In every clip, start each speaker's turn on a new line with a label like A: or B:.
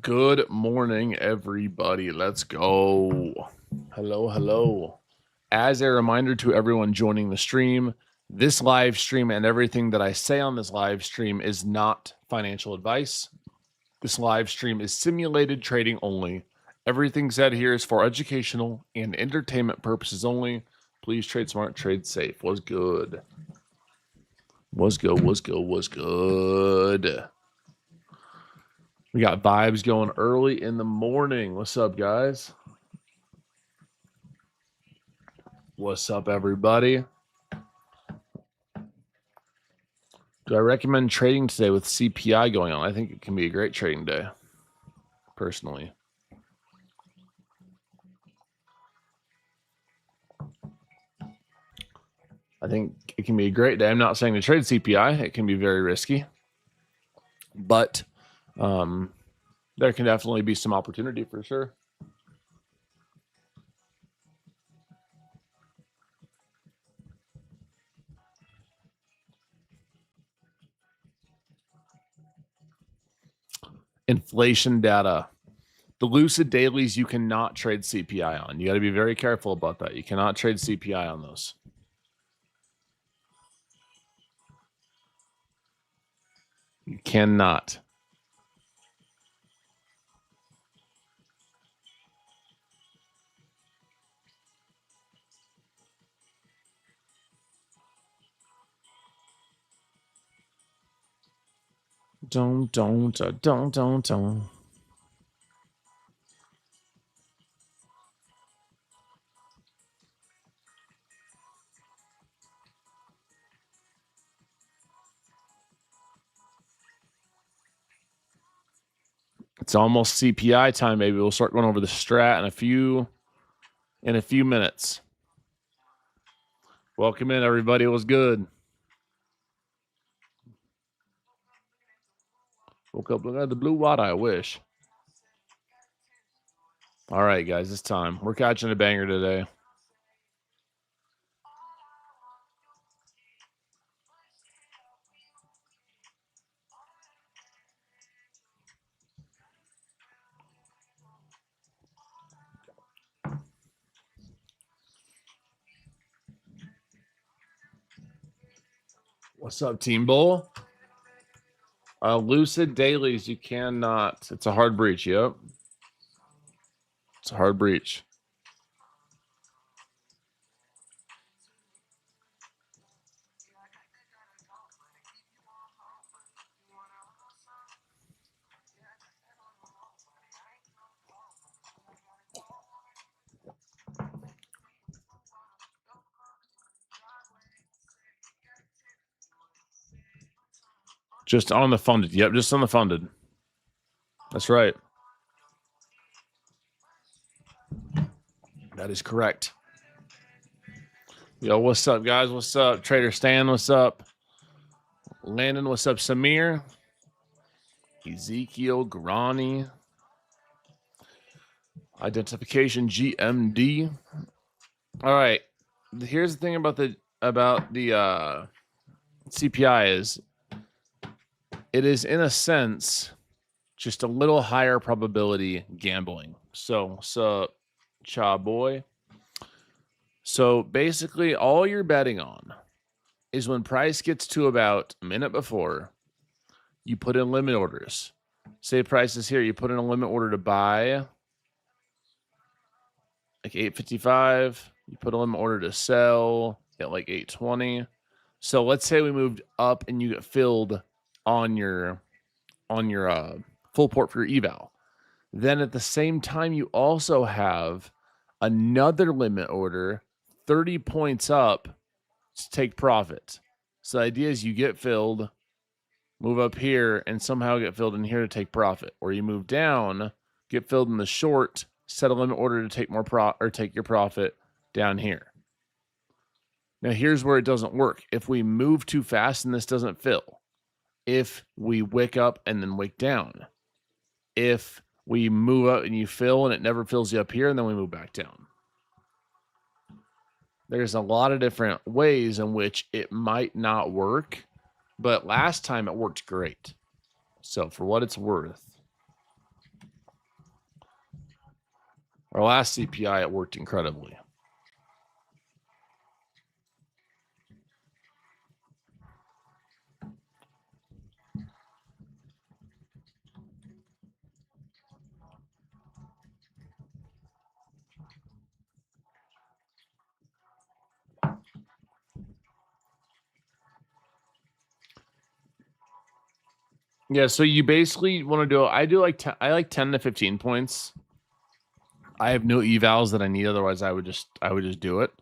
A: Good morning, everybody. Let's go. Hello, hello. As a reminder to everyone joining the stream, this live stream and everything that I say on this live stream is not financial advice. This live stream is simulated trading only. Everything said here is for educational and entertainment purposes only. Please trade smart, trade safe. What's good? What's good? What's good? What's good? We got vibes going early in the morning. What's up, guys? What's up, everybody? Do I recommend trading today with CPI going on? I think it can be a great trading day, personally. I think it can be a great day. I'm not saying to trade CPI. It can be very risky. But there can definitely be some opportunity for sure. Inflation data. The lucid dailies, you cannot trade CPI on. You got to be very careful about that. You cannot trade CPI on those. You cannot. Don't. It's almost CPI time, maybe. We'll start going over the strat in a few minutes. Welcome in, everybody. It was good. Woke up looking at the blue water, I wish. All right, guys, it's time. We're catching a banger today. What's up, Team Bull? Lucid dailies, you cannot. It's a hard breach. Yep. It's a hard breach. Just on the funded. Yep, just on the funded. That's right. That is correct. Yo, what's up, guys? What's up? Trader Stan, what's up? Landon, what's up? Samir, Ezekiel, Grani, identification GMD. All right. Here's the thing about the CPI is it is in a sense just a little higher probability gambling. So cha boy. So basically all you're betting on is when price gets to about a minute before, you put in limit orders. Say price is here, you put in a limit order to buy like 855. You put a limit order to sell at like 820. So let's say we moved up and you get filled on your full port for your eval. Then at the same time, you also have another limit order 30 points up to take profit. So the idea is you get filled, move up here, and somehow get filled in here to take profit. Or you move down, get filled in the short, set a limit order to take more take your profit down here. Now here's where it doesn't work. If we move too fast and this doesn't fill, if we wick up and then wick down, if we move up and you fill and it never fills you up here and then we move back down. There's a lot of different ways in which it might not work, but last time it worked great. So for what it's worth, Our last CPI, it worked incredibly. Yeah, so you basically want to do. I like 10 to 15 points. I have no evals that I need, otherwise I would just do it.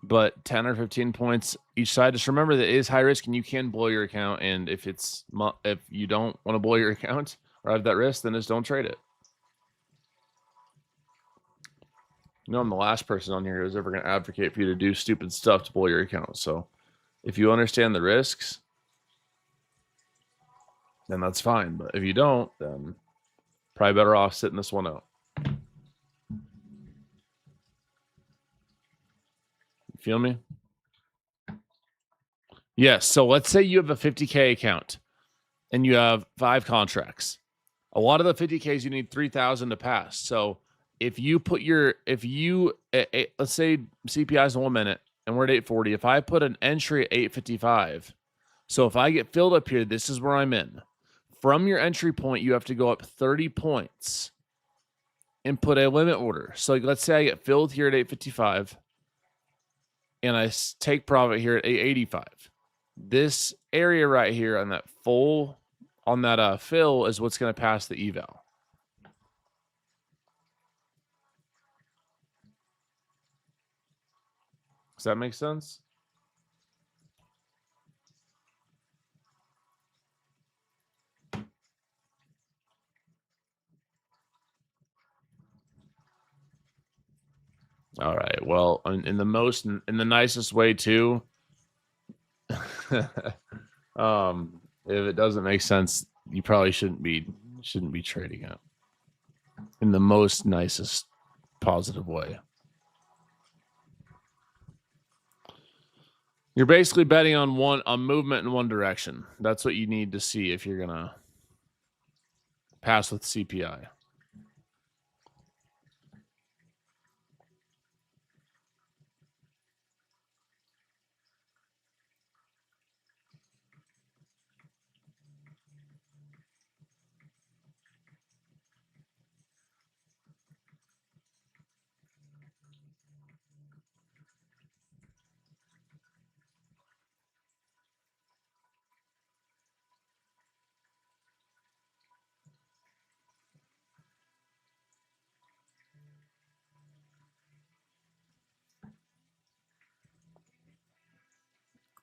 A: But 10 or 15 points each side. Just remember that it is high risk, and you can blow your account. And if you don't want to blow your account or have that risk, then just don't trade it. You know, I'm the last person on here who's ever going to advocate for you to do stupid stuff to blow your account. So if you understand the risks, then that's fine. But if you don't, then probably better off sitting this one out. You feel me? Yes. So let's say you have a 50K account and you have 5 contracts. A lot of the 50Ks you need 3,000 to pass. So if you put let's say CPI is in 1 minute and we're at 840. If I put an entry at 855, so if I get filled up here, this is where I'm in. From your entry point, you have to go up 30 points and put a limit order. So let's say I get filled here at 855 and I take profit here at 885. This area right here on that fill is what's going to pass the eval. Does that make sense? All right. Well, in the nicest way too. If it doesn't make sense, you probably shouldn't be trading it. In the most nicest positive way. You're basically betting on movement in one direction. That's what you need to see if you're gonna pass with CPI.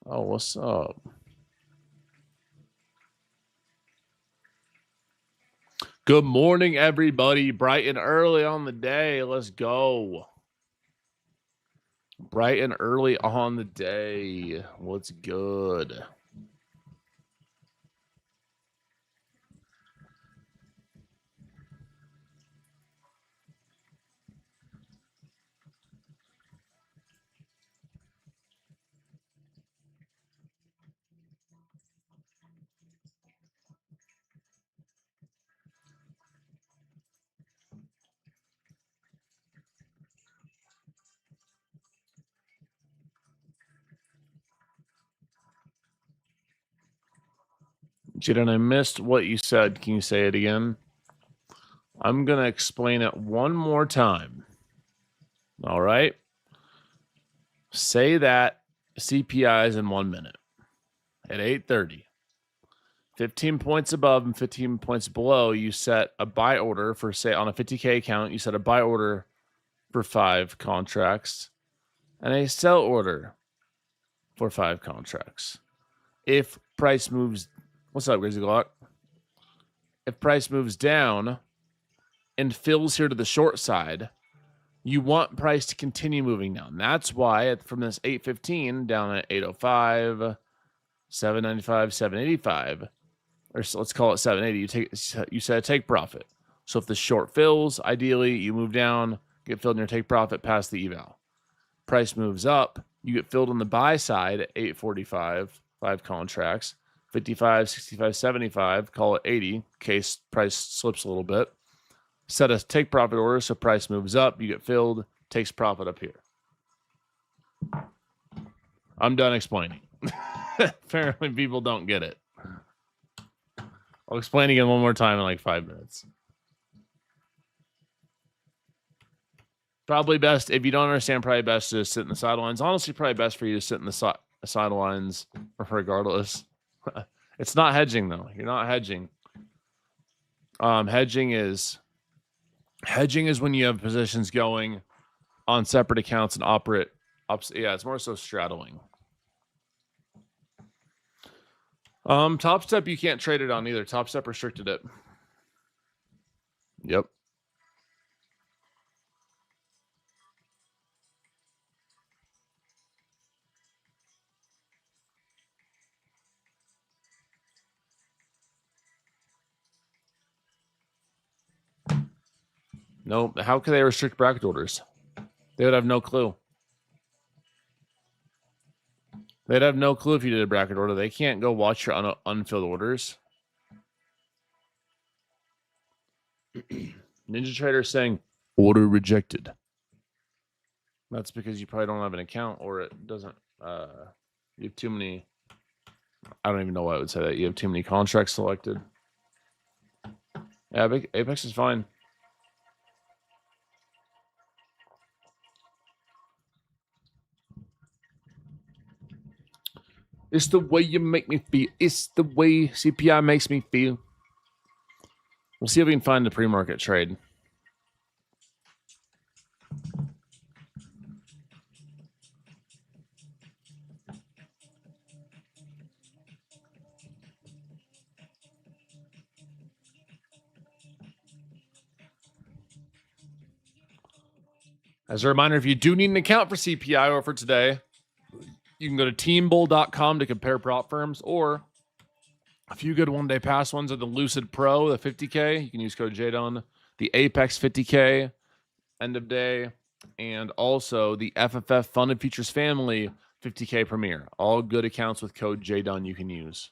A: Oh, what's up? Good morning, everybody. Bright and early on the day. Let's go. Bright and early on the day. What's good? Jdun, I missed what you said. Can you say it again? I'm going to explain it one more time. All right. Say that CPI is in 1 minute at 8:30. 15 points above and 15 points below, you set a buy order for, say, on a 50K account, you set a buy order for 5 contracts and a sell order for 5 contracts. If price moves, what's up, Crazy Glock? If price moves down and fills here to the short side, you want price to continue moving down. That's why from this 815 down at 805, 795, 785, or so let's call it 780, you set a take profit. So if the short fills, ideally you move down, get filled in your take profit past the eval. Price moves up, you get filled on the buy side at 845, 5 contracts, 55, 65, 75, call it 80, in case price slips a little bit. set a take profit order so price moves up, you get filled, takes profit up here. I'm done explaining. Apparently people don't get it. I'll explain again one more time in like 5 minutes. Probably best, if you don't understand, probably best to sit in the sidelines. Honestly, probably best for you to sit in the sidelines regardless. It's not hedging, though. You're not hedging. Hedging is when you have positions going on separate accounts and operate. Yeah, it's more so straddling. Top Step, you can't trade it on either. Top Step restricted it. Yep. No, how could they restrict bracket orders? They would have no clue. They'd have no clue if you did a bracket order. They can't go watch your unfilled orders. Ninja Trader saying order rejected. That's because you probably don't have an account, or it doesn't. You have too many. I don't even know why I would say that. You have too many contracts selected. Yeah, Apex is fine. It's the way you make me feel. It's the way CPI makes me feel. We'll see if we can find a pre-market trade. As a reminder, if you do need an account for CPI or for today, you can go to teambull.com to compare prop firms, or a few good one-day pass ones are the Lucid Pro, the 50K. You can use code Jdun. The Apex 50K, end of day, and also the FFF Funded Futures Family 50K Premier. All good accounts with code Jdun you can use.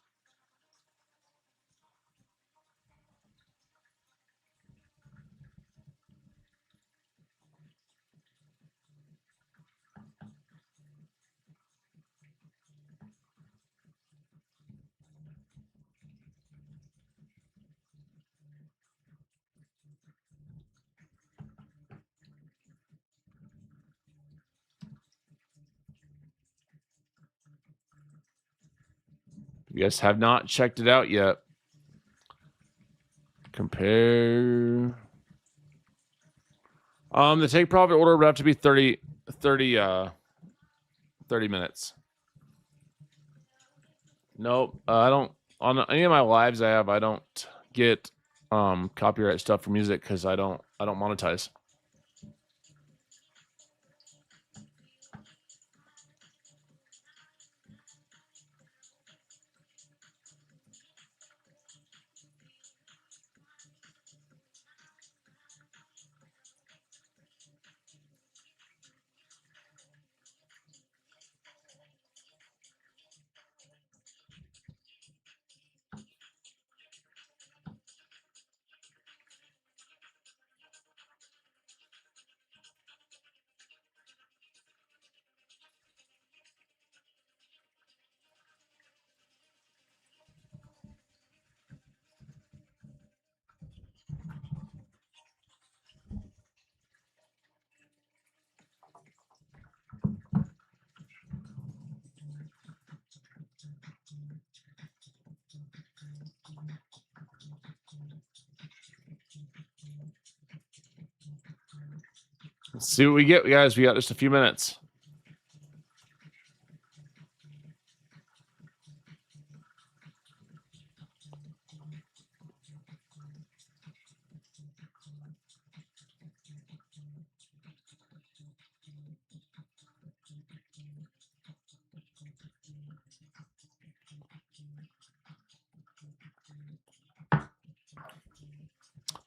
A: If you guys have not checked it out yet, compare. The take profit order would have to be 30 minutes. Nope. I don't, on any of my lives I don't get copyright stuff for music because I don't monetize. Let's see what we get, guys. We got just a few minutes.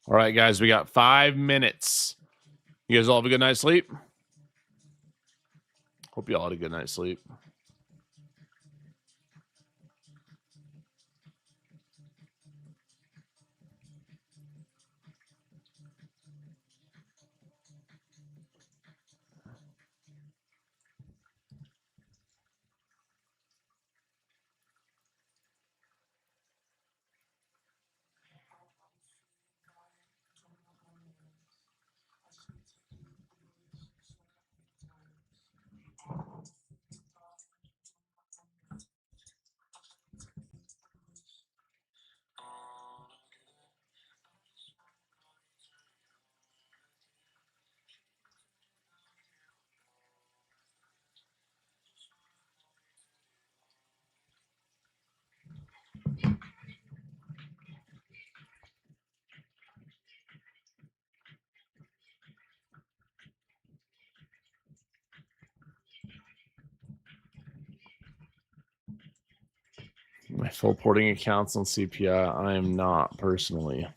A: All right, guys, we got 5 minutes. You guys all have a good night's sleep. Hope you all had a good night's sleep. My full porting accounts on CPI, I am not personally.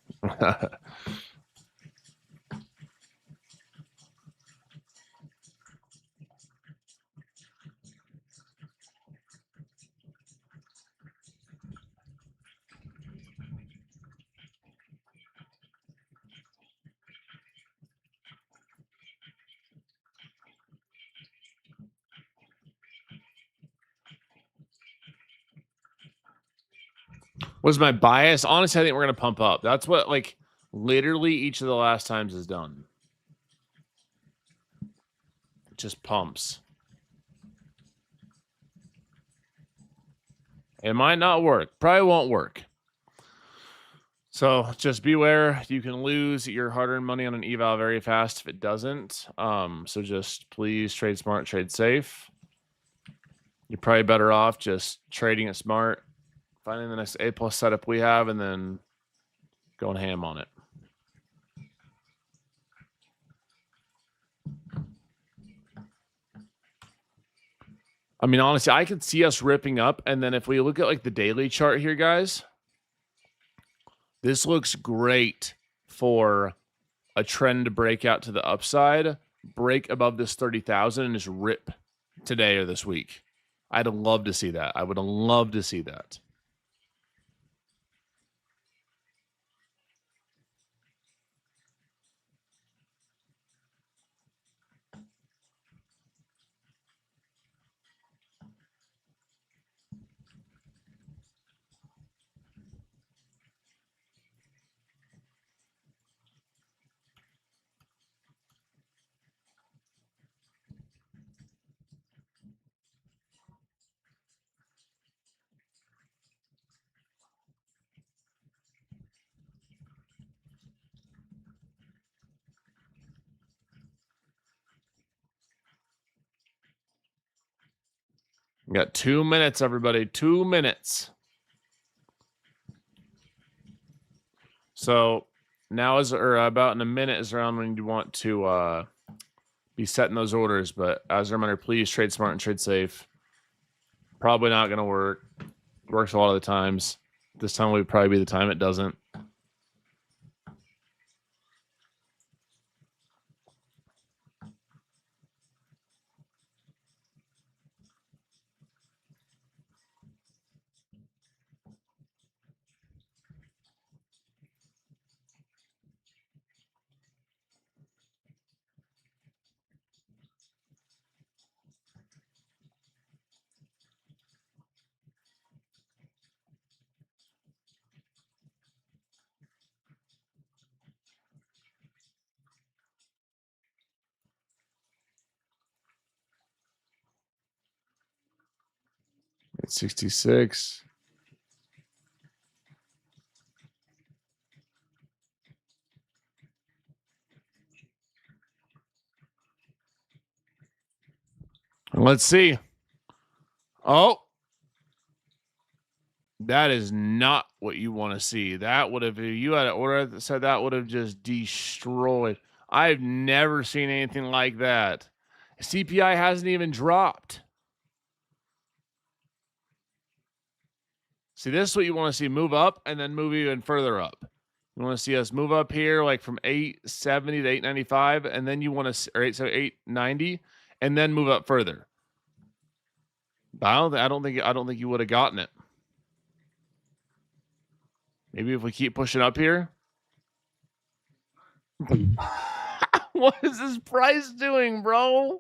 A: Was my bias? Honestly, I think we're going to pump up. That's what, like, literally each of the last times is done. It just pumps. It might not work. Probably won't work. So just beware. You can lose your hard-earned money on an eval very fast if it doesn't. So just please trade smart, trade safe. You're probably better off just trading it smart, finding the next A+ setup we have, and then going ham on it. I mean, honestly, I could see us ripping up, and then if we look at like the daily chart here, guys, this looks great for a trend to break out to the upside, break above this 30,000, and just rip today or this week. I'd love to see that. I would love to see that. We got 2 minutes, everybody. 2 minutes. So now about in a minute is around when you want to be setting those orders. But as a reminder, please trade smart and trade safe. Probably not going to work. Works a lot of the times. This time would probably be the time it doesn't. It's 66. Let's see. Oh, that is not what you want to see. That would have, if you had an order that said that, would have just destroyed. I've never seen anything like that. CPI hasn't even dropped. See, this is what you want to see. Move up and then move even further up. You want to see us move up here like from 870 to 895, and then you want to, or 890, and then move up further. I don't think you would have gotten it. Maybe if we keep pushing up here. What is this price doing, bro?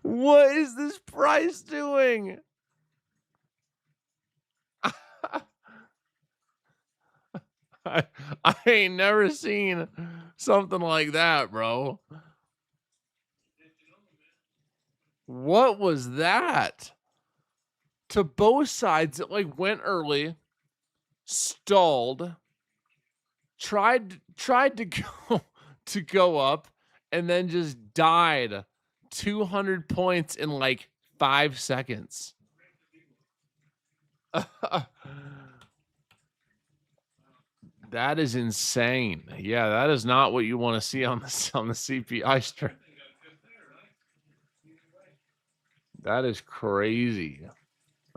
A: What is this price doing? I ain't never seen something like that, bro. What was that? To both sides, it like went early, stalled, tried to go up, and then just died 200 points in like 5 seconds. That is insane. Yeah, that is not what you want to see on the CPI stream. That is crazy.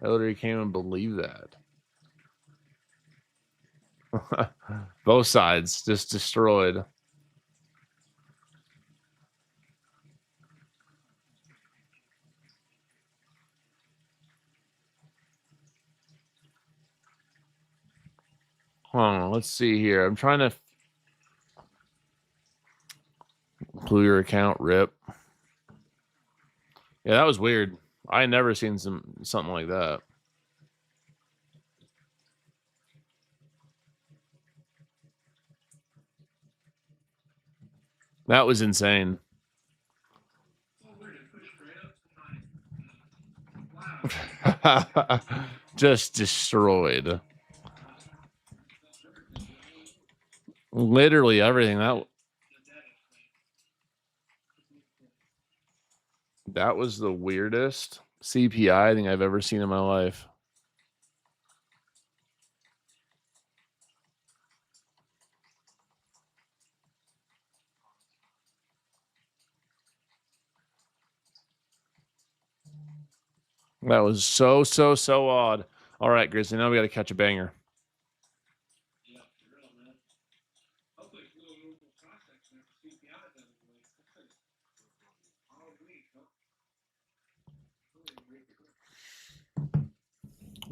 A: I literally can't even believe that. Both sides just destroyed. Hold on, let's see here. I'm trying to clue your account. Rip. Yeah, that was weird. I had never seen something like that. That was insane. Just destroyed. Literally everything. That was the weirdest CPI thing I've ever seen in my life. That was so odd. All right, Grizzly, now we got to catch a banger.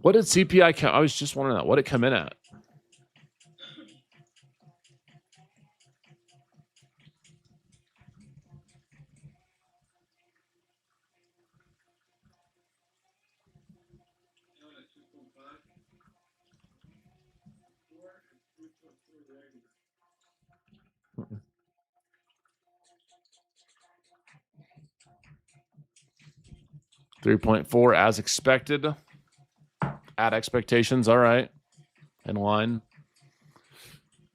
A: What did CPI come? I was just wondering that. What did it come in at? $3.4 as expected. At expectations. All right. In line.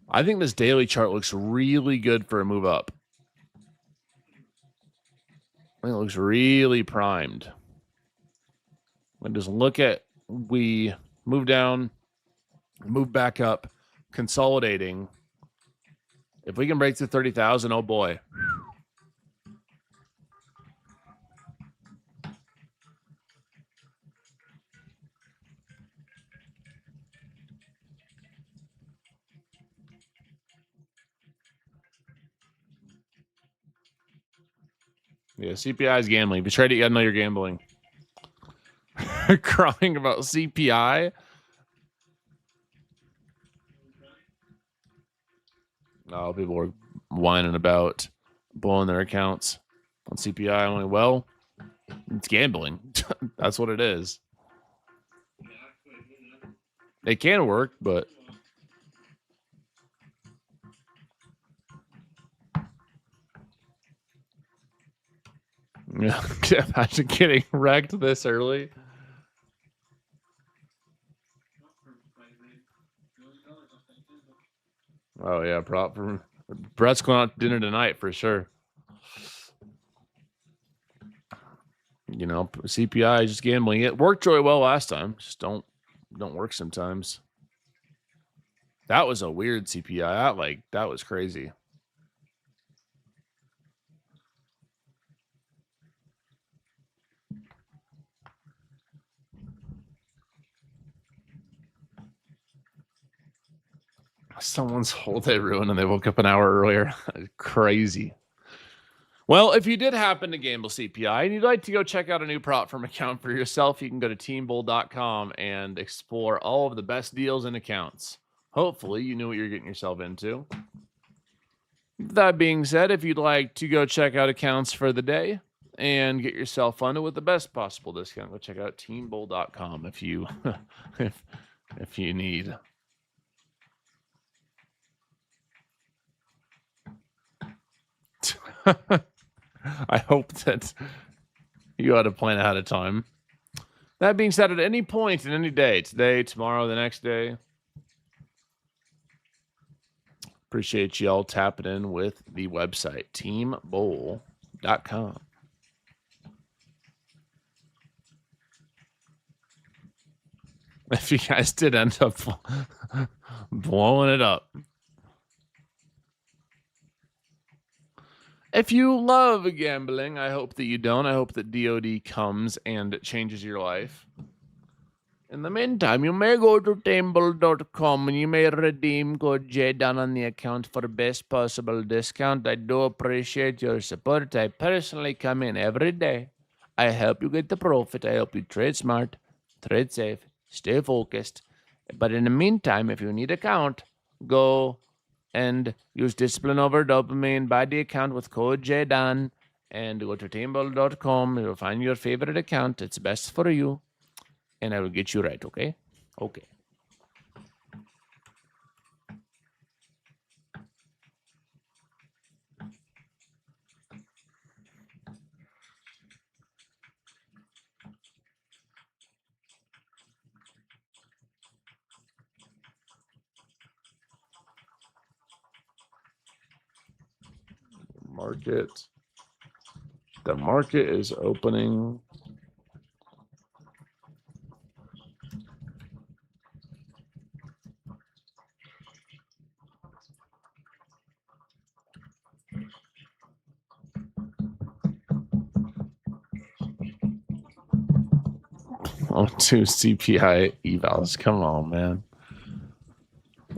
A: I think this daily chart looks really good for a move up. I think it looks really primed. And just look at, we move down, move back up, consolidating. If we can break through 30,000, oh boy. Yeah, CPI is gambling. If you trade it, you gotta know you're gambling. Crying about CPI. No, people were whining about blowing their accounts on CPI only. Well, it's gambling. That's what it is. It can work, but yeah, imagine getting wrecked this early. Oh yeah, prop for Brett's going out to dinner tonight for sure. You know, CPI is just gambling. It worked really well last time. Just don't work sometimes. That was a weird CPI. That was crazy. Someone's whole day ruined and they woke up an hour earlier. Crazy. Well, if you did happen to gamble CPI and you'd like to go check out a new prop firm account for yourself, you can go to teambull.com and explore all of the best deals and accounts. Hopefully, you knew what you're getting yourself into. That being said, if you'd like to go check out accounts for the day and get yourself funded with the best possible discount, go check out teambull.com if you if you need. I hope that you had a plan ahead of time. That being said, at any point in any day, today, tomorrow, the next day, appreciate y'all tapping in with the website, teambull.com. If you guys did end up blowing it up. If you love gambling, I hope that you don't. I hope that DOD comes and changes your life. In the meantime, you may go to Tamble.com and you may redeem code Jdun on the account for best possible discount. I do appreciate your support. I personally come in every day. I help you get the profit. I help you trade smart, trade safe, stay focused. But in the meantime, if you need a count, go and use discipline over dopamine. Buy the account with code Jdun and go to Tamble.com. You'll find your favorite account. It's best for you. And I will get you right, okay? Okay. Market. The market is opening. Oh, two CPI evals. Come on, man.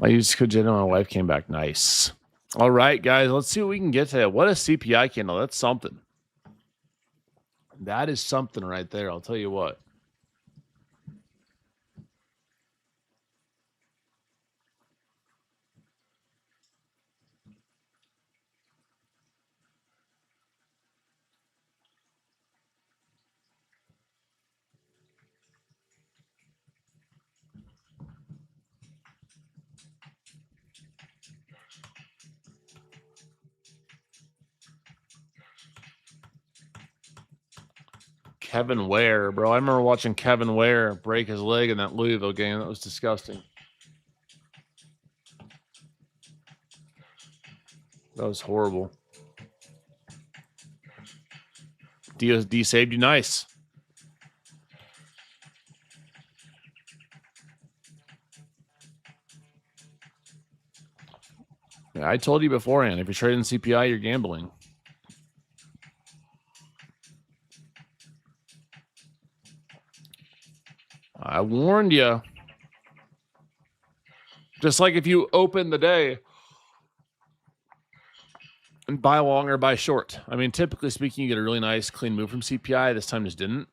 A: I used Kojin and my wife came back. Nice. All right, guys. Let's see what we can get to. What a CPI candle. That's something. That is something right there. I'll tell you what. Kevin Ware, bro. I remember watching Kevin Ware break his leg in that Louisville game. That was disgusting. That was horrible. D saved you nice. Yeah, I told you beforehand, if you're trading CPI, you're gambling. I warned you. Just like if you open the day and buy long or buy short. I mean, typically speaking, you get a really nice clean move from CPI. This time just didn't.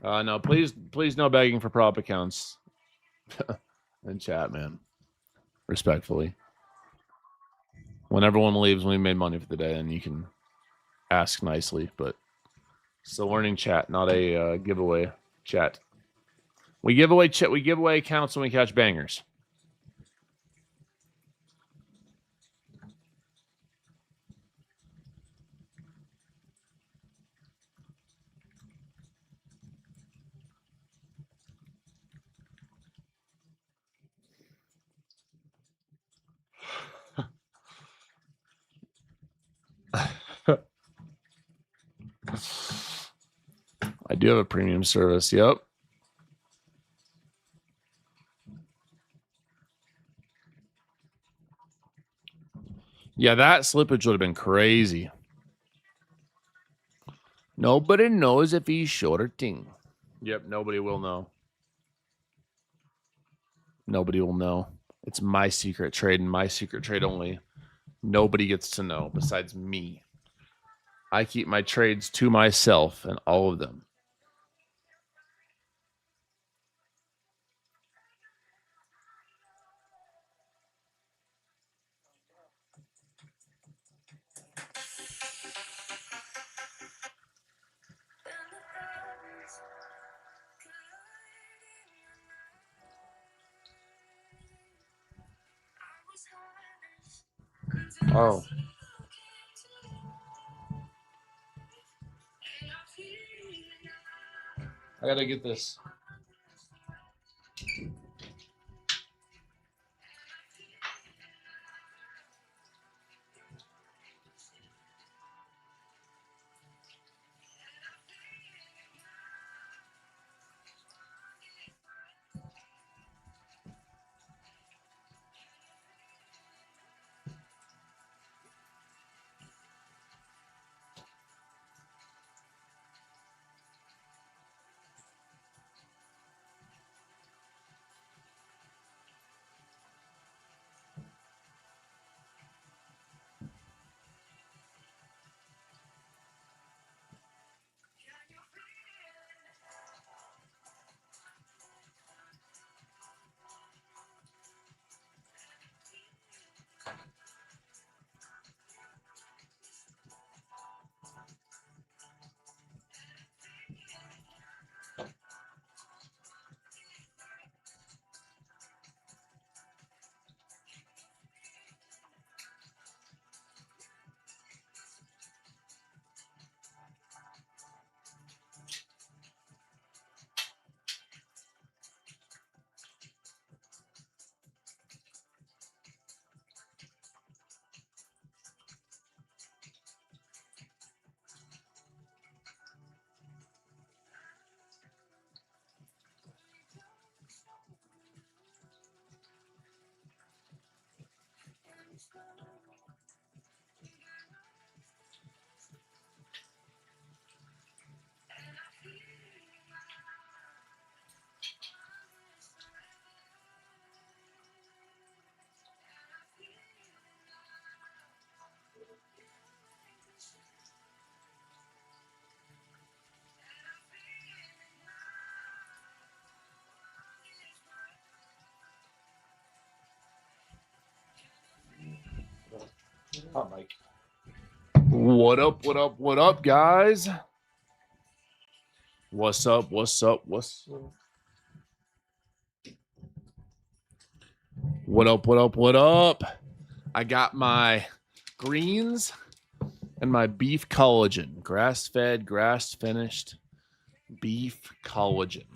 A: No, please no begging for prop accounts in chat, man. Respectfully. When everyone leaves, when we made money for the day, then you can ask nicely, but it's a learning chat, not a giveaway chat. We give away accounts when we catch bangers. I do have a premium service. Yep. Yeah, that slippage would have been crazy. Nobody knows if he's shorting. Yep, nobody will know. Nobody will know. It's my secret trade and my secret trade only. Nobody gets to know besides me. I keep my trades to myself and all of them. Oh. I gotta get this. Hot mic. What up, what up, what up, guys? What's up, what's up, what's up? What up, what up, what up? I got my greens and my beef collagen. Grass-fed, grass-finished beef collagen.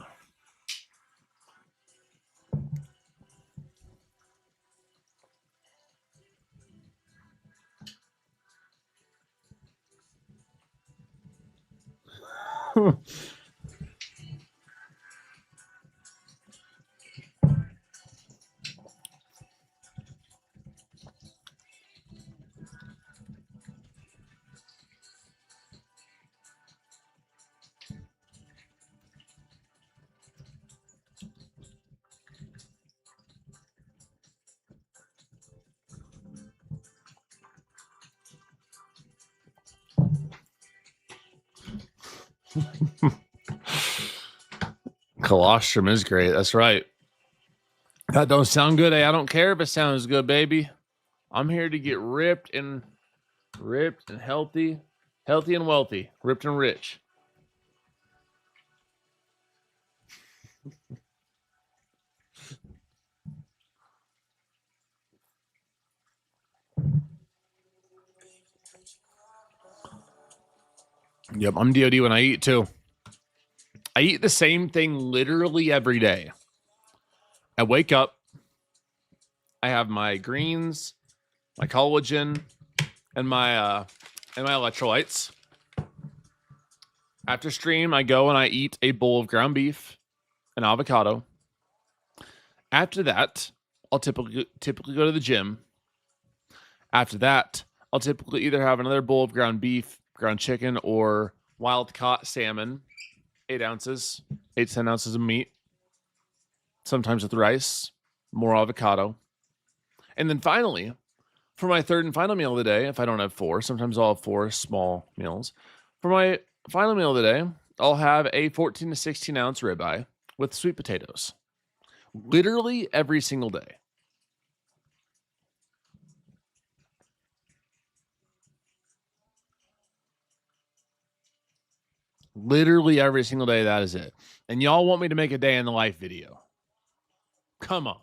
A: Colostrum is great. That's right. That don't sound good. I don't care if it sounds good, baby. I'm here to get ripped and healthy, healthy and wealthy, ripped and rich. Yep, I'm DOD when I eat too. I eat the same thing literally every day. I wake up, I have my greens, my collagen, and my electrolytes. After stream, I go and I eat a bowl of ground beef and avocado. After that, I'll typically go to the gym. After that, I'll typically either have another bowl of ground beef, ground chicken, or wild caught salmon, 8 ounces, 8 to 10 ounces of meat, sometimes with rice, more avocado. And then finally, for my third and final meal of the day, if I don't have 4, sometimes I'll have 4 small meals. For my final meal of the day, I'll have a 14 to 16 ounce ribeye with sweet potatoes. Literally every single day. Literally every single day, that is it. And y'all want me to make a day in the life video. Come on.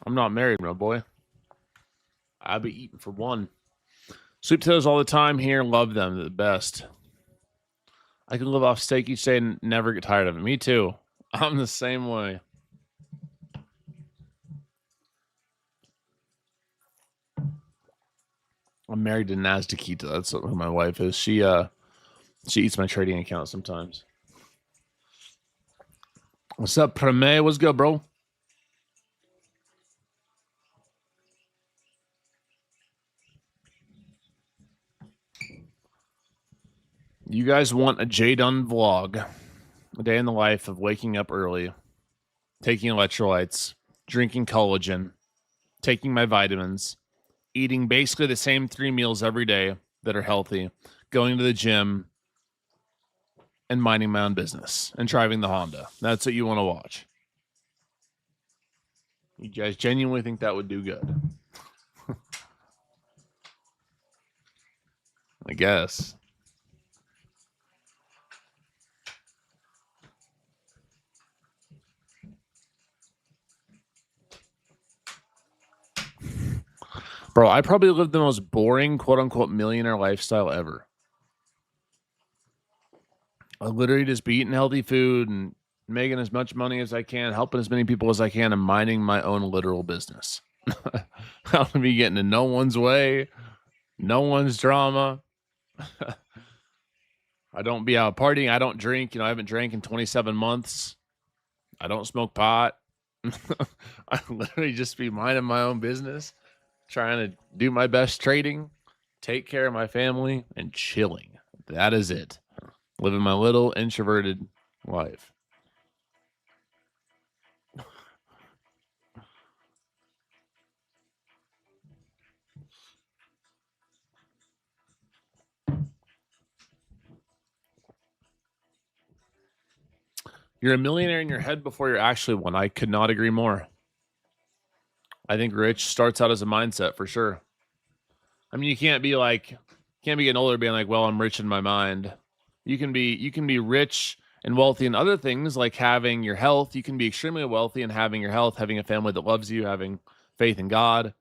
A: I'm not married, my boy. I'll be eating for one. Sweet potatoes all the time here. Love them. They're the best. I can live off steak each day and never get tired of it. Me too. I'm the same way. I'm married to Nasdaqita. That's who my wife is. She eats my trading account sometimes. What's up, Preme? What's good, bro? You guys want a Jdun vlog? A day in the life of waking up early, taking electrolytes, drinking collagen, taking my vitamins, eating basically the same 3 meals every day that are healthy, going to the gym, and minding my own business and driving the Honda. That's what you want to watch. You guys genuinely think that would do good? I guess. Bro, I probably lived the most boring, quote unquote, millionaire lifestyle ever. I literally just be eating healthy food and making as much money as I can, helping as many people as I can, and minding my own literal business. I don't be getting in no one's way, no one's drama. I don't be out partying. I don't drink. I haven't drank in 27 months. I don't smoke pot. I literally just be minding my own business, trying to do my best trading, take care of my family, and chilling. That is it. Living my little introverted life. You're a millionaire in your head before you're actually one. I could not agree more. I think rich starts out as a mindset for sure. I mean, you can't be getting older being like, well, I'm rich in my mind. You can be rich and wealthy in other things like having your health. You can be extremely wealthy and having your health, having a family that loves you, having faith in God,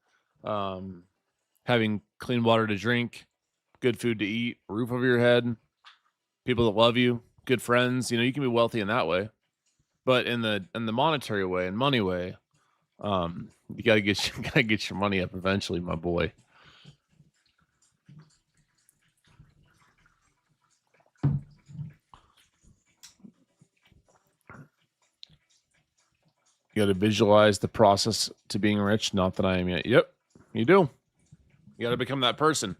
A: having clean water to drink, good food to eat, roof over your head, people that love you, good friends. You know, you can be wealthy in that way. But in the monetary way and money way, you gotta get your money up eventually, my boy. You got to visualize the process to being rich. Not that I am yet. Yep, you do. You got to become that person.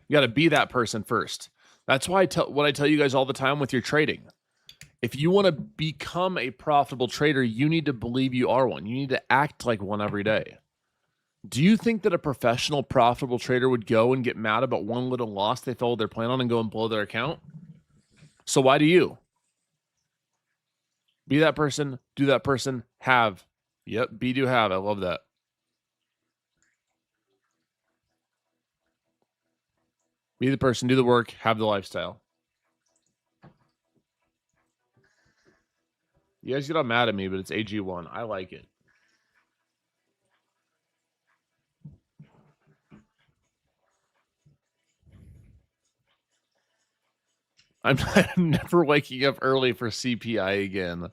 A: You got to be that person first. That's why what I tell you guys all the time with your trading. If you want to become a profitable trader, you need to believe you are one. You need to act like one every day. Do you think that a professional profitable trader would go and get mad about one little loss they followed their plan on and go and blow their account? So why do you? Be that person, do that person, have. Yep, be, do, have. I love that. Be the person, do the work, have the lifestyle. You guys get all mad at me, but it's AG1. I like it. I'm never waking up early for CPI again.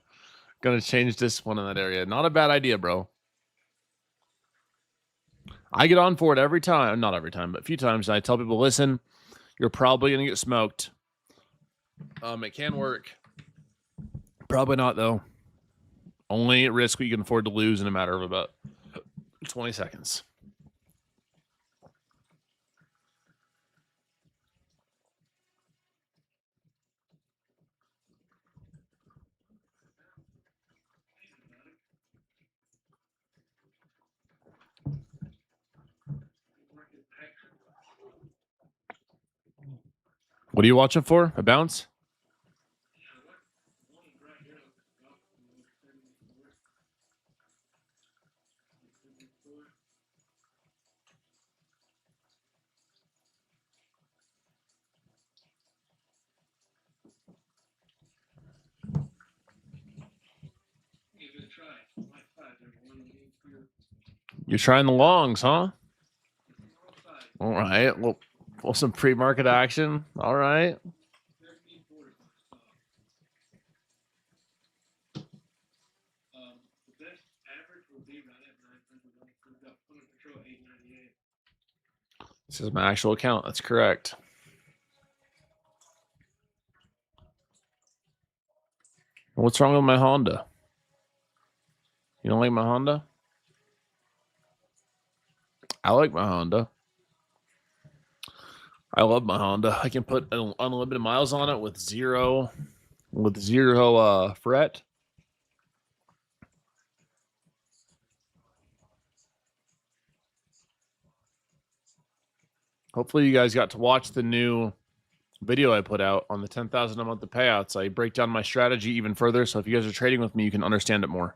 A: Gonna change discipline in that area. Not a bad idea, bro. I get on for it every time. Not every time, but a few times. And I tell people, listen, you're probably gonna get smoked. It can work. Probably not though. Only at risk what you can afford to lose in a matter of about 20 seconds. What are you watching for? A bounce? You're trying the longs, huh? All right. Well, some pre-market action. All right. This is my actual account. That's correct. What's wrong with my Honda? You don't like my Honda? I like my Honda. I love my Honda. I can put unlimited miles on it with zero fret. Hopefully you guys got to watch the new video I put out on the 10,000 a month of payouts. I break down my strategy even further, so if you guys are trading with me, you can understand it more.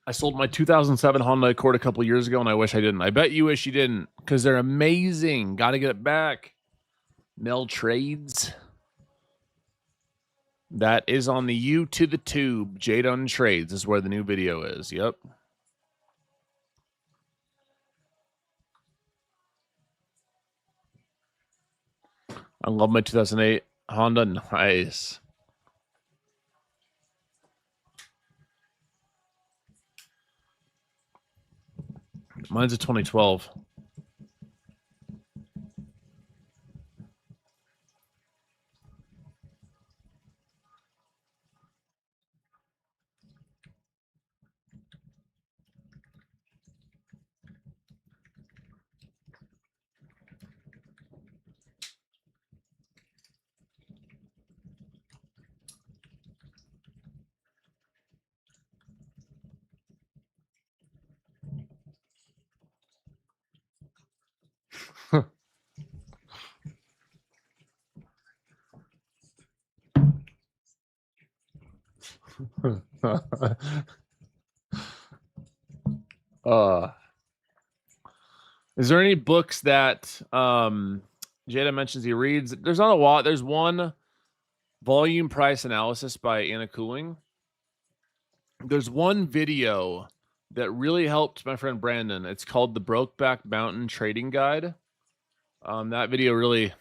A: I sold my 2007 Honda Accord a couple years ago, and I wish I didn't. I bet you wish you didn't, because they're amazing. Got to get it back. Mel Trades. That is on the U to the tube. Jdun Trades is where the new video is. Yep. I love my 2008 Honda. Nice. Mine's a 2012. Is there any books that Jada mentions he reads? There's not a lot. There's one volume price analysis by Anna Cooling. There's one video that really helped my friend Brandon. It's called the Brokeback Mountain Trading Guide. That video really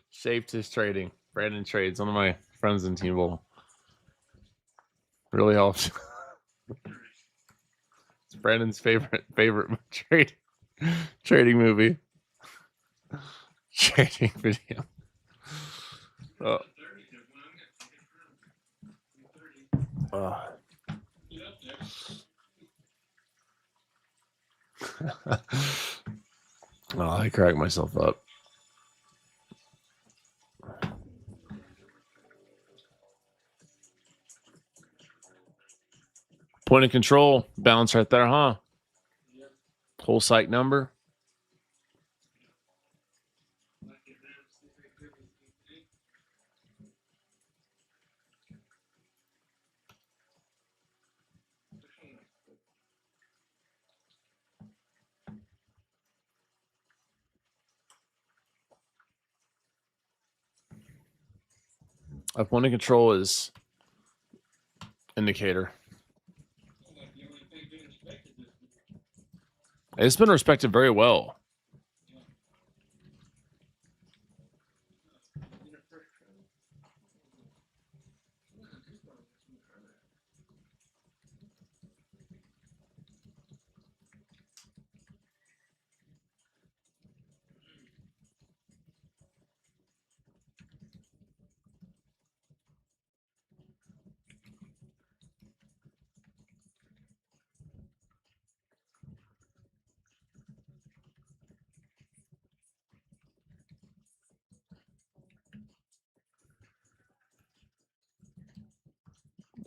A: shaped his trading. Brandon trades, one of my friends in Team Bowl. Really helps. It's Brandon's favorite trading movie. Trading video. Oh. Oh, I crack myself up. Point of control, balance right there, huh? Whole site number. A point of control is indicator. It's been respected very well.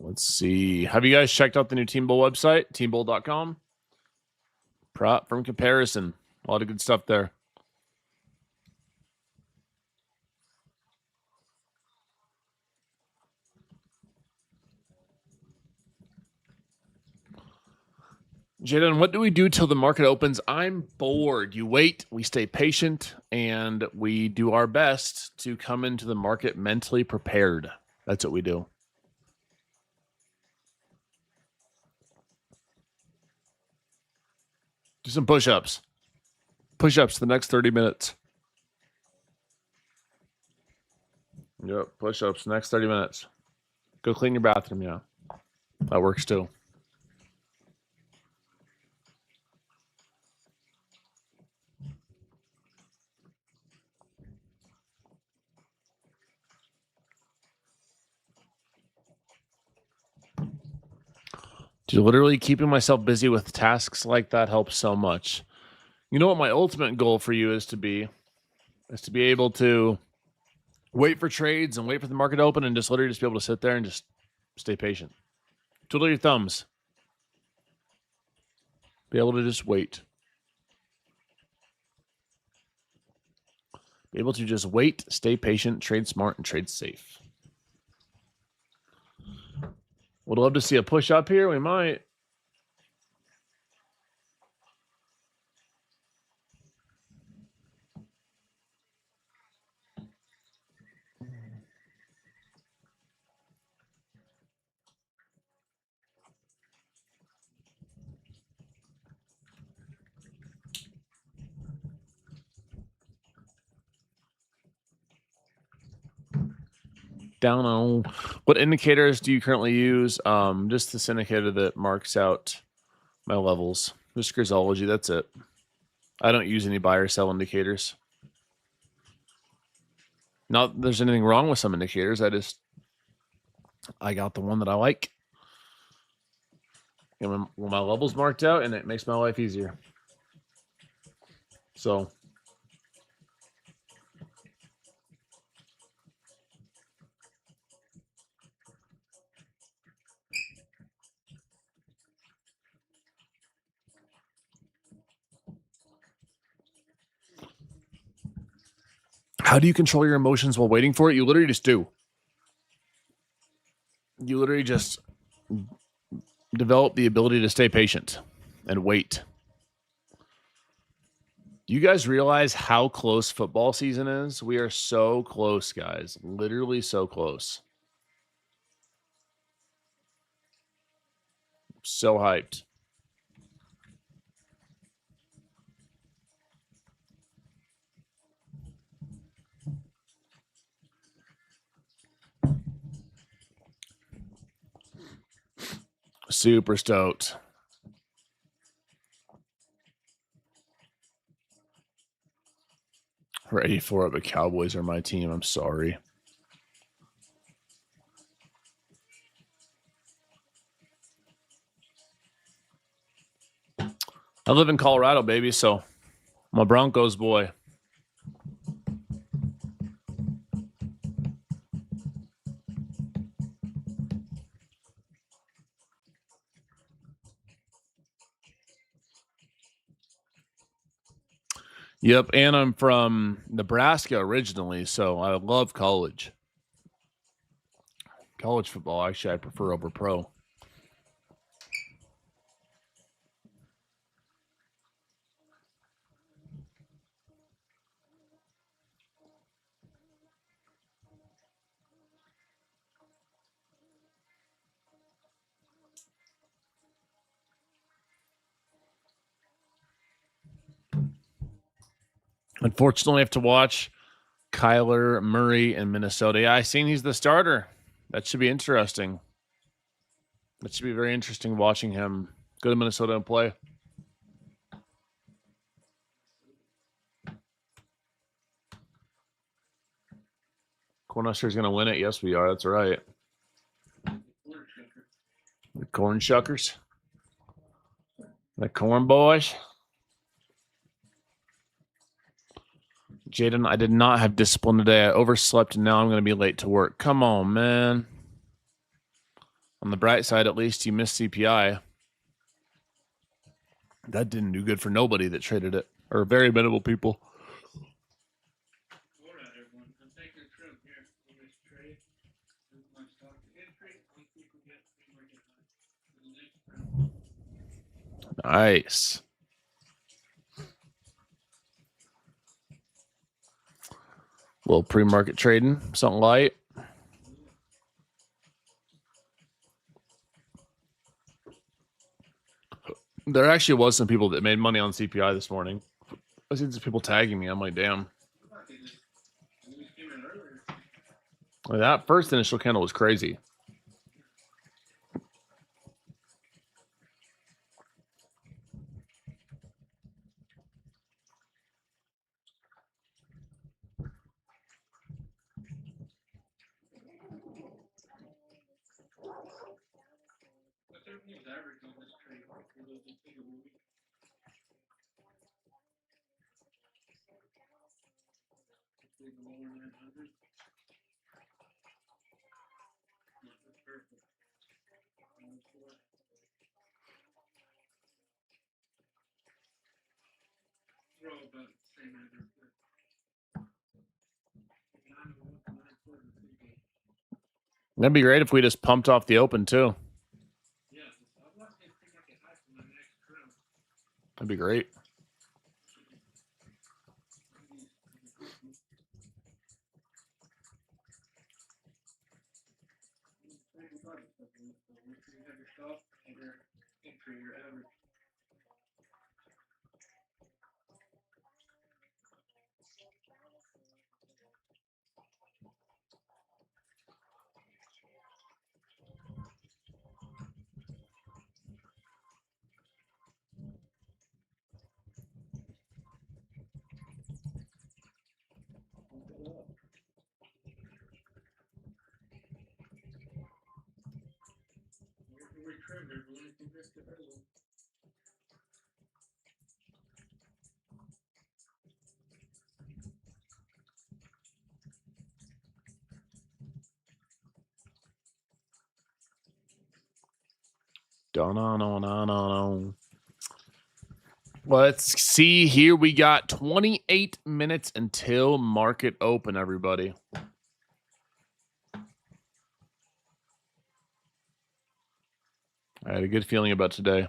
A: Let's see. Have you guys checked out the new Team Bowl website, teambowl.com? Prop from comparison. A lot of good stuff there. Jdun, what do we do till the market opens? I'm bored. You wait, we stay patient, and we do our best to come into the market mentally prepared. That's what we do. Do some push-ups. Push-ups the next 30 minutes. Yep, push-ups next 30 minutes. Go clean your bathroom, yeah. That works too. Dude, literally keeping myself busy with tasks like that helps so much. You know what my ultimate goal for you is to be able to wait for trades and wait for the market to open and just literally just be able to sit there and just stay patient. Twiddle your thumbs. Be able to just wait. Be able to just wait, stay patient, trade smart, and trade safe. Would love to see a push up here. We might. Down on what indicators do you currently use? Just this indicator that marks out my levels. Just Grisology, that's it. I don't use any buy or sell indicators. Not that there's anything wrong with some indicators. I got the one that I like. And when my level's marked out, and it makes my life easier. So how do you control your emotions while waiting for it? You literally just do. You literally just develop the ability to stay patient and wait. You guys realize how close football season is? We are so close, guys. Literally so close. So hyped. Super stoked. Ready for it, but Cowboys are my team. I'm sorry. I live in Colorado, baby, so I'm a Broncos boy. Yep, and I'm from Nebraska originally, so I love college. College football, actually, I prefer over pro. Unfortunately, I have to watch Kyler Murray in Minnesota. Yeah, I seen he's the starter. That should be interesting. That should be very interesting watching him go to Minnesota and play. Cornhuskers going to win it. Yes, we are. That's right. The Corn Shuckers. The Corn Boys. Jdun, I did not have discipline today. I overslept and now I'm going to be late to work. Come on, man. On the bright side, at least you missed CPI. That didn't do good for nobody that traded it, or very minimal people. Nice. Little pre-market trading, something light. There actually was some people that made money on CPI this morning. I see some people tagging me. I'm like, damn. That first initial candle was crazy. That'd be great if we just pumped off the open too. That'd be great. Let's see here. We got 28 minutes until market open, everybody. I had a good feeling about today.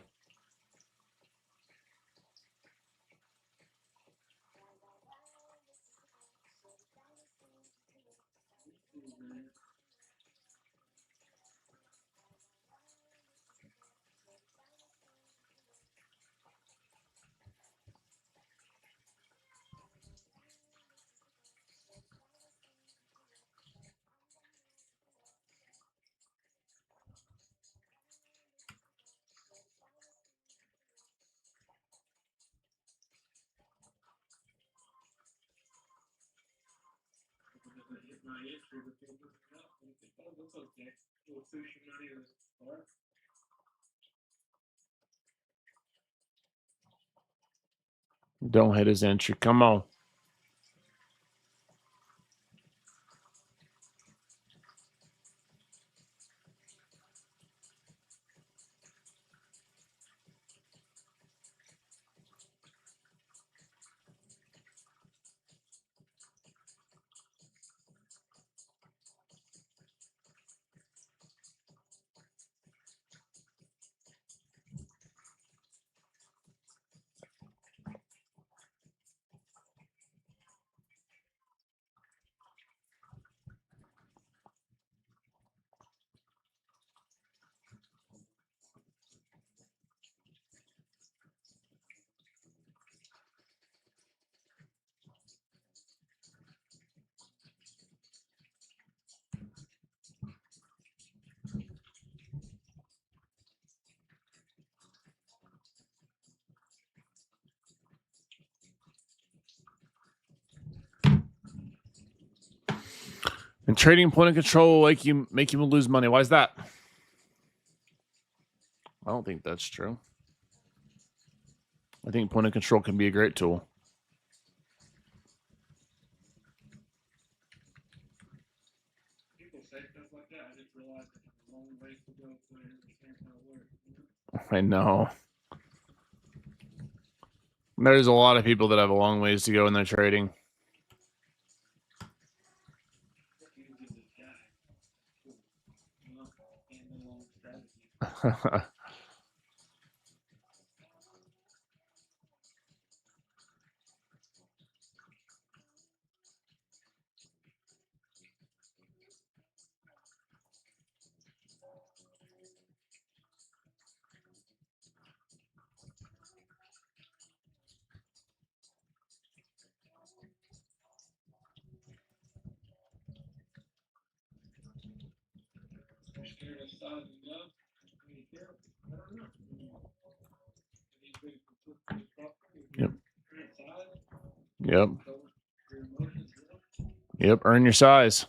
A: Don't hit his entry. Come on. And trading point of control will make you lose money. Why is that? I don't think that's true. I think point of control can be a great tool. I know. There's a lot of people that have a long ways to go in their trading. Yep. Yep. Yep. Earn your size.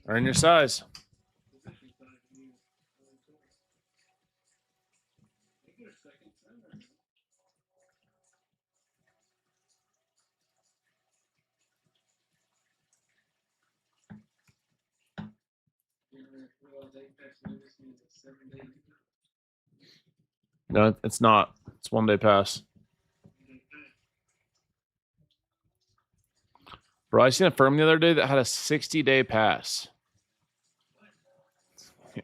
A: Earn your size. No, it's not. It's 1 day pass. Bro, I seen a firm the other day that had a 60-day pass.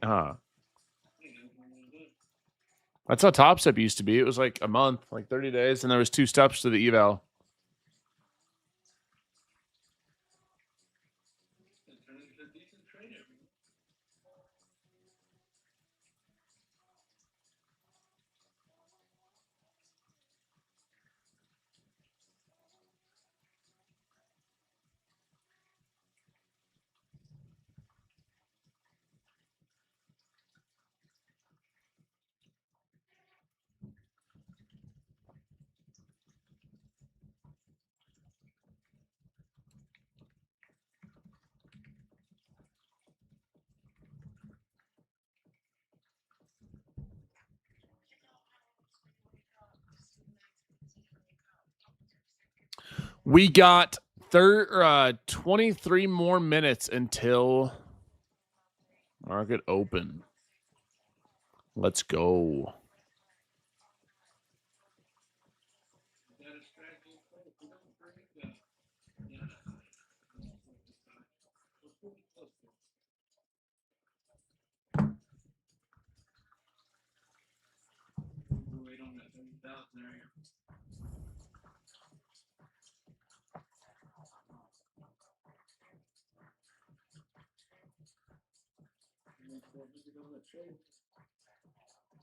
A: Yeah. That's how Top Step used to be. It was like a month, like 30 days, and there was 2 steps to the eval. We got 23 more minutes until market open. Let's go.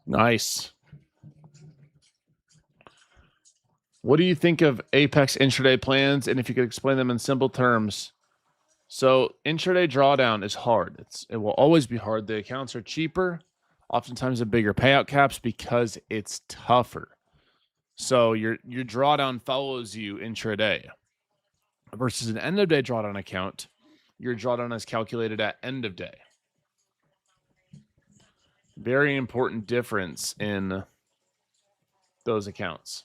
A: Nice. What do you think of Apex intraday plans, and if you could explain them in simple terms? So intraday drawdown is hard. It will always be hard. The accounts are cheaper, oftentimes a bigger payout caps because it's tougher. So your drawdown follows you intraday versus an end of day drawdown account. Your drawdown is calculated at end of day. Very important difference in those accounts.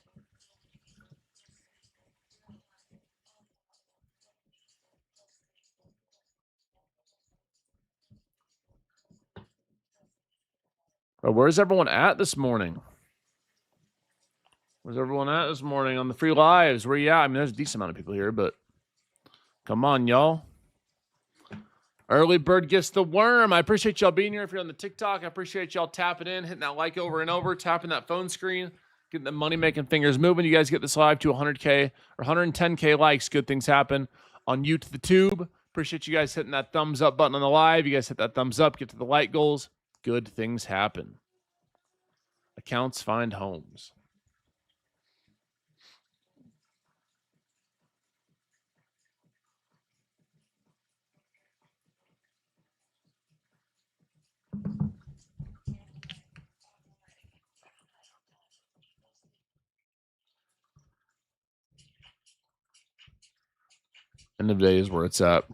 A: But where's everyone at this morning? Where's everyone at this morning on the free lives? Where you at? I mean, there's a decent amount of people here, but come on, y'all. Early bird gets the worm. I appreciate y'all being here. If you're on the TikTok, I appreciate y'all tapping in, hitting that like over and over, tapping that phone screen, getting the money-making fingers moving. You guys get this live to 100K or 110K likes. Good things happen on YouTube, the tube. Appreciate you guys hitting that thumbs up button on the live. You guys hit that thumbs up, get to the like goals. Good things happen. Accounts find homes. End of day is where it's at.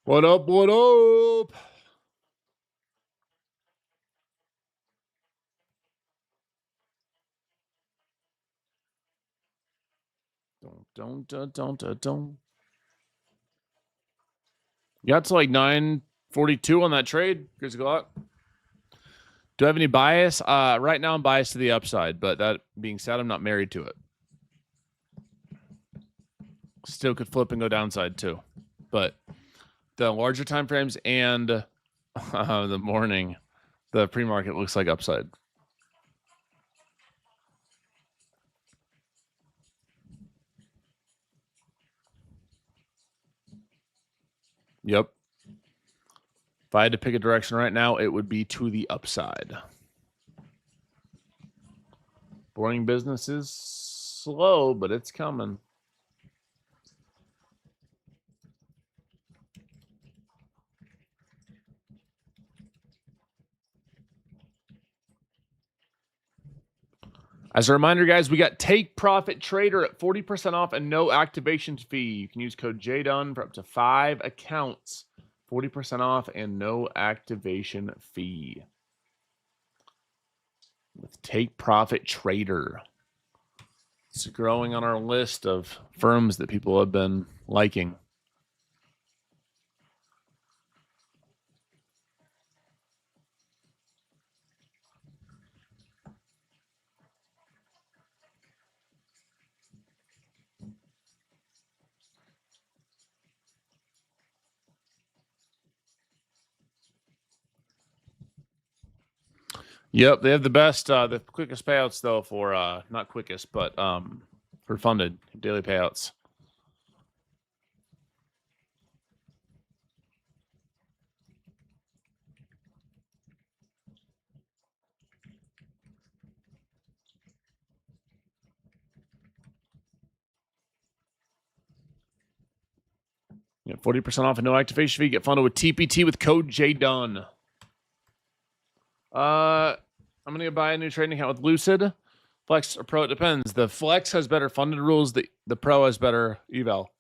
A: What up? What up? Don't. You got to like 942 on that trade. Here's a lot. Do I have any bias? Right now I'm biased to the upside, but that being said, I'm not married to it. Still could flip and go downside too. But the larger time frames and the morning, the pre-market looks like upside. Yep. If I had to pick a direction right now, it would be to the upside. Boring business is slow, but it's coming. As a reminder, guys, we got Take Profit Trader at 40% off and no activation fee. You can use code Jdun for up to 5 accounts. 40% off and no activation fee. With Take Profit Trader. It's growing on our list of firms that people have been liking. Yep, they have the best, the quickest payouts though for not quickest, but for funded daily payouts. Yeah, 40% off and no activation fee. Get funded with TPT with code Jdun. I'm gonna buy a new trading account with Lucid. Flex or Pro, it depends. The Flex has better funded rules. The Pro has better eval.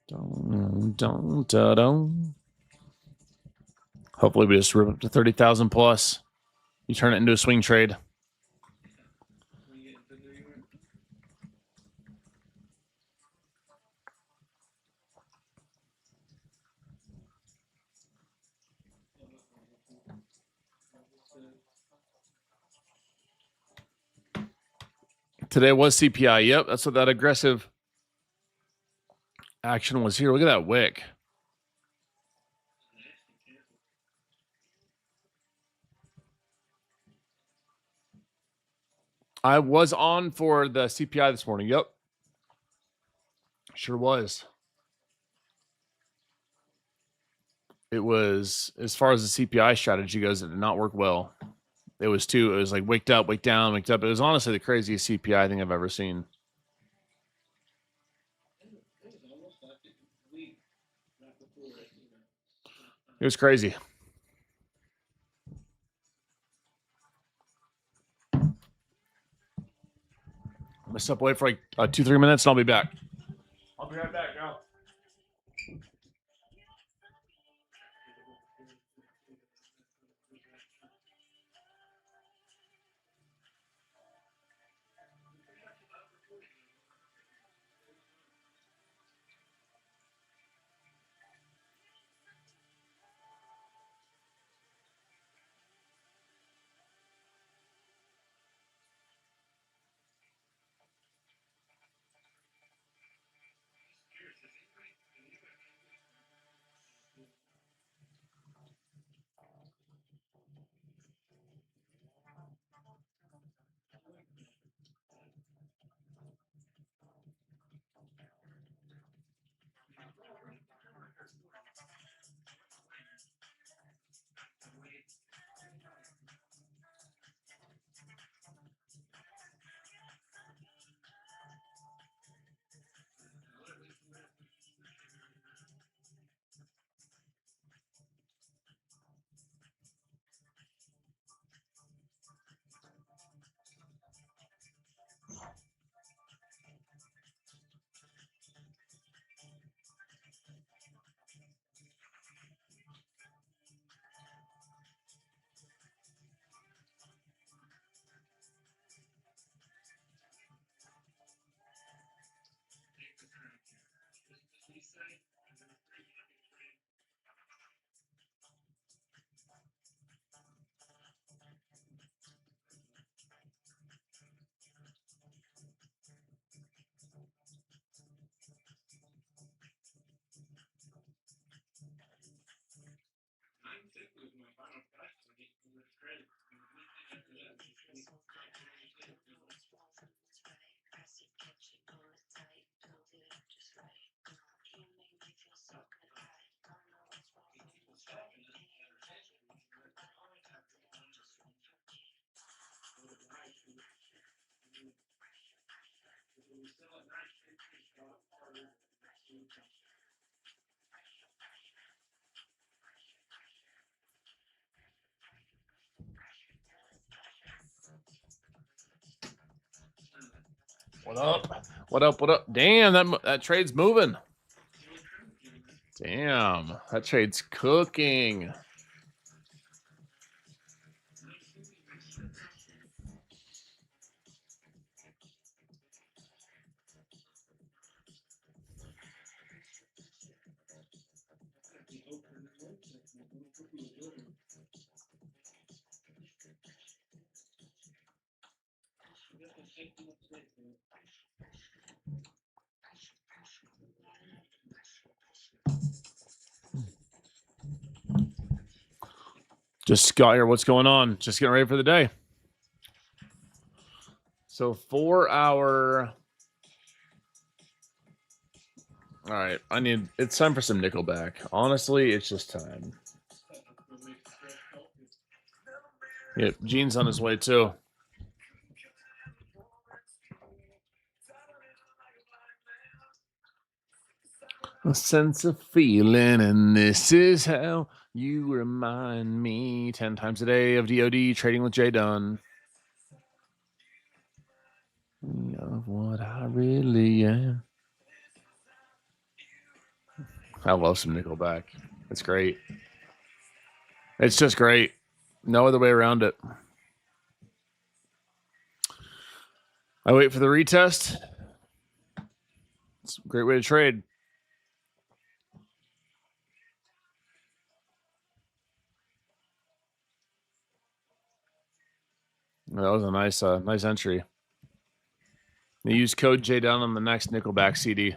A: Don't. Hopefully we just rip up to 30,000 plus. You turn it into a swing trade. Today was CPI. Yep, that's what that aggressive action was here. Look at that wick. I was on for the CPI this morning. Yep. Sure was. It was, as far as the CPI strategy goes, it did not work well. It was like waked up, wake down, waked up. It was honestly the craziest CPI thing I've ever seen. It was crazy. I'm gonna step away for like 2-3 minutes and I'll be back. I'll be right back, y'all. What up? What up? What up? Damn, that trade's moving. Damn, that trade's cooking. Just got here. What's going on? Just getting ready for the day. So 4 hour. All right, it's time for some Nickelback. Honestly, it's just time. Yep, Gene's on his way too. A sense of feeling, and this is how you remind me 10 times a day of DOD trading with Jdun. Of what I really am. I love some Nickelback. It's great. It's just great. No other way around it. I wait for the retest. It's a great way to trade. That was a nice entry. They use code Jdun on the next Nickelback CD.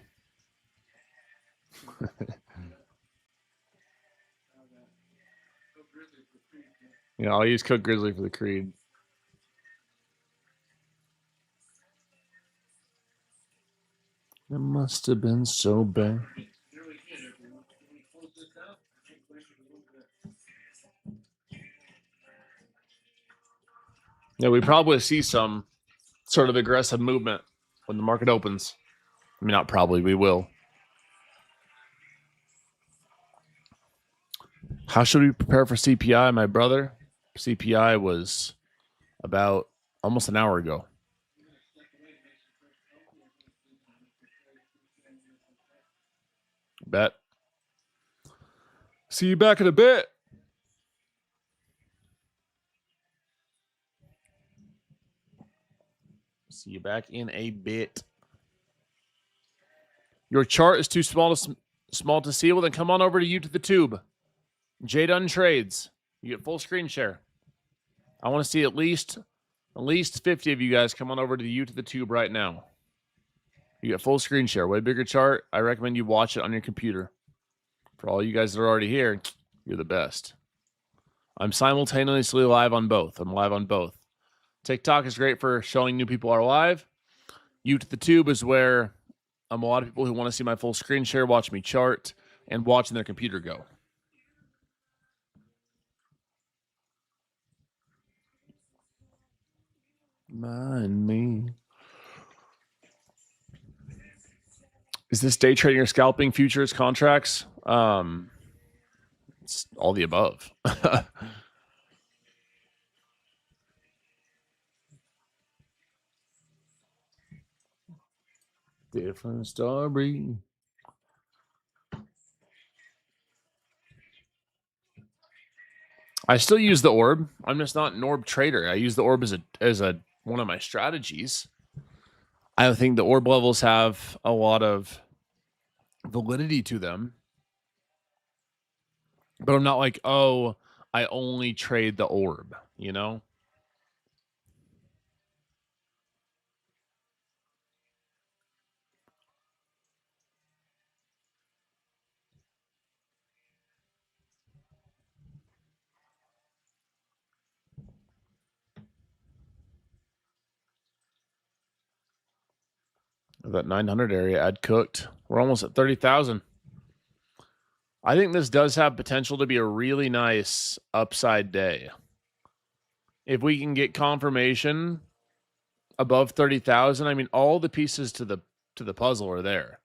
A: Yeah, I'll use code Grizzly for the Creed. It must have been so bad. Yeah, we probably see some sort of aggressive movement when the market opens. I mean, not probably, we will. How should we prepare for CPI, my brother? CPI was about almost an hour ago. Bet. See you back in a bit. See you back in a bit. Your chart is too small to see. Well, then come on over to you to the tube. Jdun Trades. You get full screen share. I want to see at least 50 of you guys come on over to the tube right now. You get full screen share. Way bigger chart. I recommend you watch it on your computer. For all you guys that are already here, you're the best. I'm simultaneously live on both. I'm live on both. TikTok is great for showing new people are live. The tube is where a lot of people who want to see my full screen share, watch me chart, and watching their computer go. Mind me. Is this day trading or scalping futures contracts? It's all the above. Different story. I still use the orb. I'm just not an orb trader. I use the orb as a one of my strategies. I think the orb levels have a lot of validity to them. But I'm not like, oh, I only trade the orb, you know? That 900 area I'd cooked. We're almost at 30,000. I think this does have potential to be a really nice upside day. If we can get confirmation above 30,000, I mean, all the pieces to the puzzle are there.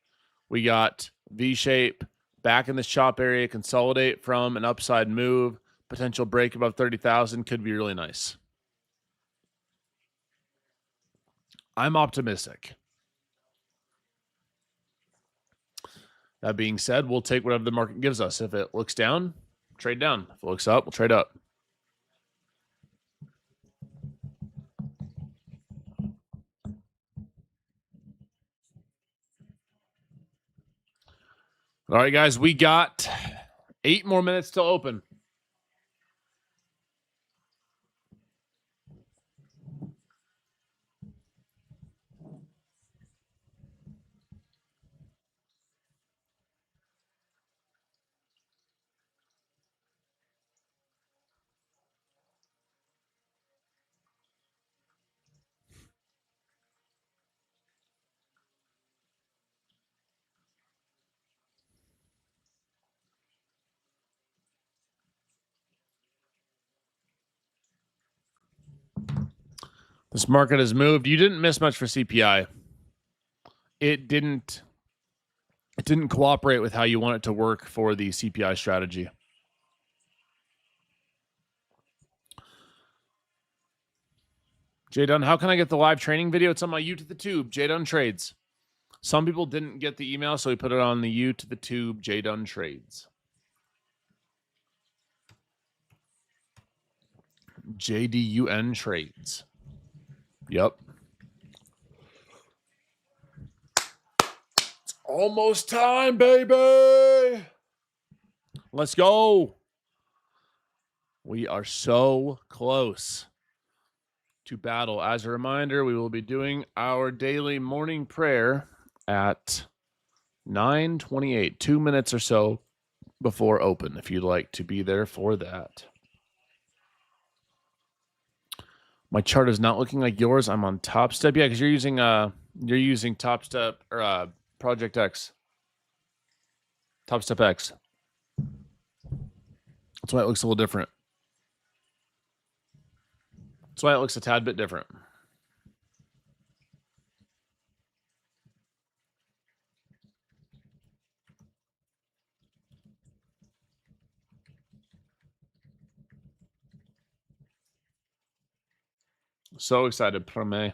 A: We got V shape back in this chop area, consolidate from an upside move, potential break above 30,000 could be really nice. I'm optimistic. That being said, we'll take whatever the market gives us. If it looks down, trade down. If it looks up, we'll trade up. All right, guys, we got 8 more minutes to open. This market has moved. You didn't miss much for CPI. It didn't cooperate with how you want it to work for the CPI strategy. Jdun, how can I get the live training video? It's on my You to the Tube, Jdun Trades. Some people didn't get the email, so we put it on the You to the Tube, Jdun Trades. JDUN Trades. Yep. It's almost time, baby. Let's go. We are so close to battle. As a reminder, we will be doing our daily morning prayer at 9:28, 2 minutes or so before open, if you'd like to be there for that. My chart is not looking like yours. I'm on Top Step. Yeah, because you're using Top Step or Project X. Top Step X. That's why it looks a little different. That's why it looks a tad bit different. So excited, Prame.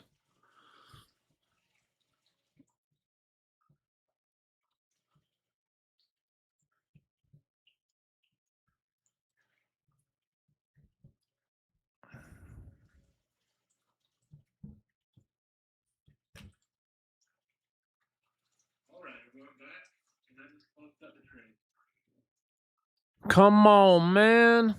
A: Come on, man.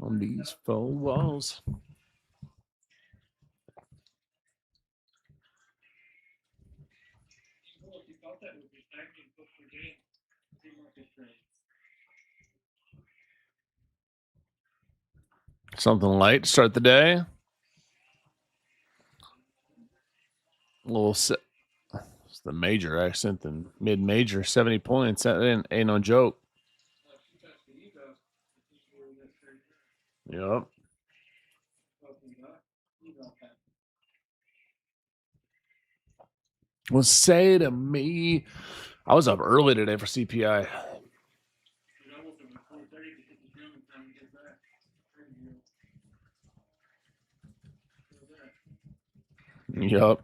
A: On these four walls. Something light to start the day. A little it's the major accent and mid-major, 70 points. That ain't no joke. Yep. Well, say to me, I was up early today for CPI. Yep.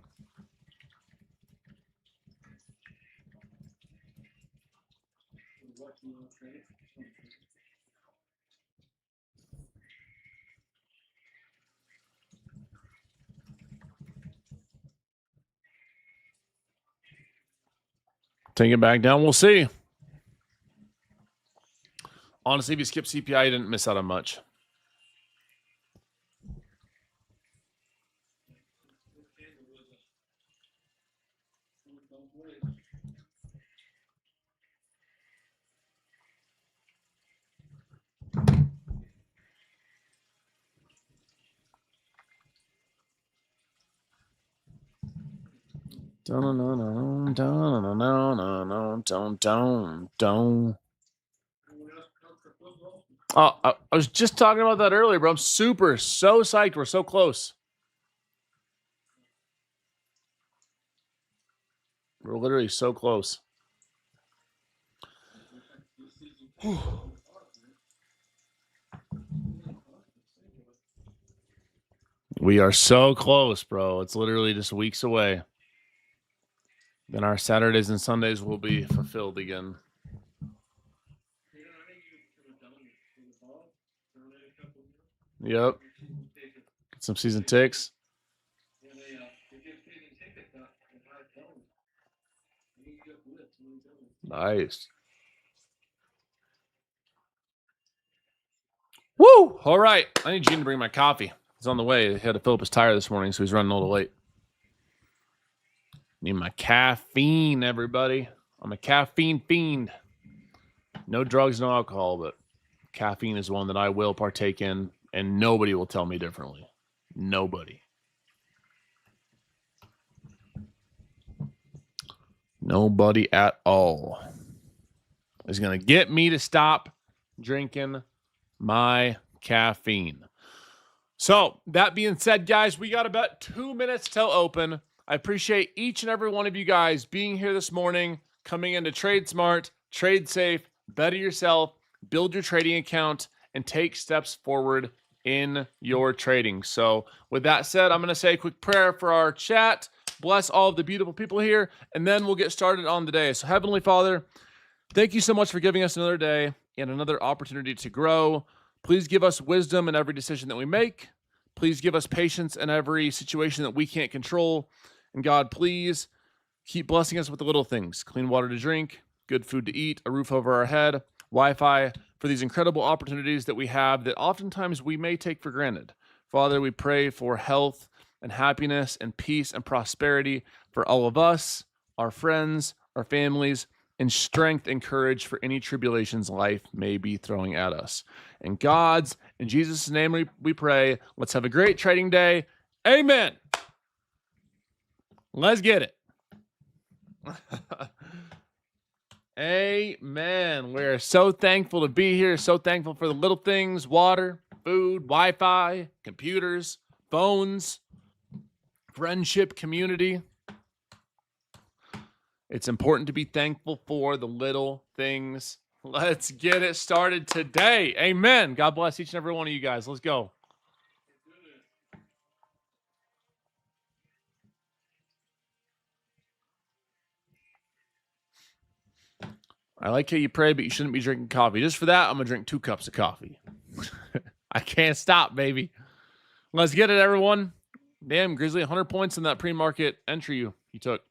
A: Take it back down. We'll see. Honestly, if you skip CPI, you didn't miss out on much. Oh, I was just talking about that earlier, bro. I'm so psyched. We're so close. We're literally so close. We are so close, bro. It's literally just weeks away. Then our Saturdays and Sundays will be fulfilled again. Yep. Get some season ticks. Nice. Woo! All right. I need Gene to bring my coffee. He's on the way. He had to fill up his tire this morning, so he's running a little late. Need my caffeine, everybody. I'm a caffeine fiend. No drugs, no alcohol, but caffeine is one that I will partake in, and nobody will tell me differently. Nobody. Nobody at all is going to get me to stop drinking my caffeine. So that being said, guys, we got about 2 minutes till open. I appreciate each and every one of you guys being here this morning, coming in to trade smart, trade safe, better yourself, build your trading account, and take steps forward in your trading. So with that said, I'm going to say a quick prayer for our chat. Bless all of the beautiful people here, and then we'll get started on the day. So Heavenly Father, thank you so much for giving us another day and another opportunity to grow. Please give us wisdom in every decision that we make. Please give us patience in every situation that we can't control. And God, please keep blessing us with the little things: clean water to drink, good food to eat, a roof over our head, Wi-Fi, for these incredible opportunities that we have that oftentimes we may take for granted. Father, we pray for health and happiness and peace and prosperity for all of us, our friends, our families, and strength and courage for any tribulations life may be throwing at us. In God's, in Jesus' name we pray. Let's have a great trading day. Amen. Let's get it. Amen. We're so thankful to be here. So thankful for the little things: water, food, Wi-Fi, computers, phones, friendship, community. It's important to be thankful for the little things. Let's get it started today. Amen. God bless each and every one of you guys. Let's go. I like how you pray, but you shouldn't be drinking coffee. Just for that, I'm going to drink 2 cups of coffee. I can't stop, baby. Let's get it, everyone. Damn, Grizzly, 100 points in that pre-market entry you took.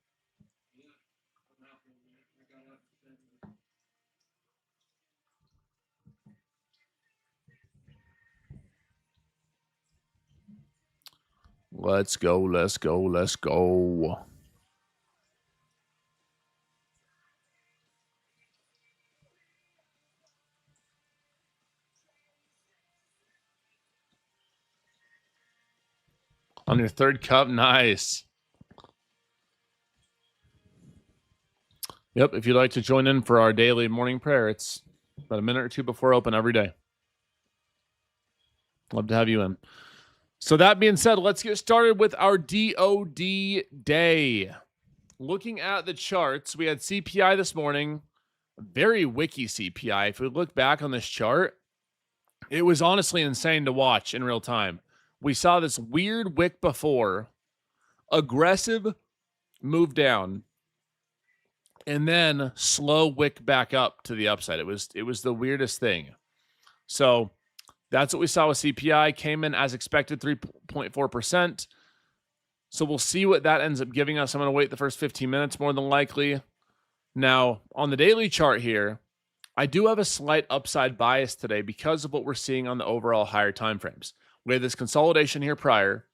A: Let's go, let's go, let's go. On your 3rd cup, nice. Yep, if you'd like to join in for our daily morning prayer, it's about a minute or 2 before open every day. Love to have you in. So that being said, let's get started with our DOD day. Looking at the charts, we had CPI this morning, very wicky CPI. If we look back on this chart, it was honestly insane to watch in real time. We saw this weird wick before, aggressive move down, and then slow wick back up to the upside. It was the weirdest thing. So that's what we saw with CPI. Came in as expected, 3.4%. So we'll see what that ends up giving us. I'm going to wait the first 15 minutes more than likely. Now, on the daily chart here, I do have a slight upside bias today because of what we're seeing on the overall higher time frames. We had this consolidation here prior,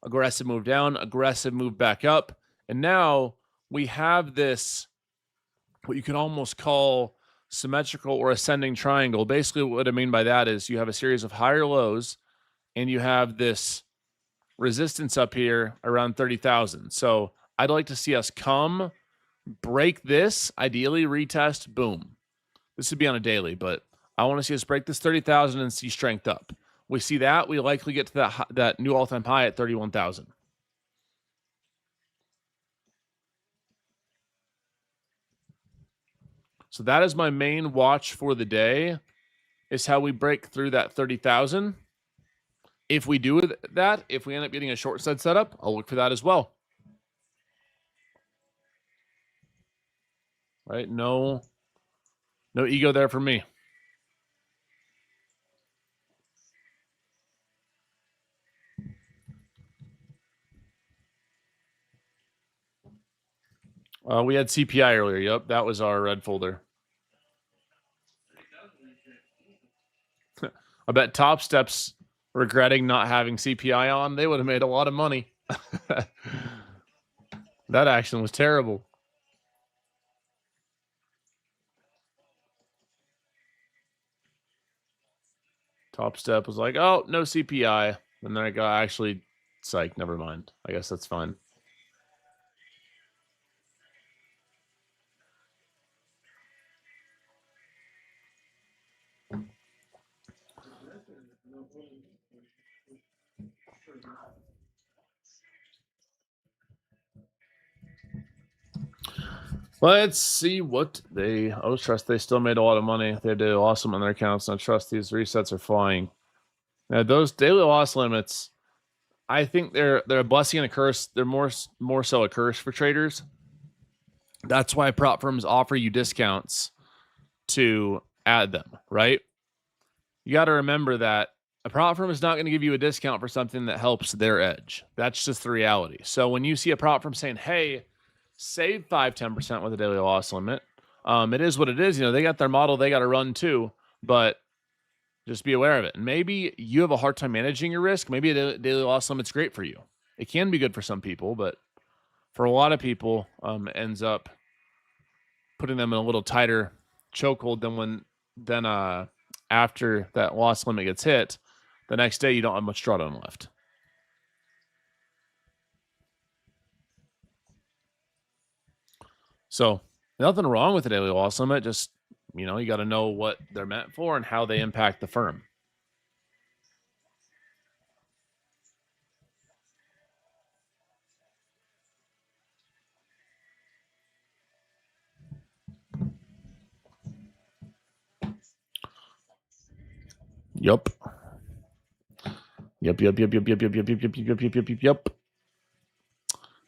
A: aggressive move down, aggressive move back up, and now we have this, what you can almost call symmetrical or ascending triangle. Basically, what I mean by that is you have a series of higher lows, and you have this resistance up here around 30,000. So I'd like to see us come, break this, ideally retest, boom. This would be on a daily, but I want to see us break this 30,000 and see strength up. We see that, we likely get to that new all-time high at 31,000. So that is my main watch for the day, is how we break through that 30,000. If we do that, if we end up getting a short side setup, I'll look for that as well. Right? No ego there for me. We had CPI earlier. Yep, that was our red folder. I bet Top Step's regretting not having CPI on. They would have made a lot of money. That action was terrible. Top Step was like, oh, no CPI. And then I got actually psyched. Never mind. I guess that's fine. Let's see what they. Oh, trust they still made a lot of money. They did awesome on their accounts. And I trust these resets are flying. Now those daily loss limits, I think they're a blessing and a curse. They're more so a curse for traders. That's why prop firms offer you discounts to add them, right? You got to remember that a prop firm is not going to give you a discount for something that helps their edge. That's just the reality. So when you see a prop firm saying, hey, save 5-10% with a daily loss limit, it is what it is. You know, they got their model they got to run too, but just be aware of it. And maybe you have a hard time managing your risk. Maybe a daily loss limit's great for you. It can be good for some people, but for a lot of people, it ends up putting them in a little tighter chokehold than after that loss limit gets hit. The next day, you don't have much drawdown left. So nothing wrong with the daily loss limit. Just, you know, you got to know what they're meant for and how they impact the firm. Yep.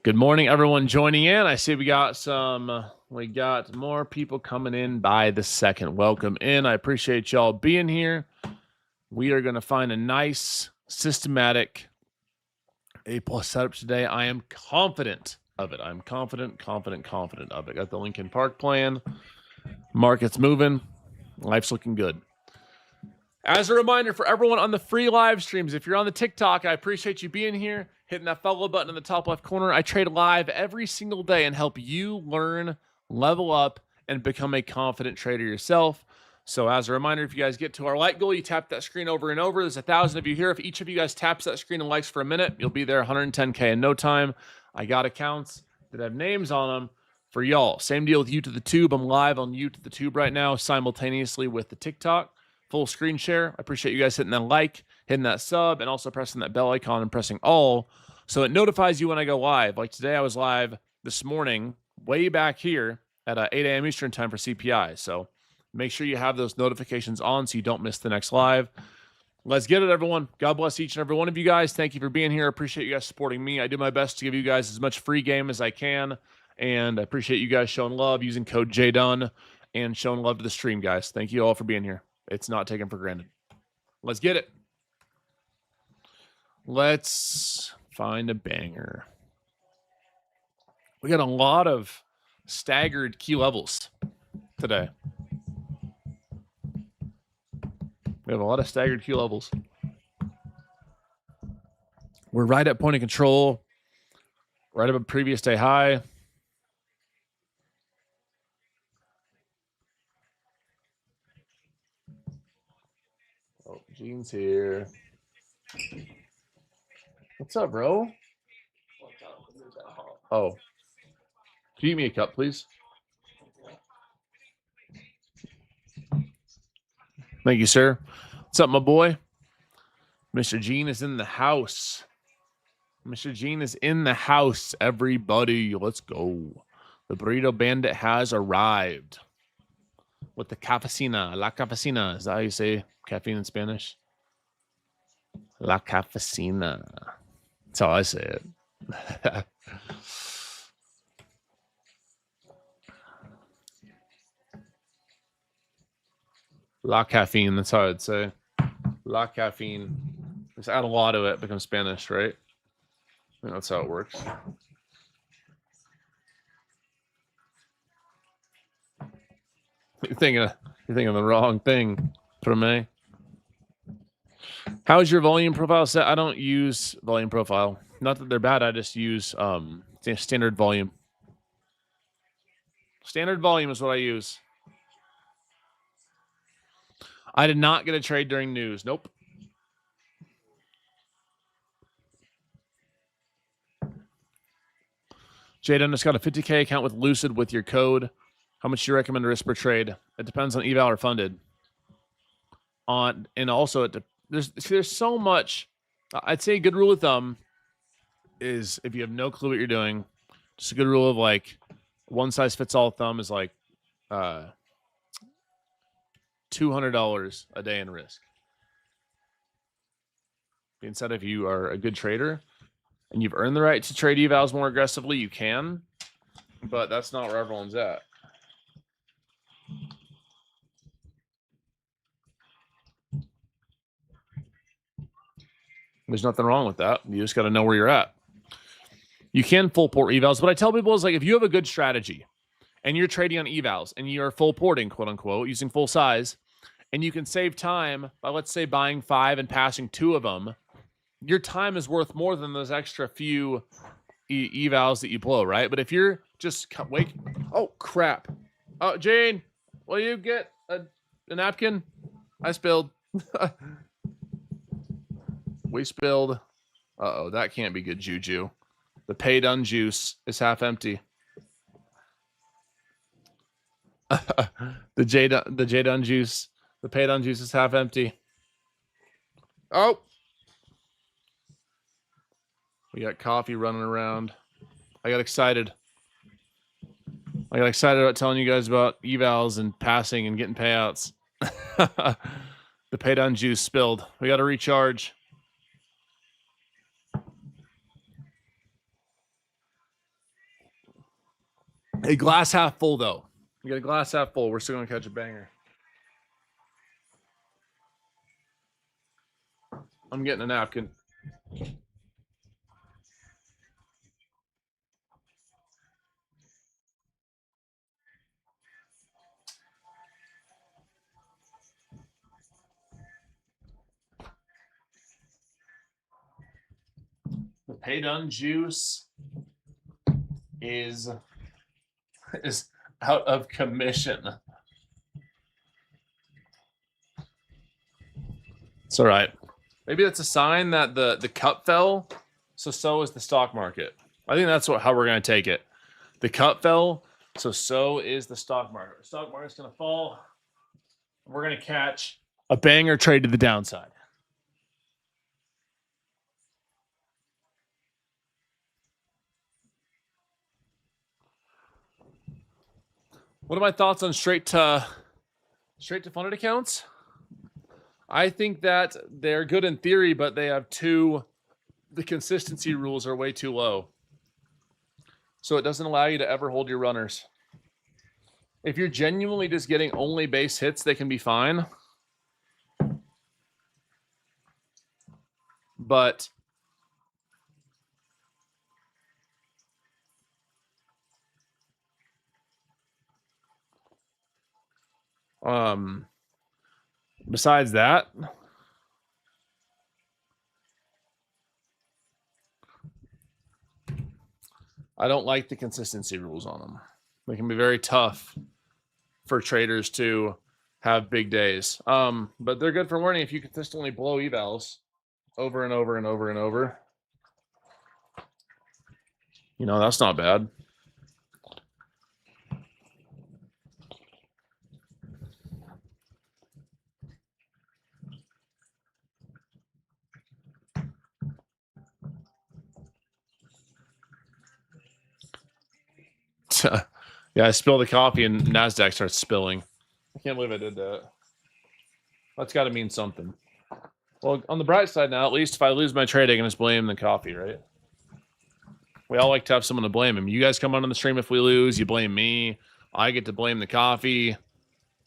A: Good morning, everyone joining in. I see we got more people coming in by the second. Welcome in. I appreciate y'all being here. We are going to find a nice, systematic A+ setup today. I am confident of it. I'm confident of it. Got the Lincoln Park plan. Market's moving. Life's looking good. As a reminder for everyone on the free live streams, if you're on the TikTok, I appreciate you being here, hitting that follow button in the top left corner. I trade live every single day and help you learn, level up, and become a confident trader yourself. So as a reminder, if you guys get to our like goal, you tap that screen over and over. There's 1,000 of you here. If each of you guys taps that screen and likes for a minute, you'll be there 110K in no time. I got accounts that have names on them for y'all. Same deal with you to the tube. I'm live on you to the tube right now simultaneously with the TikTok. Full screen share. I appreciate you guys hitting that like, hitting that sub, and also pressing that bell icon and pressing all so it notifies you when I go live. Like today, I was live this morning, way back here at 8 a.m. Eastern time for CPI. So make sure you have those notifications on so you don't miss the next live. Let's get it, everyone. God bless each and every one of you guys. Thank you for being here. I appreciate you guys supporting me. I do my best to give you guys as much free game as I can, and I appreciate you guys showing love using code Jdun and showing love to the stream, guys. Thank you all for being here. It's not taken for granted. Let's get it. Let's find a banger. We got a lot of staggered key levels today. We have a lot of staggered key levels. We're right at point of control, right above previous day high. Oh, Gene's here. What's up, bro? Oh. Can you give me a cup, please? Thank you, sir. What's up, my boy? Mr. Gene is in the house. Mr. Gene is in the house, everybody. Let's go. The Burrito Bandit has arrived with the cafecina. La cafecina. Is that how you say caffeine in Spanish? La cafecina. That's how I say it. La caffeine. That's how I'd say. La caffeine. Just add a lot to it, becomes Spanish, right? I think that's how it works. You're thinking of the wrong thing for me. How's your volume profile set? I don't use volume profile. Not that they're bad. I just use standard volume. Standard volume is what I use. I did not get a trade during news. Nope. Jdun just got a 50K account with Lucid with your code. How much do you recommend risk per trade? It depends on eval or funded. And also there's so much I'd say a good rule of thumb is if you have no clue what you're doing, just a good rule of like one size fits all thumb is like $200 a day in risk. Being said, if you are a good trader and you've earned the right to trade evals more aggressively, you can, but that's not where everyone's at. There's nothing wrong with that. You just got to know where you're at. You can full port evals. What I tell people is like, if you have a good strategy and you're trading on evals and you're full porting, quote unquote, using full size, and you can save time by, let's say, buying 5 and passing 2 of them, your time is worth more than those extra few evals that you blow, right? But if you're just oh crap, oh Jane, will you get a napkin? I spilled. We spilled. Uh-oh, that can't be good juju. The Jdun juice is half empty. The Jdun juice. The Jdun juice is half empty. Oh. We got coffee running around. I got excited. I got excited about telling you guys about evals and passing and getting payouts. The Jdun juice spilled. We got to recharge. A glass half full, though. You got a glass half full. We're still going to catch a banger. I'm getting a napkin. The Jdun juice is out of commission. It's all right. Maybe that's a sign that the cup fell, so is the stock market. I think that's how we're going to take it. The cup fell, so is the stock market. The stock market's going to fall. We're going to catch a banger trade to the downside. What are my thoughts on straight to funded accounts? I think that they're good in theory, but they have the consistency rules are way too low. So it doesn't allow you to ever hold your runners. If you're genuinely just getting only base hits, they can be fine. But besides that, I don't like the consistency rules on them. They can be very tough for traders to have big days. But they're good for learning if you consistently blow evals over and over and over and over. You know, that's not bad. Yeah, I spilled the coffee and NASDAQ starts spilling. I can't believe I did that. That's got to mean something. Well, on the bright side now, at least if I lose my trade, I can just blame the coffee, right? We all like to have someone to blame him. You guys come on the stream if we lose, you blame me. I get to blame the coffee.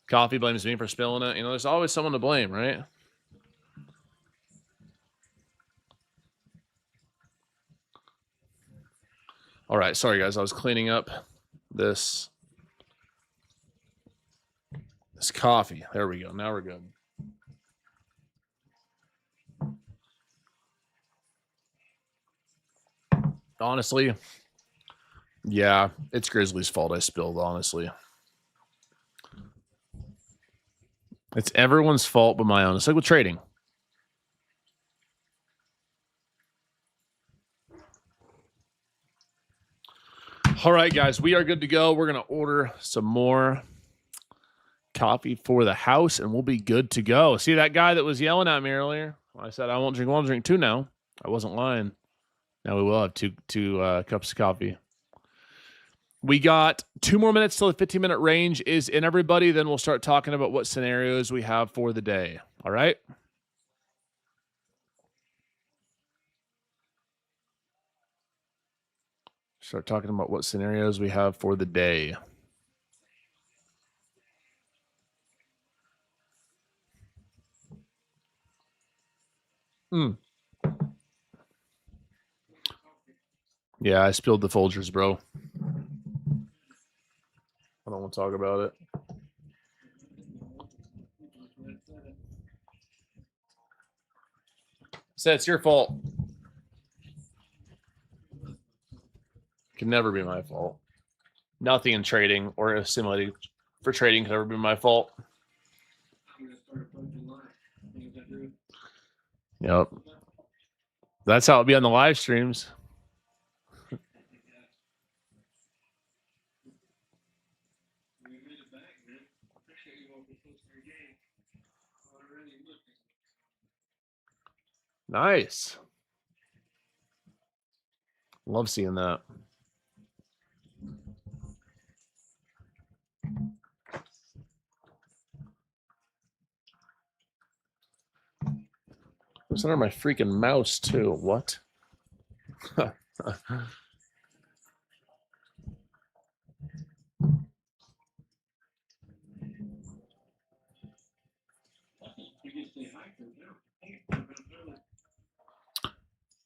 A: Coffee blames me for spilling it. You know, there's always someone to blame, right? All right, sorry guys, I was cleaning up this coffee. There we go. Now we're good. Honestly, yeah, it's Grizzly's fault I spilled, honestly. It's everyone's fault but my own. It's like with trading. All right, guys, we are good to go. We're going to order some more coffee for the house, and we'll be good to go. See that guy that was yelling at me earlier? I said I won't drink one, I'll drink 2 now. I wasn't lying. Now we will have two cups of coffee. We got 2 more minutes till the 15-minute range is in, everybody. Then we'll start talking about what scenarios we have for the day. All right? Start talking about what scenarios we have for the day. Yeah, I spilled the Folgers, bro. I don't want to talk about it. So it's your fault. Can never be my fault. Nothing in trading or assimilating for trading can ever be my fault. Yep. That's how it'll be on the live streams. Nice. Love seeing that. It's under my freaking mouse too. What?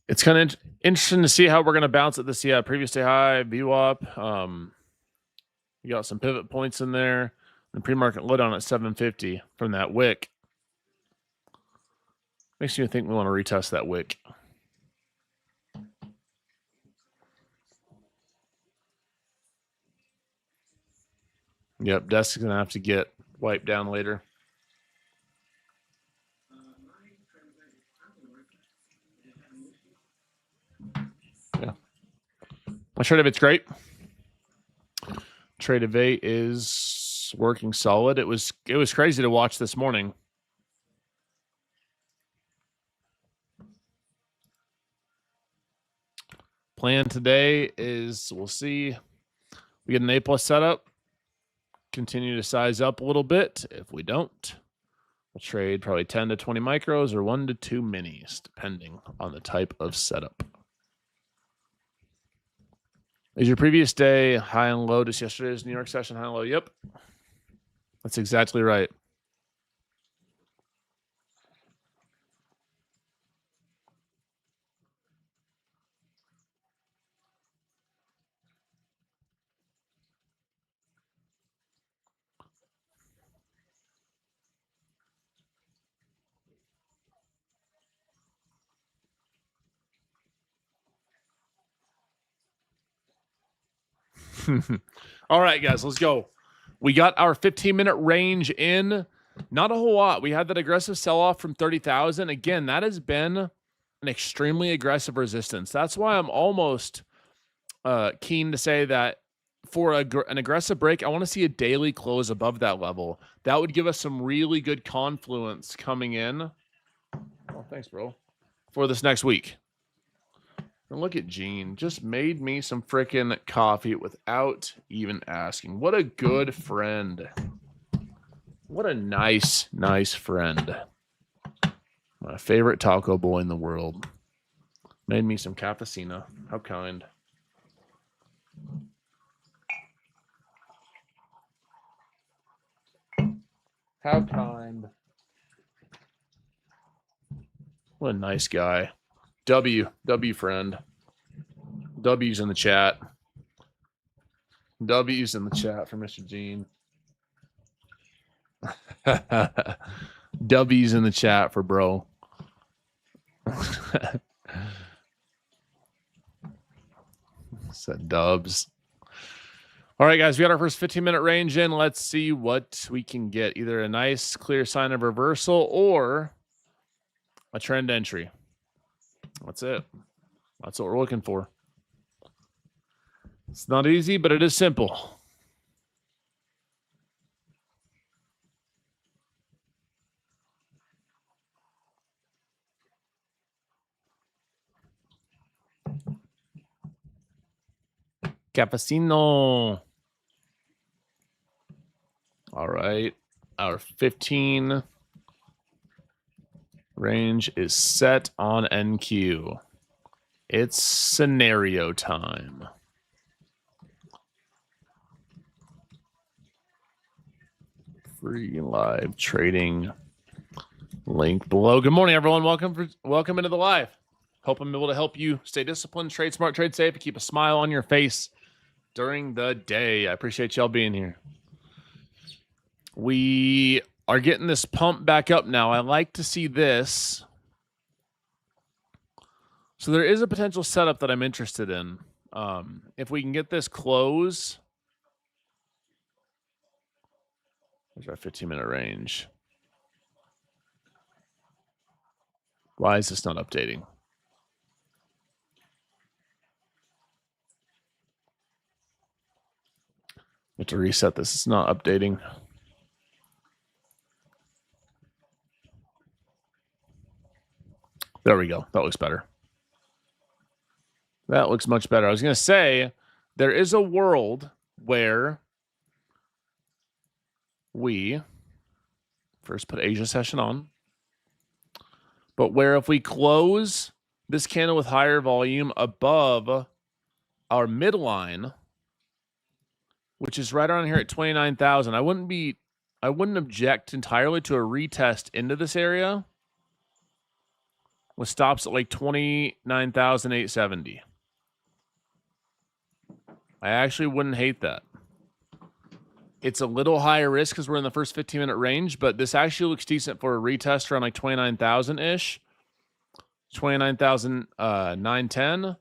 A: It's kind of interesting to see how we're going to bounce at this. Yeah, previous day high, VWAP. You got some pivot points in there. The pre-market low down at 750 from that wick. Makes me think we want to retest that wick. Yep, desk is going to have to get wiped down later. Yeah. My trade of it's great. Trade of 8 is working solid. It was crazy to watch this morning. Plan today is we'll see. We get an A+ setup. Continue to size up a little bit. If we don't, we'll trade probably 10 to 20 micros or 1 to 2 minis, depending on the type of setup. Is your previous day high and low? Just yesterday's New York session high and low? Yep. That's exactly right. All right, guys, let's go. We got our 15-minute range in. Not a whole lot. We had that aggressive sell-off from 30,000. Again, that has been an extremely aggressive resistance. That's why I'm almost keen to say that for an aggressive break, I want to see a daily close above that level. That would give us some really good confluence coming in. Oh, thanks, bro. For this next week. And look at Gene. Just made me some freaking coffee without even asking. What a good friend. What a nice, nice friend. My favorite taco boy in the world. Made me some cafecino. How kind. How kind. What a nice guy. W friend. W's in the chat. W's in the chat for Mr. Gene. W's in the chat for bro. Said dubs. All right, guys, we got our first 15-minute range in. Let's see what we can get. Either a nice clear sign of reversal or a trend entry. That's it. That's what we're looking for. It's not easy, but it is simple. Cafecino. All right. Our 15 range is set on NQ. It's scenario time. Free live trading link below. Good morning, everyone. Welcome into the live. Hope I'm able to help you stay disciplined, trade smart, trade safe, and keep a smile on your face during the day. I appreciate y'all being here. We are getting this pump back up now. I like to see this. So there is a potential setup that I'm interested in. If we can get this close, there's our 15-minute range. Why is this not updating? I have to reset this. It's not updating. There we go. That looks better. That looks much better. I was going to say, there is a world where we first put Asia session on, but where if we close this candle with higher volume above our midline, which is right around here at 29,000, I wouldn't object entirely to a retest into this area with stops at like 29,870. I actually wouldn't hate that. It's a little higher risk because we're in the first 15-minute range, but this actually looks decent for a retest around like 29,000-ish, 29,910,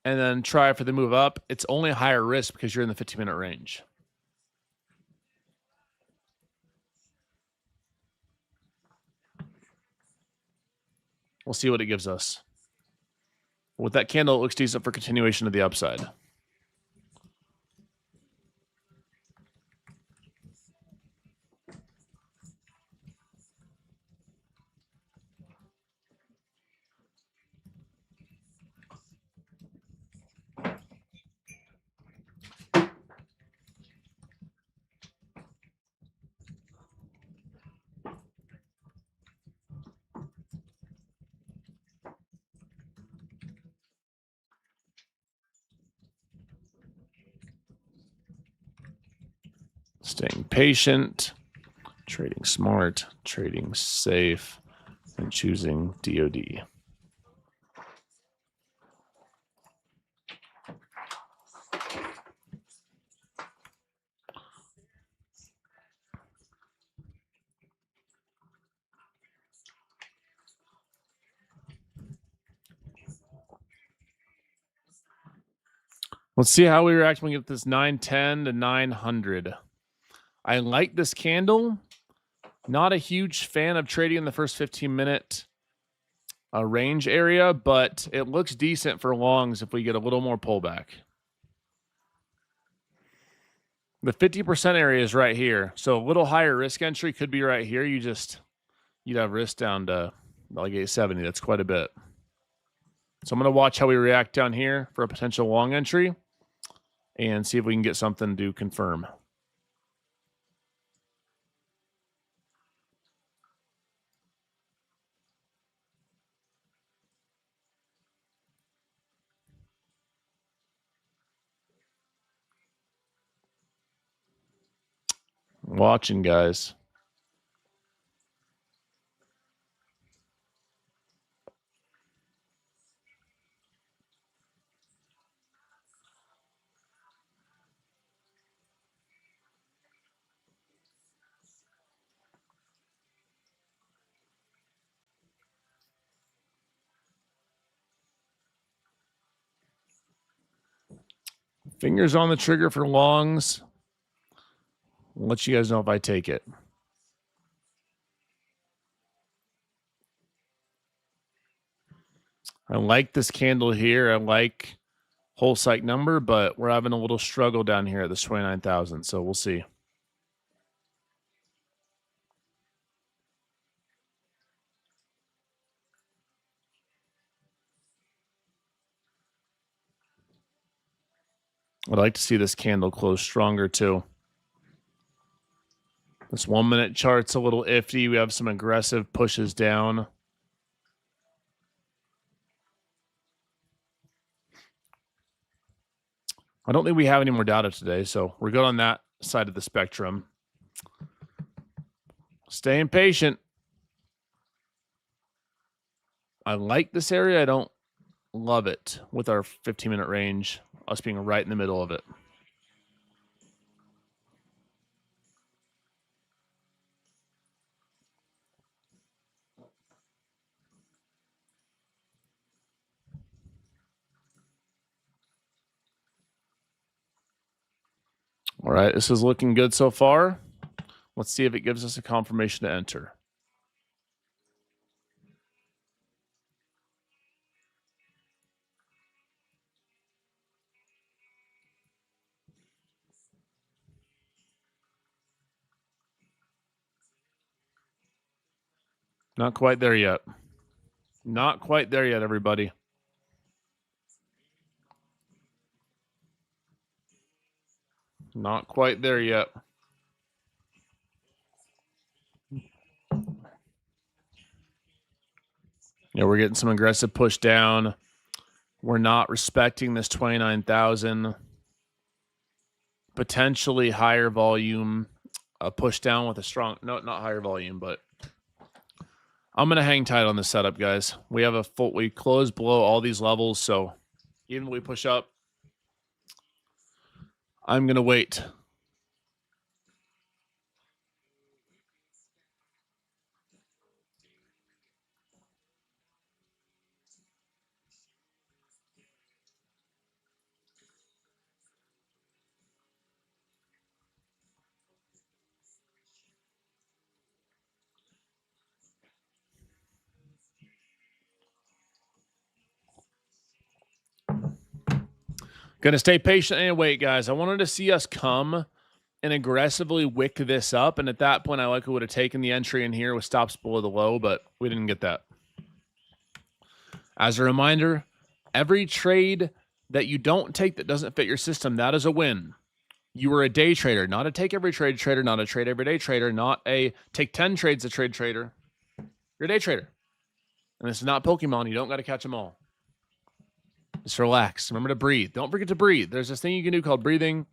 A: and then try for the move up. It's only a higher risk because you're in the 15-minute range. We'll see what it gives us. With that candle, it looks decent for continuation of the upside. Staying patient, trading smart, trading safe, and choosing DOD. Let's see how we react when we get this 910 to 900. I like this candle. Not a huge fan of trading in the first 15-minute range area, but it looks decent for longs if we get a little more pullback. The 50% area is right here. So a little higher risk entry could be right here. You'd have risk down to like 870. That's quite a bit. So I'm going to watch how we react down here for a potential long entry and see if we can get something to confirm. Watching, guys. Fingers on the trigger for longs. I'll let you guys know if I take it. I like this candle here. I like whole psych number, but we're having a little struggle down here at this 29,000. So we'll see. I'd like to see this candle close stronger too. This 1 minute chart's a little iffy. We have some aggressive pushes down. I don't think we have any more data today, so we're good on that side of the spectrum. Staying patient. I like this area. I don't love it with our 15-minute range, us being right in the middle of it. All right, this is looking good so far. Let's see if it gives us a confirmation to enter. Not quite there yet. Not quite there yet, everybody. Not quite there yet. Yeah, we're getting some aggressive push down. We're not respecting this 29,000. Potentially higher volume, a push down with a strong, no, not higher volume, but I'm going to hang tight on this setup, guys. We have we close below all these levels, so even when we push up, I'm going to wait. Going to stay patient and wait, guys. I wanted to see us come and aggressively wick this up, and at that point, I likely would have taken the entry in here with stops below the low, but we didn't get that. As a reminder, every trade that you don't take that doesn't fit your system, that is a win. You are a day trader, not a take every trade trader, not a trade every day trader, not a take 10 trades a trade trader. You're a day trader. And this is not Pokemon. You don't got to catch them all. Just relax. Remember to breathe. Don't forget to breathe. There's this thing you can do called breathing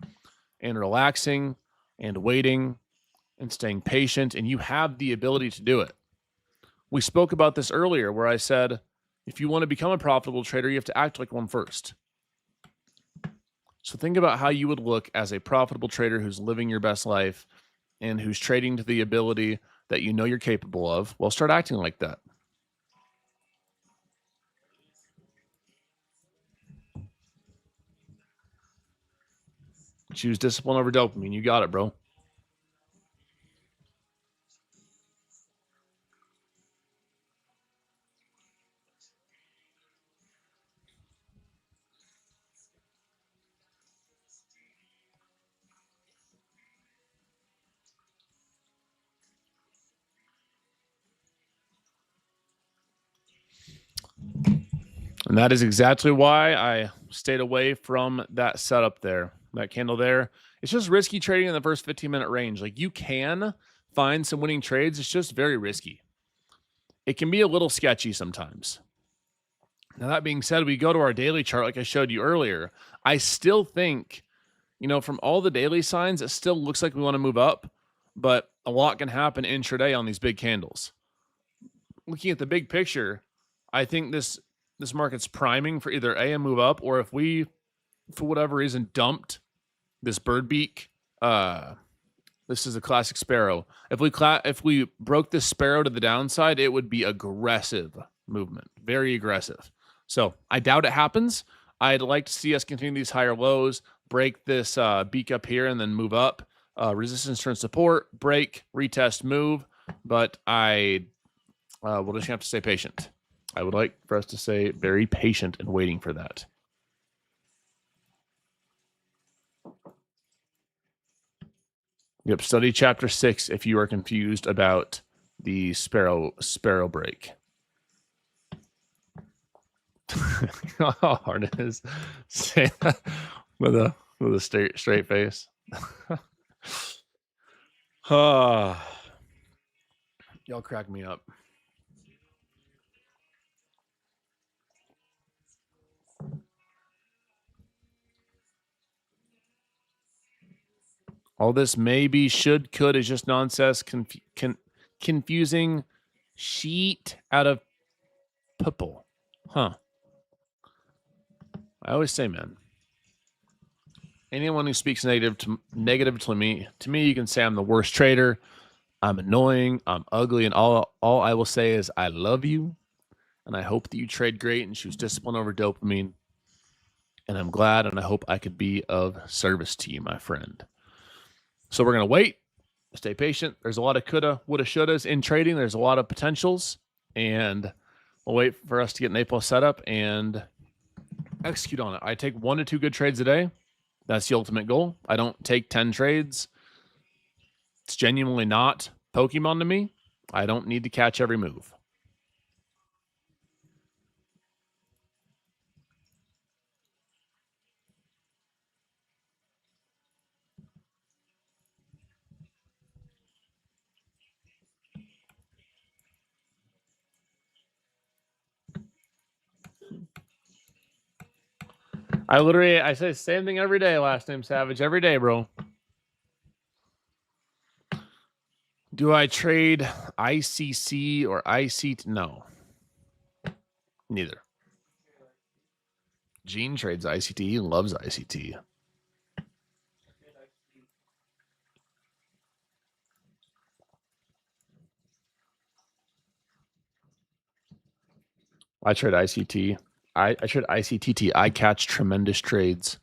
A: and relaxing and waiting and staying patient, and you have the ability to do it. We spoke about this earlier where I said, if you want to become a profitable trader, you have to act like one first. So think about how you would look as a profitable trader who's living your best life and who's trading to the ability that you know you're capable of. Well, start acting like that. Choose discipline over dopamine. You got it, bro. And that is exactly why I stayed away from that setup there, that candle there. It's just risky trading in the first 15-minute range. Like, you can find some winning trades. It's just very risky. It can be a little sketchy sometimes. Now, that being said, we go to our daily chart like I showed you earlier. I still think, from all the daily signs, it still looks like we want to move up, but a lot can happen intraday on these big candles. Looking at the big picture, I think this market's priming for either a move up, or if we, for whatever reason, dumped this bird beak. This is a classic sparrow. If we broke this sparrow to the downside, it would be aggressive movement, very aggressive. So I doubt it happens. I'd like to see us continue these higher lows, break this beak up here, and then move up. Resistance turn support, break, retest, move. But we'll just have to stay patient. I would like for us to stay very patient and waiting for that. Yep, study chapter 6 if you are confused about the sparrow break. How hard it is. Say that with a With a straight face. Y'all crack me up. All this maybe, should, could is just nonsense, confusing sheet out of purple. Huh. I always say, man, anyone who speaks negative to me, you can say I'm the worst trader. I'm annoying. I'm ugly. And all I will say is I love you. And I hope that you trade great and choose discipline over dopamine. And I'm glad and I hope I could be of service to you, my friend. So we're going to wait. Stay patient. There's a lot of coulda, woulda, shouldas in trading. There's a lot of potentials. And we'll wait for us to get Naples set up and execute on it. I take 1 to 2 good trades a day. That's the ultimate goal. I don't take 10 trades. It's genuinely not Pokemon to me. I don't need to catch every move. I say the same thing every day, last name Savage, every day, bro. Do I trade ICC or ICT? No. Neither. Gene trades ICT. He loves ICT. I trade ICT. I trade ICTT. I catch tremendous trades.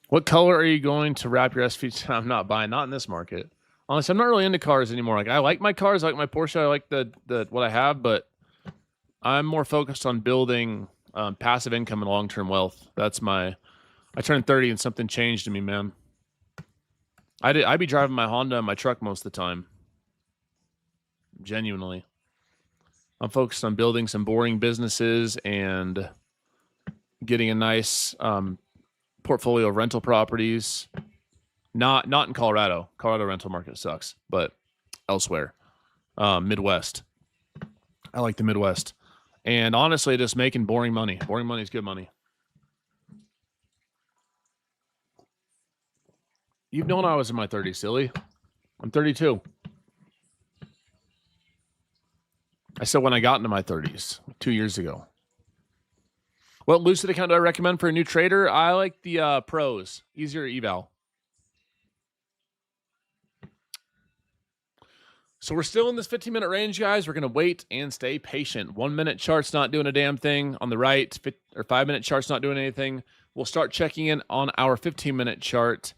A: What color are you going to wrap your SV? I'm not buying. Not in this market. Honestly, I'm not really into cars anymore. Like I like my cars. I like my Porsche. I like the what I have, but I'm more focused on building passive income and long-term wealth. That's my. I turned 30 and something changed in me, man. I'd be driving my Honda and my truck most of the time. Genuinely. I'm focused on building some boring businesses and getting a nice portfolio of rental properties. Not in Colorado. Colorado rental market sucks, but elsewhere. Midwest. I like the Midwest. And honestly, just making boring money. Boring money is good money. You've known I was in my 30s, silly. I'm 32. I said when I got into my 30s, 2 years ago. What Lucid account do I recommend for a new trader? I like the pros. Easier eval. So we're still in this 15-minute range, guys. We're going to wait and stay patient. 1-minute chart's not doing a damn thing on the right, or 5-minute chart's not doing anything. We'll start checking in on our 15-minute chart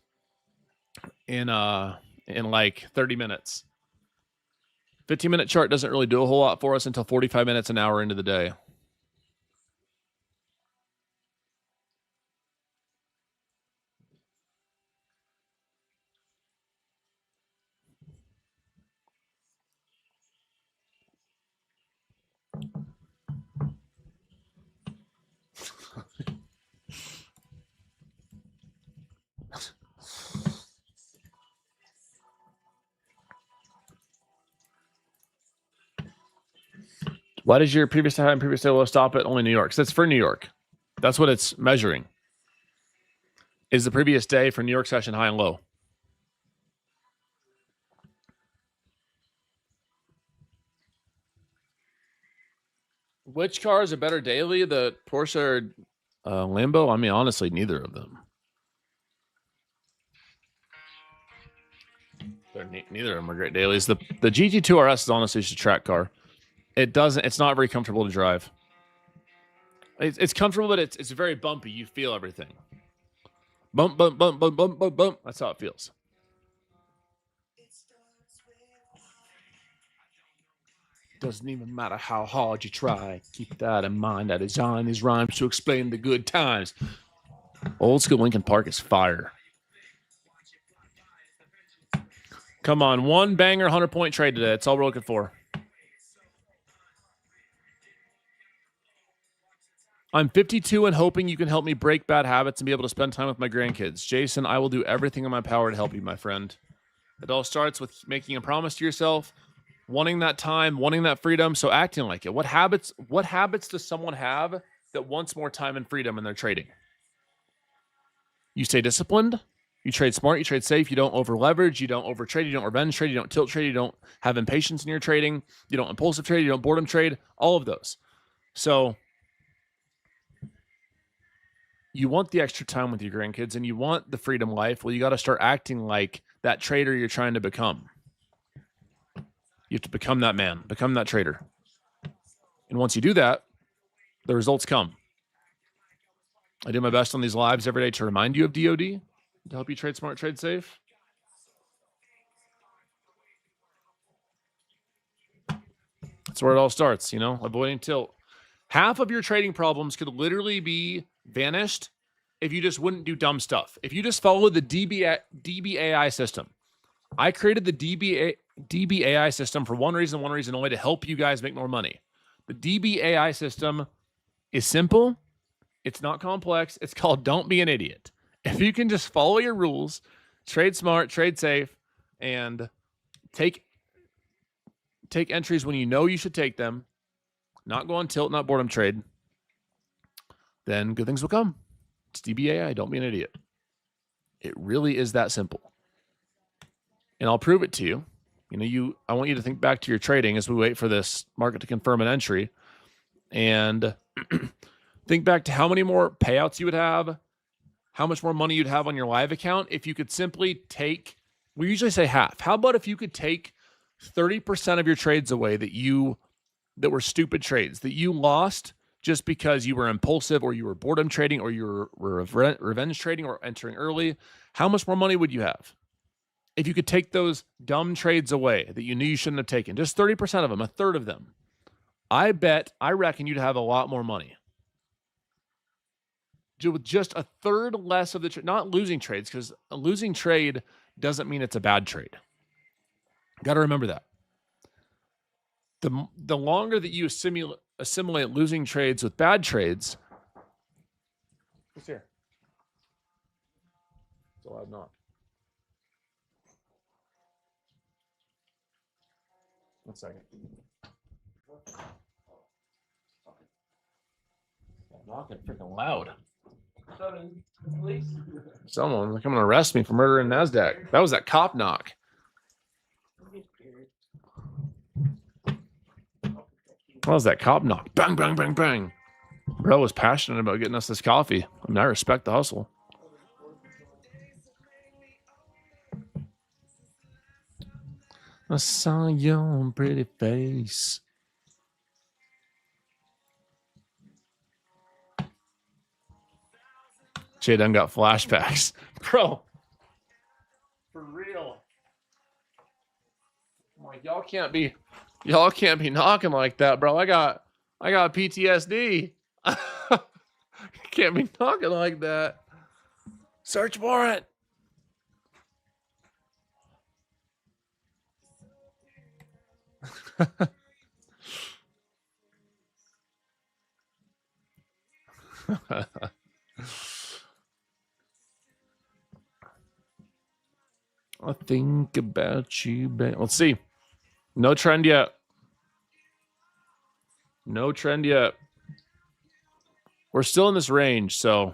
A: in like 30 minutes. 15-minute chart doesn't really do a whole lot for us until 45 minutes, an hour into the day. Why does your previous high and previous low stop at only New York? So it's for New York. That's what it's measuring. Is the previous day for New York session high and low? Which car is a better daily, the Porsche or Lambo? I mean, honestly, neither of them. Neither of them are great dailies. The GT2 RS is honestly just a track car. It's not very comfortable to drive. It's comfortable, but it's very bumpy. You feel everything. Bump, bump, bump, bump, bump, bump, bump. That's how it feels. Doesn't even matter how hard you try. Keep that in mind. I design these rhymes to explain the good times. Old school Lincoln Park is fire. Come on, one banger 100-point trade today. That's all we're looking for. I'm 52 and hoping you can help me break bad habits and be able to spend time with my grandkids. Jason, I will do everything in my power to help you, my friend. It all starts with making a promise to yourself, wanting that time, wanting that freedom, so acting like it. What habits does someone have that wants more time and freedom in their trading? You stay disciplined, you trade smart, you trade safe, you don't over leverage, you don't over trade, you don't revenge trade, you don't tilt trade, you don't have impatience in your trading, you don't impulsive trade, you don't boredom trade, all of those. So you want the extra time with your grandkids and you want the freedom life. Well, you got to start acting like that trader you're trying to become. You have to become that man, become that trader. And once you do that, the results come. I do my best on these lives every day to remind you of DOD, to help you trade smart, trade safe. That's where it all starts, you know, avoiding tilt. Half of your trading problems could literally be vanished if you just wouldn't do dumb stuff. If you just follow the DBAI system. I created the DBAI system for one reason only, to help you guys make more money. The DBAI system is simple. It's not complex. It's called Don't Be an Idiot. If you can just follow your rules, trade smart, trade safe, and take entries when you know you should take them, not go on tilt, not boredom trade, then good things will come. It's DBAI. Don't be an idiot. It really is that simple. And I'll prove it to you. I want you to think back to your trading as we wait for this market to confirm an entry, and think back to how many more payouts you would have, how much more money you'd have on your live account if you could simply take, we usually say half. How about if you could take 30% of your trades away that were stupid trades, that you lost just because you were impulsive or you were boredom trading or you were revenge trading or entering early? How much more money would you have if you could take those dumb trades away that you knew you shouldn't have taken? Just 30% of them, a third of them. I reckon you'd have a lot more money. With just a third less of the not losing trades, because a losing trade doesn't mean it's a bad trade. Got to remember that. The longer that you assimilate losing trades with bad trades. What's here? It's a loud knock. One second. Knocking freaking loud. Someone coming to arrest me for murdering NASDAQ. That was that cop knock. What was that cop knock? Bang, bang, bang, bang. Bro was passionate about getting us this coffee. I mean, I respect the hustle. I saw your pretty face. Jdun got flashbacks. Bro. For real. I'm like, y'all can't be knocking like that, bro. I got PTSD. Can't be knocking like that. Search warrant. I think about you, babe. Let's see. No trend yet. No trend yet. We're still in this range, so.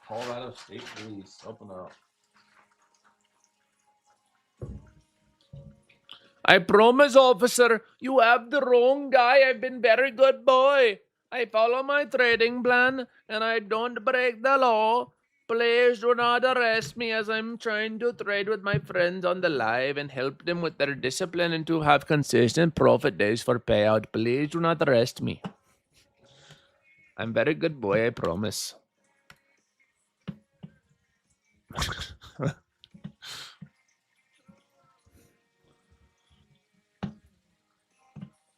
A: Colorado State Police, open up. I promise, officer, you have the wrong guy. I've been very good boy. I follow my trading plan, and I don't break the law. Please do not arrest me as I'm trying to trade with my friends on the live and help them with their discipline and to have consistent profit days for payout. Please do not arrest me. I'm very good boy, I promise.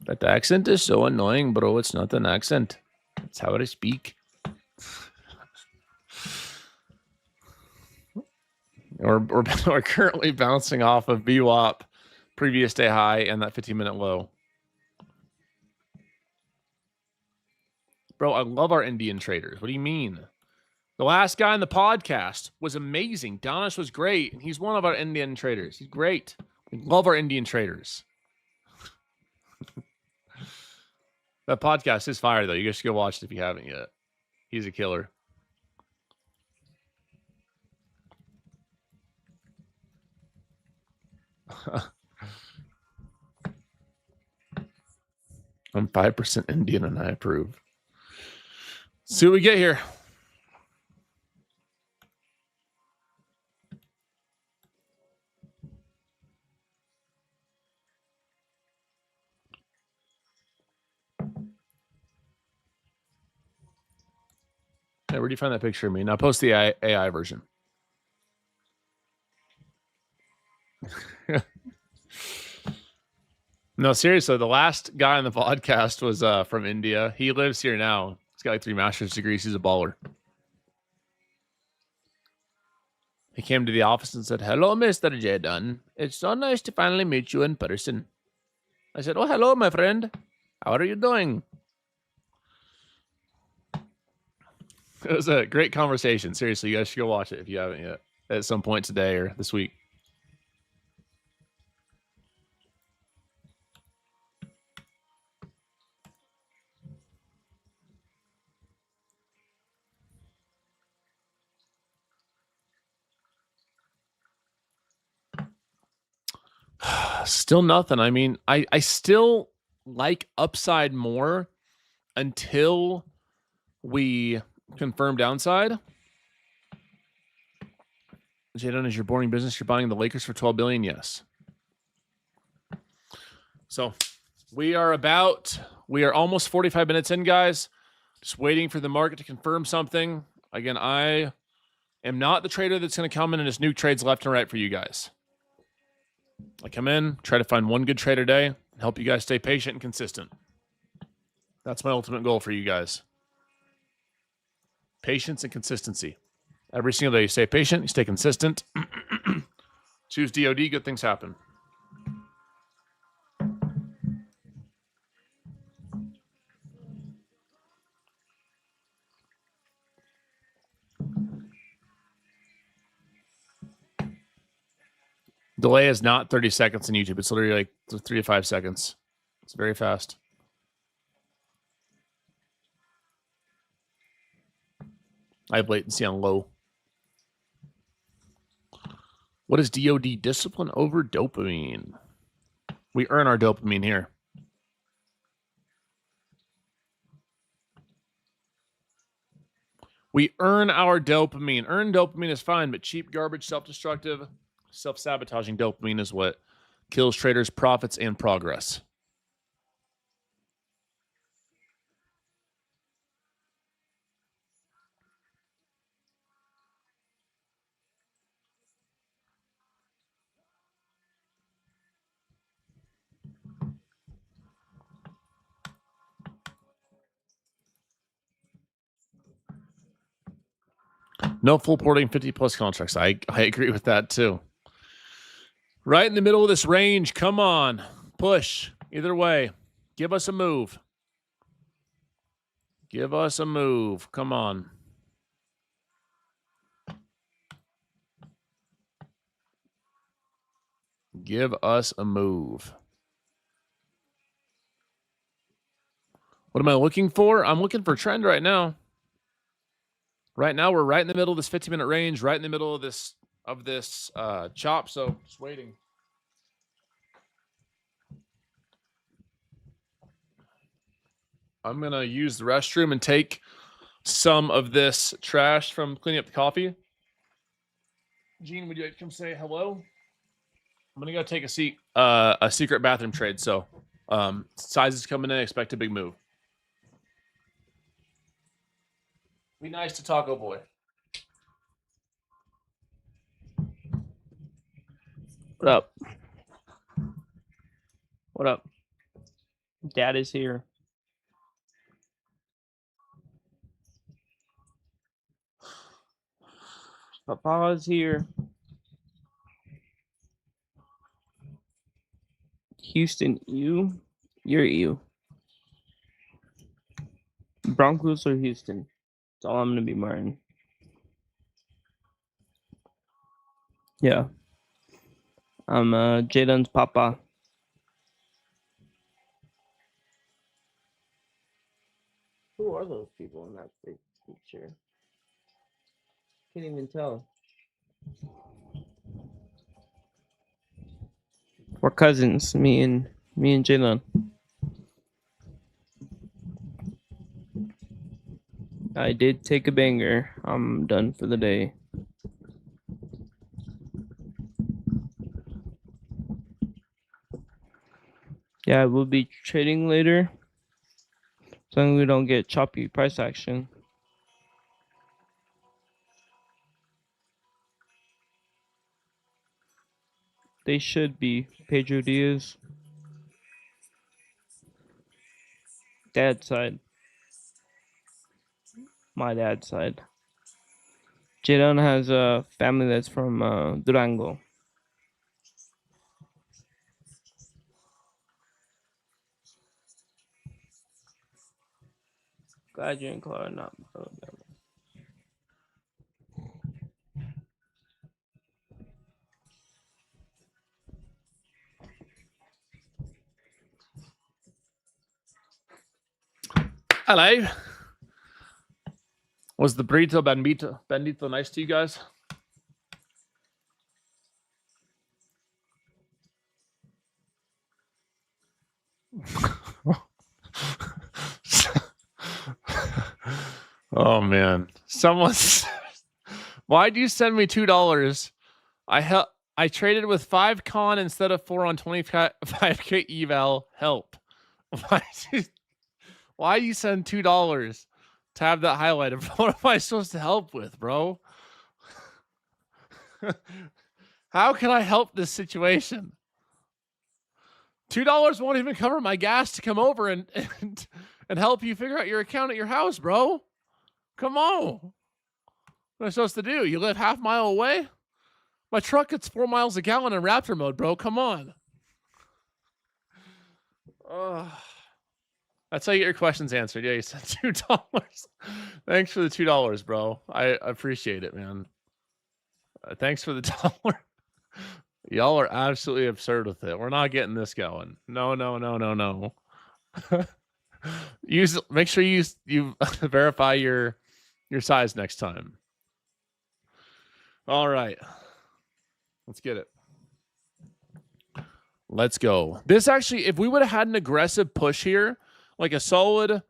A: That accent is so annoying, bro. It's not an accent. It's how I speak. We're currently bouncing off of VWAP, previous day high, and that 15-minute low. Bro, I love our Indian traders. What do you mean? The last guy on the podcast was amazing. Donish was great, and he's one of our Indian traders. He's great. We love our Indian traders. That podcast is fire, though. You guys should go watch it if you haven't yet. He's a killer. I'm 5% Indian, and I approve. See what we get here. Hey, where do you find that picture of me? Now post the AI version. No, seriously, the last guy on the podcast was from India. He lives here now. He's got like 3 master's degrees. He's a baller. He came to the office and said, "Hello, Mr. Jdun. It's so nice to finally meet you in person." I said, "Oh, hello, my friend. How are you doing?" It was a great conversation. Seriously, you guys should go watch it if you haven't yet at some point today or this week. Still nothing. I mean, I still like upside more until we confirm downside. Jdun, is your boring business? You're buying the Lakers for $12 billion? Yes. So we are almost 45 minutes in, guys. Just waiting for the market to confirm something. Again, I am not the trader that's going to come in and just nuke trades left and right for you guys. I come in, try to find one good trade a day, and help you guys stay patient and consistent. That's my ultimate goal for you guys. Patience and consistency. Every single day, you stay patient, you stay consistent. Choose DOD, good things happen. Delay is not 30 seconds in YouTube. It's literally like 3 to 5 seconds. It's very fast. I have latency on low. What is DOD? Discipline over dopamine. We earn our dopamine here. We earn our dopamine. Earned dopamine is fine, but cheap, garbage, self-destructive, self-sabotaging dopamine is what kills traders' profits and progress. No full porting 50-plus contracts. I agree with that, too. Right in the middle of this range. Come on. Push. Either way. Give us a move. Give us a move. Come on. Give us a move. What am I looking for? I'm looking for trend right now. Right now, we're right in the middle of this 15-minute range, right in the middle of this chop. So just waiting. I'm gonna use the restroom and take some of this trash from cleaning up the coffee. Gene, would you like to come say hello? I'm gonna go take a secret bathroom trade. So, size is coming in. Expect a big move. Be nice to Taco Boy. What up? What up?
B: Dad is here. Papa's here. Houston, you. You're you. Broncos or Houston? That's all I'm gonna be wearing. Yeah. I'm Jdun's papa. Who are those people in that big picture? Can't even tell. We're cousins, me and Jdun. I did take a banger. I'm done for the day. Yeah, we'll be trading later. So long as we don't get choppy price action. They should be. Pedro Diaz. Dad's side. My dad's side. Jdun has a family that's from Durango. Glad you didn't call it not.
A: Hello. Was the burrito bandito nice to you guys? Oh man, someone's. Why'd you send me $2? I traded with 5 con instead of 4 on 25k eval. Help. Why you send $2 to have that highlighted? What am I supposed to help with, bro? How can I help this situation? $2 won't even cover my gas to come over and help you figure out your account at your house, bro. Come on. What am I supposed to do? You live half mile away? My truck gets 4 miles a gallon in Raptor mode, bro. Come on. That's how you get your questions answered. Yeah, you said $2. Thanks for the $2, bro. I appreciate it, man. Thanks for the dollar. Y'all are absolutely absurd with it. We're not getting this going. No. Make sure you verify your size next time. All right. Let's get it. Let's go. This actually, if we would have had an aggressive push here, like a solid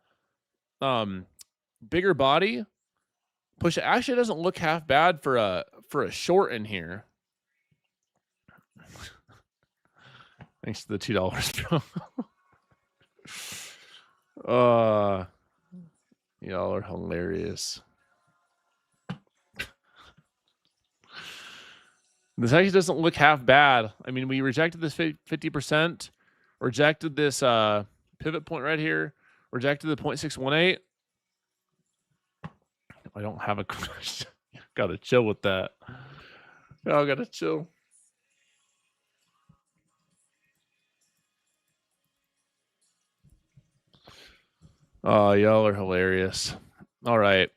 A: bigger body push, actually doesn't look half bad for a short in here. Thanks to the $2, bro. Y'all are hilarious. This actually doesn't look half bad. I mean, we rejected this 50%, rejected this pivot point right here, rejected the 0.618. I don't have a question. Gotta chill with that. Y'all gotta chill. Oh, y'all are hilarious. All right.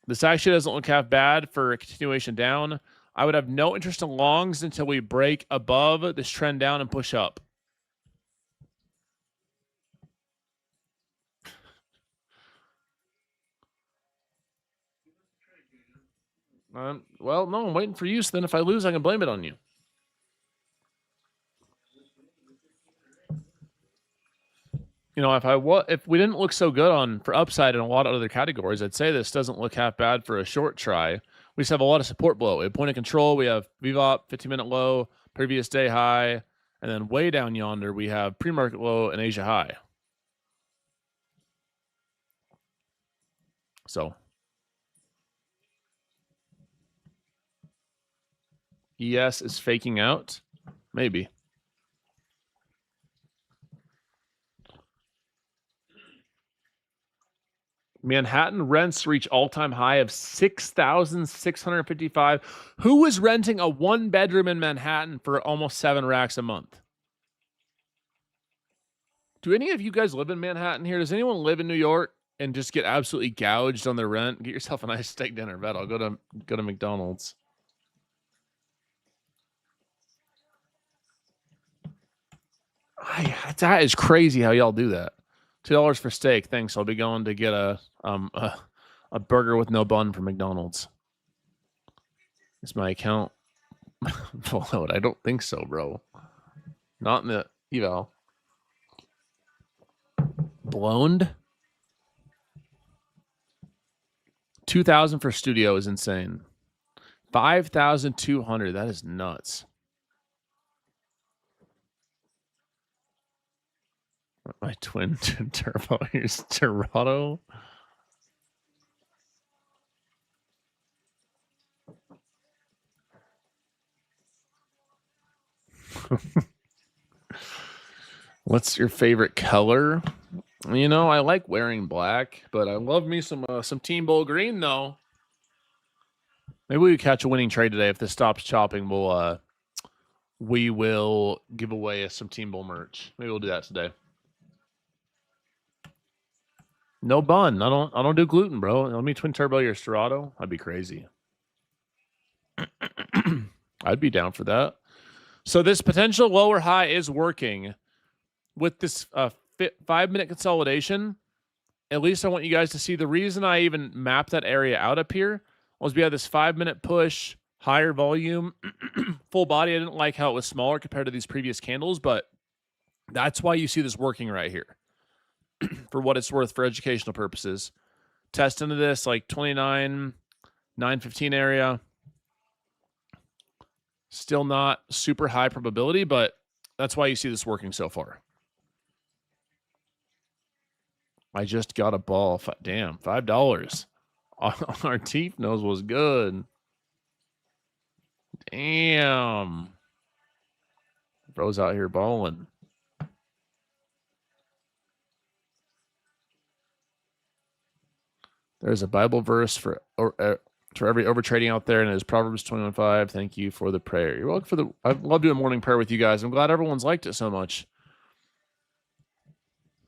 A: This actually doesn't look half bad for a continuation down. I would have no interest in longs until we break above this trend down and push up. Well, no, I'm waiting for you. So then if I lose, I can blame it on you. You know, if we didn't look so good on for upside in a lot of other categories, I'd say this doesn't look half bad for a short try. We just have a lot of support below. We have point of control. We have VWAP, 15-minute low, previous day high, and then way down yonder we have pre-market low and Asia high. So ES is faking out, maybe. Manhattan rents reach all-time high of 6,655. Who is renting a one-bedroom in Manhattan for almost 7 racks a month? Do any of you guys live in Manhattan here? Does anyone live in New York and just get absolutely gouged on their rent? Get yourself a nice steak dinner. Bet I'll go to McDonald's. That is crazy how y'all do that. $2 for steak. Thanks. I'll be going to get a burger with no bun from McDonald's. Is my account followed? I don't think so, bro. Not in the eval. Blown. 2,000 for studio is insane. 5,200. That is nuts. My twin turbo. Here's Toronto. What's your favorite color? You know, I like wearing black, but I love me some Team Bowl green though. Maybe we catch a winning trade today. If this stops chopping, we will give away some Team Bowl merch. Maybe we'll do that today. No bun. I don't do gluten, bro. Let me twin turbo your Serato. I'd be crazy. I'd be down for that. So this potential lower high is working with this 5-minute consolidation. At least I want you guys to see the reason I even mapped that area out up here was we had this 5-minute push, higher volume, full body. I didn't like how it was smaller compared to these previous candles, but that's why you see this working right here. For what it's worth for educational purposes. Test into this like 29, 915 area. Still not super high probability, but that's why you see this working so far. I just got a ball. Damn, $5. Our teeth knows was good. Damn. Bro's out here balling. There's a Bible verse for every overtrading out there, and it is Proverbs 21:5. Thank you for the prayer. You're welcome for the. I love doing morning prayer with you guys. I'm glad everyone's liked it so much.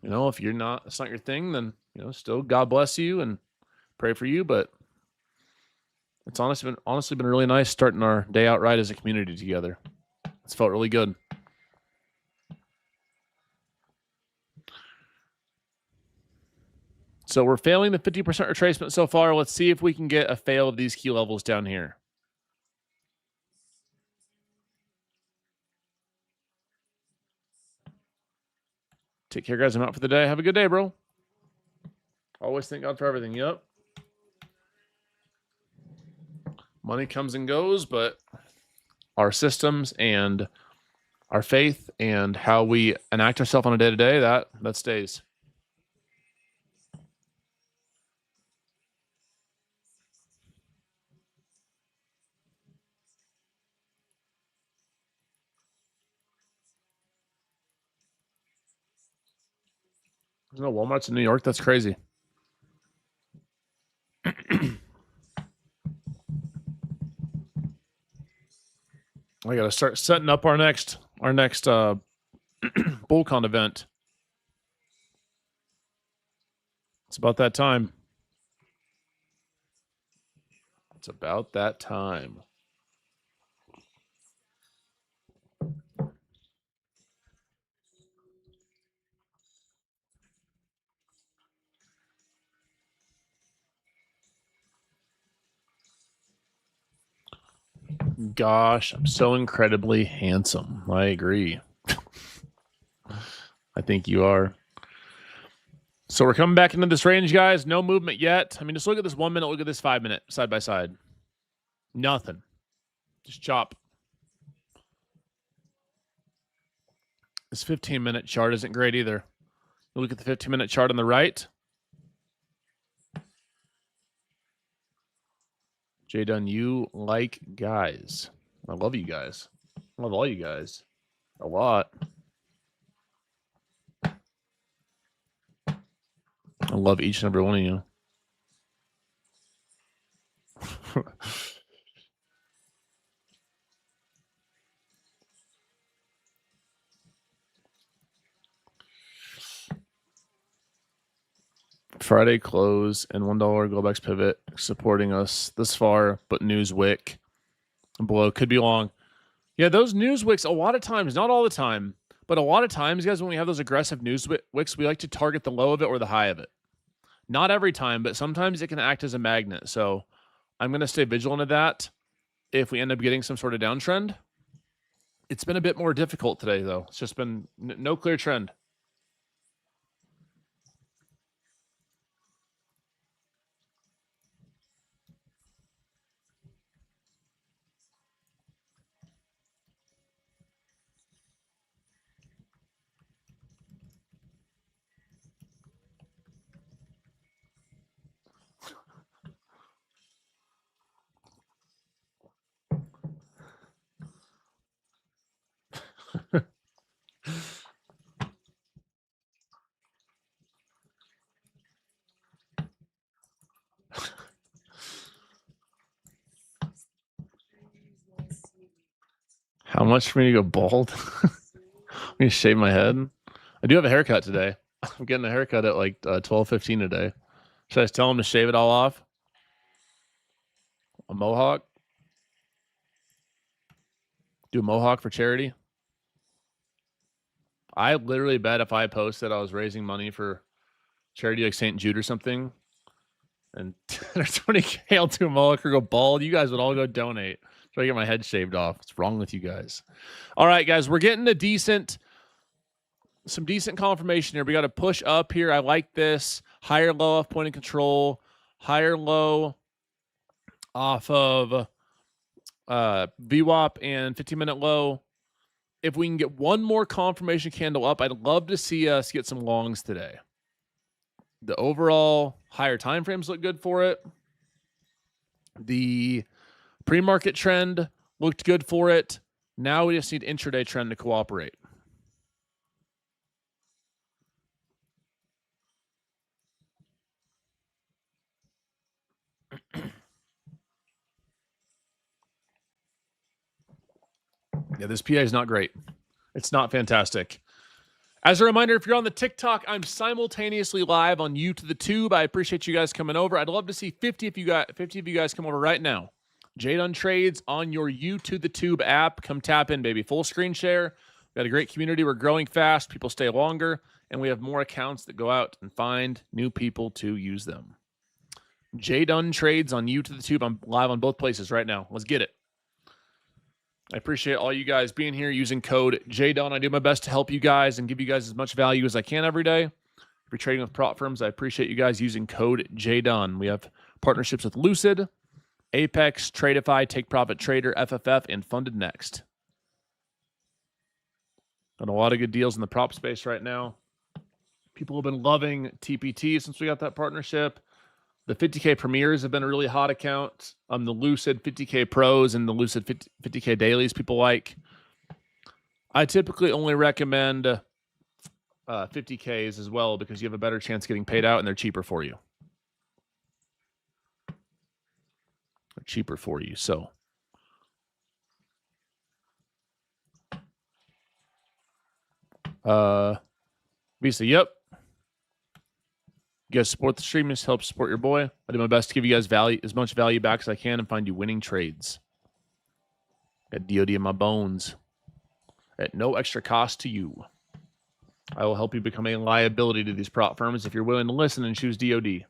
A: You know, if it's not your thing, then still God bless you and pray for you. But it's honestly been really nice starting our day out right as a community together. It's felt really good. So we're failing the 50% retracement so far. Let's see if we can get a fail of these key levels down here. Take care, guys. I'm out for the day. Have a good day, bro. Always thank God for everything. Yep. Money comes and goes, but our systems and our faith and how we enact ourselves on a day-to-day, that stays. There's no Walmarts in New York. That's crazy. I got to start setting up our next BullCon event. It's about that time. It's about that time. Gosh, I'm so incredibly handsome. I agree. I think you are. So we're coming back into this range, guys. No movement yet. I mean, just look at this 1 minute. Look at this 5 minute side by side. Nothing. Just chop. This 15-minute chart isn't great either. Look at the 15-minute chart on the right. Jdun, you like guys. I love you guys. I love all you guys. A lot. I love each and every one of you. Friday close and $1 Globex pivot supporting us this far, but Newswick below could be long. Yeah, those Newswicks, a lot of times, not all the time, but a lot of times, guys, when we have those aggressive Newswicks, we like to target the low of it or the high of it. Not every time, but sometimes it can act as a magnet. So I'm going to stay vigilant of that if we end up getting some sort of downtrend. It's been a bit more difficult today, though. It's just been no clear trend. How much for me to go bald? Let me shave my head. I do have a haircut today. I'm getting a haircut at like 12:15 today. Should I just tell him to shave it all off? A mohawk? Do a mohawk for charity? I literally bet if I posted I was raising money for charity like St. Jude or something, and 10 or 20K, I'll do a mohawk or go bald, you guys would all go donate. So I get my head shaved off. What's wrong with you guys? All right, guys, we're getting some decent confirmation here. We got to push up here. I like this. Higher low off point of control. Higher low off of VWAP and 15-minute low. If we can get one more confirmation candle up, I'd love to see us get some longs today. The overall higher time frames look good for it. The pre-market trend looked good for it. Now we just need intraday trend to cooperate. Yeah, this PA is not great. It's not fantastic. As a reminder, if you're on the TikTok, I'm simultaneously live on You to the Tube. I appreciate you guys coming over. I'd love to see 50 of you guys come over right now. Jdun Trades on your You to the Tube app. Come tap in, baby. Full screen share. We've got a great community. We're growing fast. People stay longer, and we have more accounts that go out and find new people to use them. Jdun Trades on You to the Tube. I'm live on both places right now. Let's get it. I appreciate all you guys being here using code JDUN. I do my best to help you guys and give you guys as much value as I can every day. If you're trading with prop firms, I appreciate you guys using code JDUN. We have partnerships with Lucid, Apex, Tradeify, Take Profit Trader, FFF, and Funded Next. Got a lot of good deals in the prop space right now. People have been loving TPT since we got that partnership. The 50K Premiers have been a really hot account. The Lucid 50K Pros and the Lucid 50K Dailies people like. I typically only recommend 50Ks as well because you have a better chance of getting paid out and they're cheaper for you. They're cheaper for you. So Visa, yep. You guys support the stream, just help support your boy. I do my best to give you guys value, as much value back as I can, and find you winning trades. Got DOD in my bones at no extra cost to you. I will help you become a liability to these prop firms if you're willing to listen and choose DOD.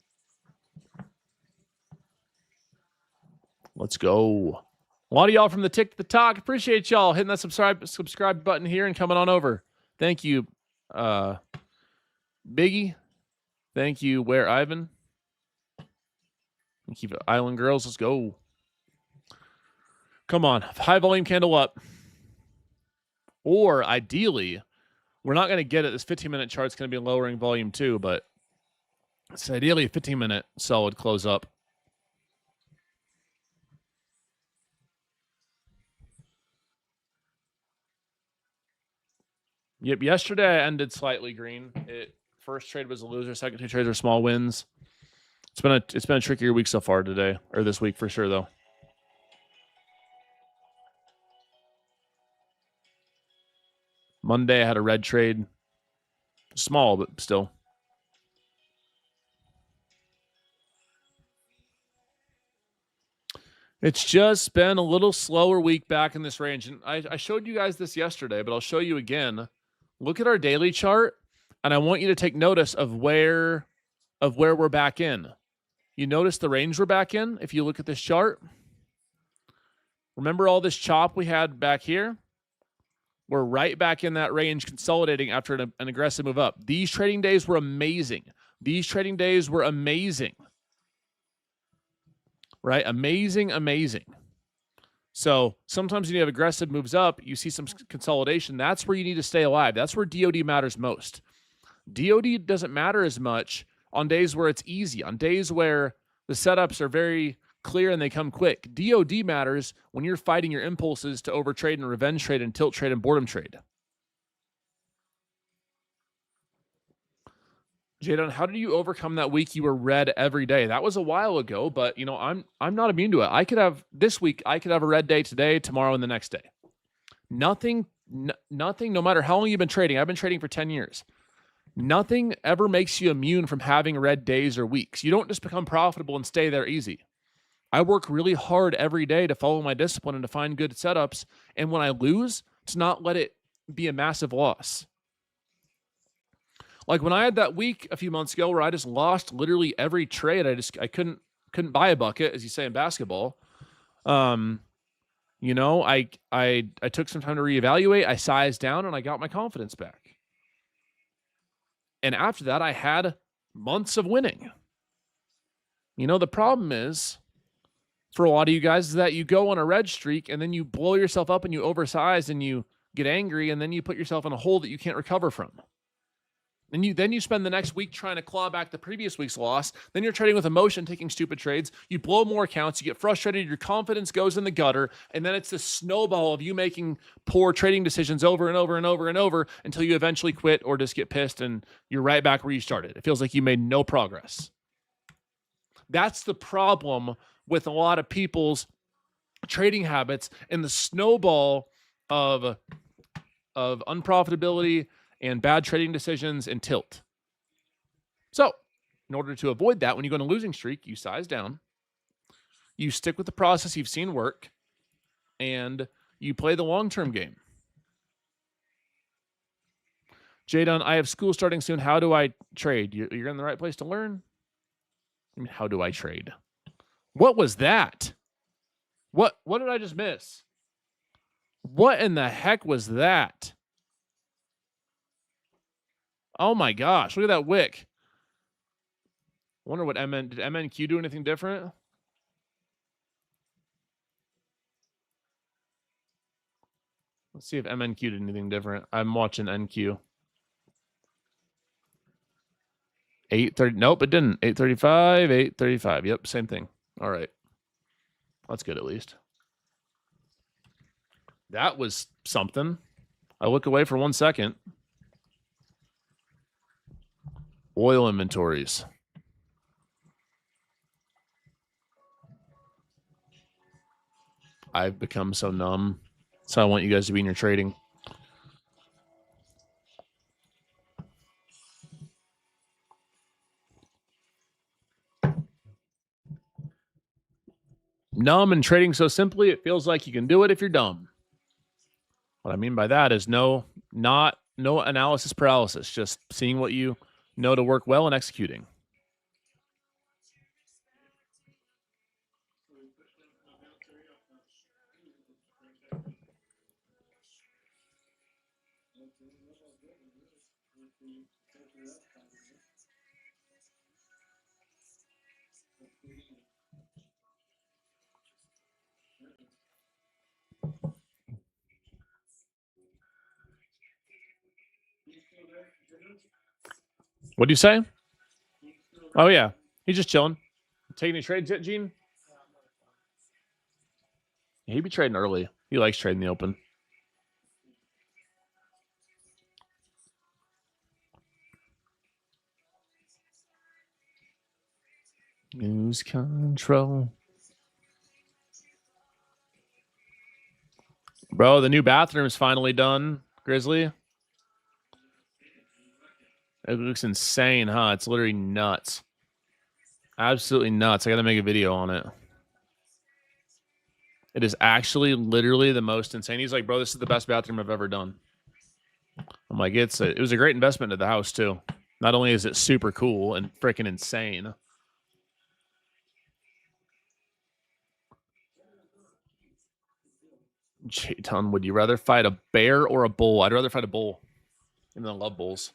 A: Let's go. A lot of y'all from the Tick to the Talk. Appreciate y'all hitting that subscribe button here and coming on over. Thank you, Biggie. Thank you, Where Ivan. Thank you, Island Girls. Let's go. Come on. High volume candle up. Or ideally, we're not going to get it. This 15-minute chart's going to be lowering volume too, but it's ideally a 15-minute solid close up. Yep, yesterday I ended slightly green. First trade was a loser. Second two trades were small wins. It's been a trickier week so far today, or this week for sure though. Monday I had a red trade. Small, but still. It's just been a little slower week back in this range. And I showed you guys this yesterday, but I'll show you again. Look at our daily chart, and I want you to take notice of where we're back in. You notice the range we're back in if you look at this chart. Remember all this chop we had back here? We're right back in that range, consolidating after an aggressive move up. These trading days were amazing. These trading days were amazing. Right? Amazing, amazing. So sometimes when you have aggressive moves up, you see some consolidation. That's where you need to stay alive. That's where DOD matters most. DOD doesn't matter as much on days where it's easy, on days where the setups are very clear and they come quick. DOD matters when you're fighting your impulses to overtrade and revenge trade and tilt trade and boredom trade. Jdun, how did you overcome that week you were red every day? That was a while ago, but you know, I'm not immune to it. I could have this week, I could have a red day today, tomorrow, and the next day. Nothing, no matter how long you've been trading. I've been trading for 10 years. Nothing ever makes you immune from having red days or weeks. You don't just become profitable and stay there easy. I work really hard every day to follow my discipline and to find good setups. And when I lose, to not let it be a massive loss. Like when I had that week a few months ago where I just lost literally every trade. I couldn't buy a bucket, as you say in basketball. You know, I took some time to reevaluate. I sized down and I got my confidence back. And after that, I had months of winning. You know, the problem is for a lot of you guys is that you go on a red streak and then you blow yourself up and you oversize and you get angry and then you put yourself in a hole that you can't recover from. And then you spend the next week trying to claw back the previous week's loss. Then you're trading with emotion, taking stupid trades. You blow more accounts. You get frustrated. Your confidence goes in the gutter. And then it's this snowball of you making poor trading decisions over and over and over and over until you eventually quit or just get pissed and you're right back where you started. It feels like you made no progress. That's the problem with a lot of people's trading habits and the snowball of unprofitability and bad trading decisions and tilt. So in order to avoid that, when you go on a losing streak, you size down, you stick with the process you've seen work, and you play the long-term game. Jdun, I have school starting soon. How do I trade? You're in the right place to learn? I mean, how do I trade? What was that? What did I just miss? What in the heck was that? Oh my gosh, look at that wick. I wonder what did MNQ do anything different? Let's see if MNQ did anything different. I'm watching NQ. 830. Nope, it didn't. 835, 835. Yep, same thing. All right. That's good at least. That was something. I look away for 1 second. Oil inventories. I've become so numb. So I want you guys to be in your trading. Numb and trading so simply, it feels like you can do it if you're dumb. What I mean by that is no analysis paralysis, just seeing what you know to work well and executing. What do you say? Oh, yeah. He's just chilling. Taking any trades yet, Gene? Yeah, he'd be trading early. He likes trading the open. lose control. Bro, the new bathroom's finally done, Grizzly. It looks insane, huh? It's literally nuts. Absolutely nuts. I got to make a video on it. It is actually literally the most insane. He's like, bro, this is the best bathroom I've ever done. I'm like, it was a great investment to the house, too. Not only is it super cool and freaking insane. Jdun, would you rather fight a bear or a bull? I'd rather fight a bull. Even though I love bulls.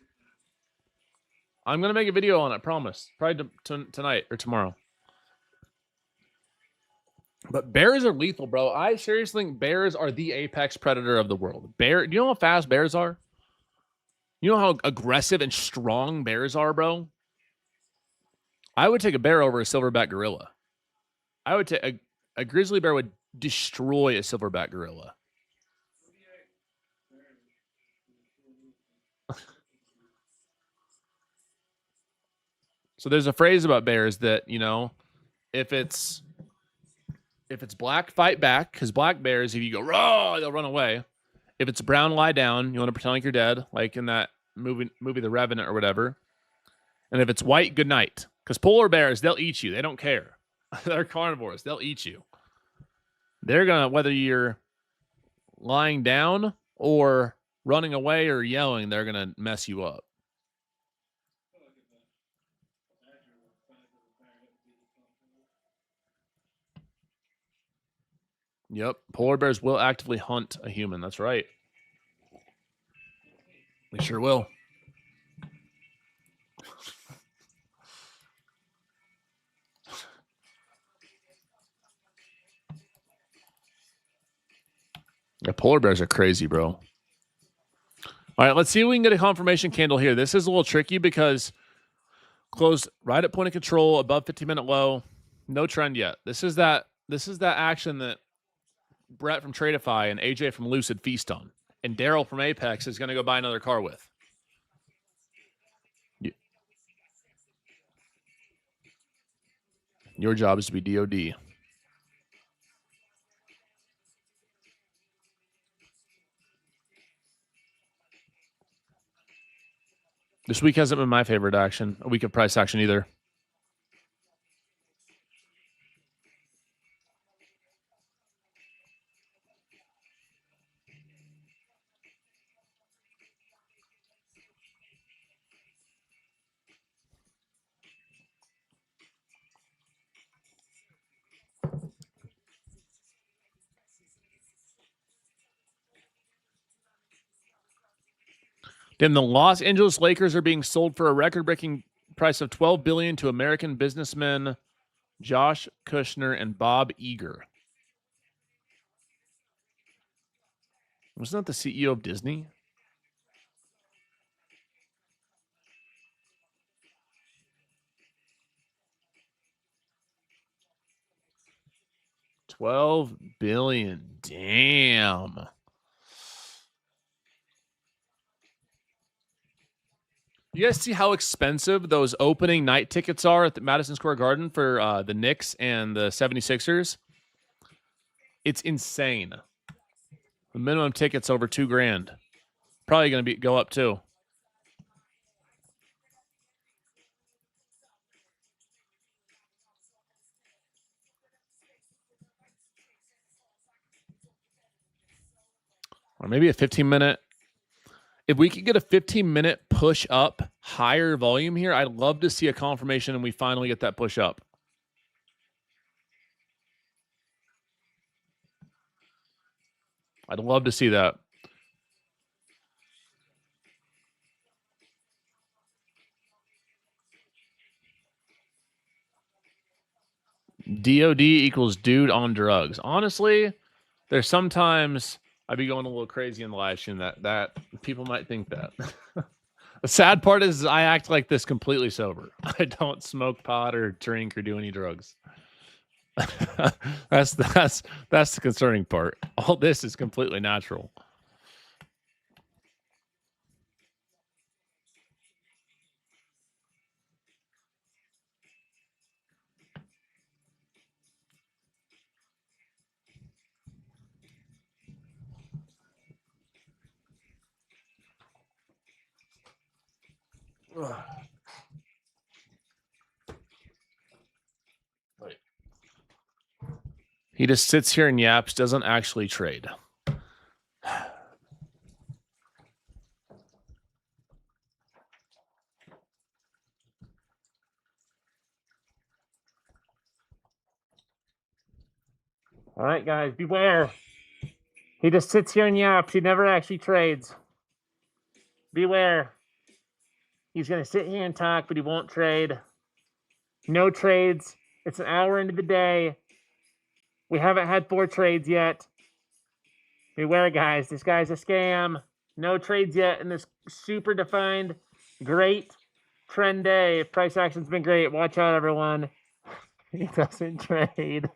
A: I'm going to make a video on it, I promise. Probably tonight or tomorrow. But bears are lethal, bro. I seriously think bears are the apex predator of the world. Do you know how fast bears are? You know how aggressive and strong bears are, bro? I would take a bear over a silverback gorilla. I would take a grizzly bear would destroy a silverback gorilla. So there's a phrase about bears that, you know, if it's black, fight back, because black bears, if you go raw, they'll run away. If it's brown, lie down. You want to pretend like you're dead, like in that movie The Revenant or whatever. And if it's white, good night. Because polar bears, they'll eat you. They don't care. They're carnivores. They'll eat you. They're going to, whether you're lying down or running away or yelling, they're going to mess you up. Yep. Polar bears will actively hunt a human. That's right. They sure will. Yeah, polar bears are crazy, bro. All right, let's see if we can get a confirmation candle here. This is a little tricky because closed right at point of control, above 15-minute low. No trend yet. This is that action that Brett from Tradeify and AJ from Lucid feast on. And Daryl from Apex is going to go buy another car with. Your job is to be DOD. This week hasn't been my favorite action. A week of price action either. Then the Los Angeles Lakers are being sold for a record-breaking price of $12 billion to American businessmen Josh Kushner and Bob Iger. Wasn't that the CEO of Disney? $12 billion. Damn. You guys see how expensive those opening night tickets are at the Madison Square Garden for the Knicks and the 76ers? It's insane. The minimum ticket's over $2,000. Probably going to go up too. Or maybe a 15-minute. If we could get a 15-minute push up higher volume here, I'd love to see a confirmation and we finally get that push up. I'd love to see that. DOD equals dude on drugs. Honestly, there's sometimes I'd be going a little crazy in the live stream that people might think that. The sad part is I act like this completely sober. I don't smoke pot or drink or do any drugs. That's the concerning part. All this is completely natural. Wait. He just sits here and yaps, doesn't actually trade. All right, guys, beware. He just sits here and yaps. He never actually trades. Beware. He's going to sit here and talk, but he won't trade. No trades. It's an hour into the day. We haven't had 4 trades yet. Beware, guys. This guy's a scam. No trades yet in this super defined, great trend day. Price action's been great. Watch out, everyone. He doesn't trade.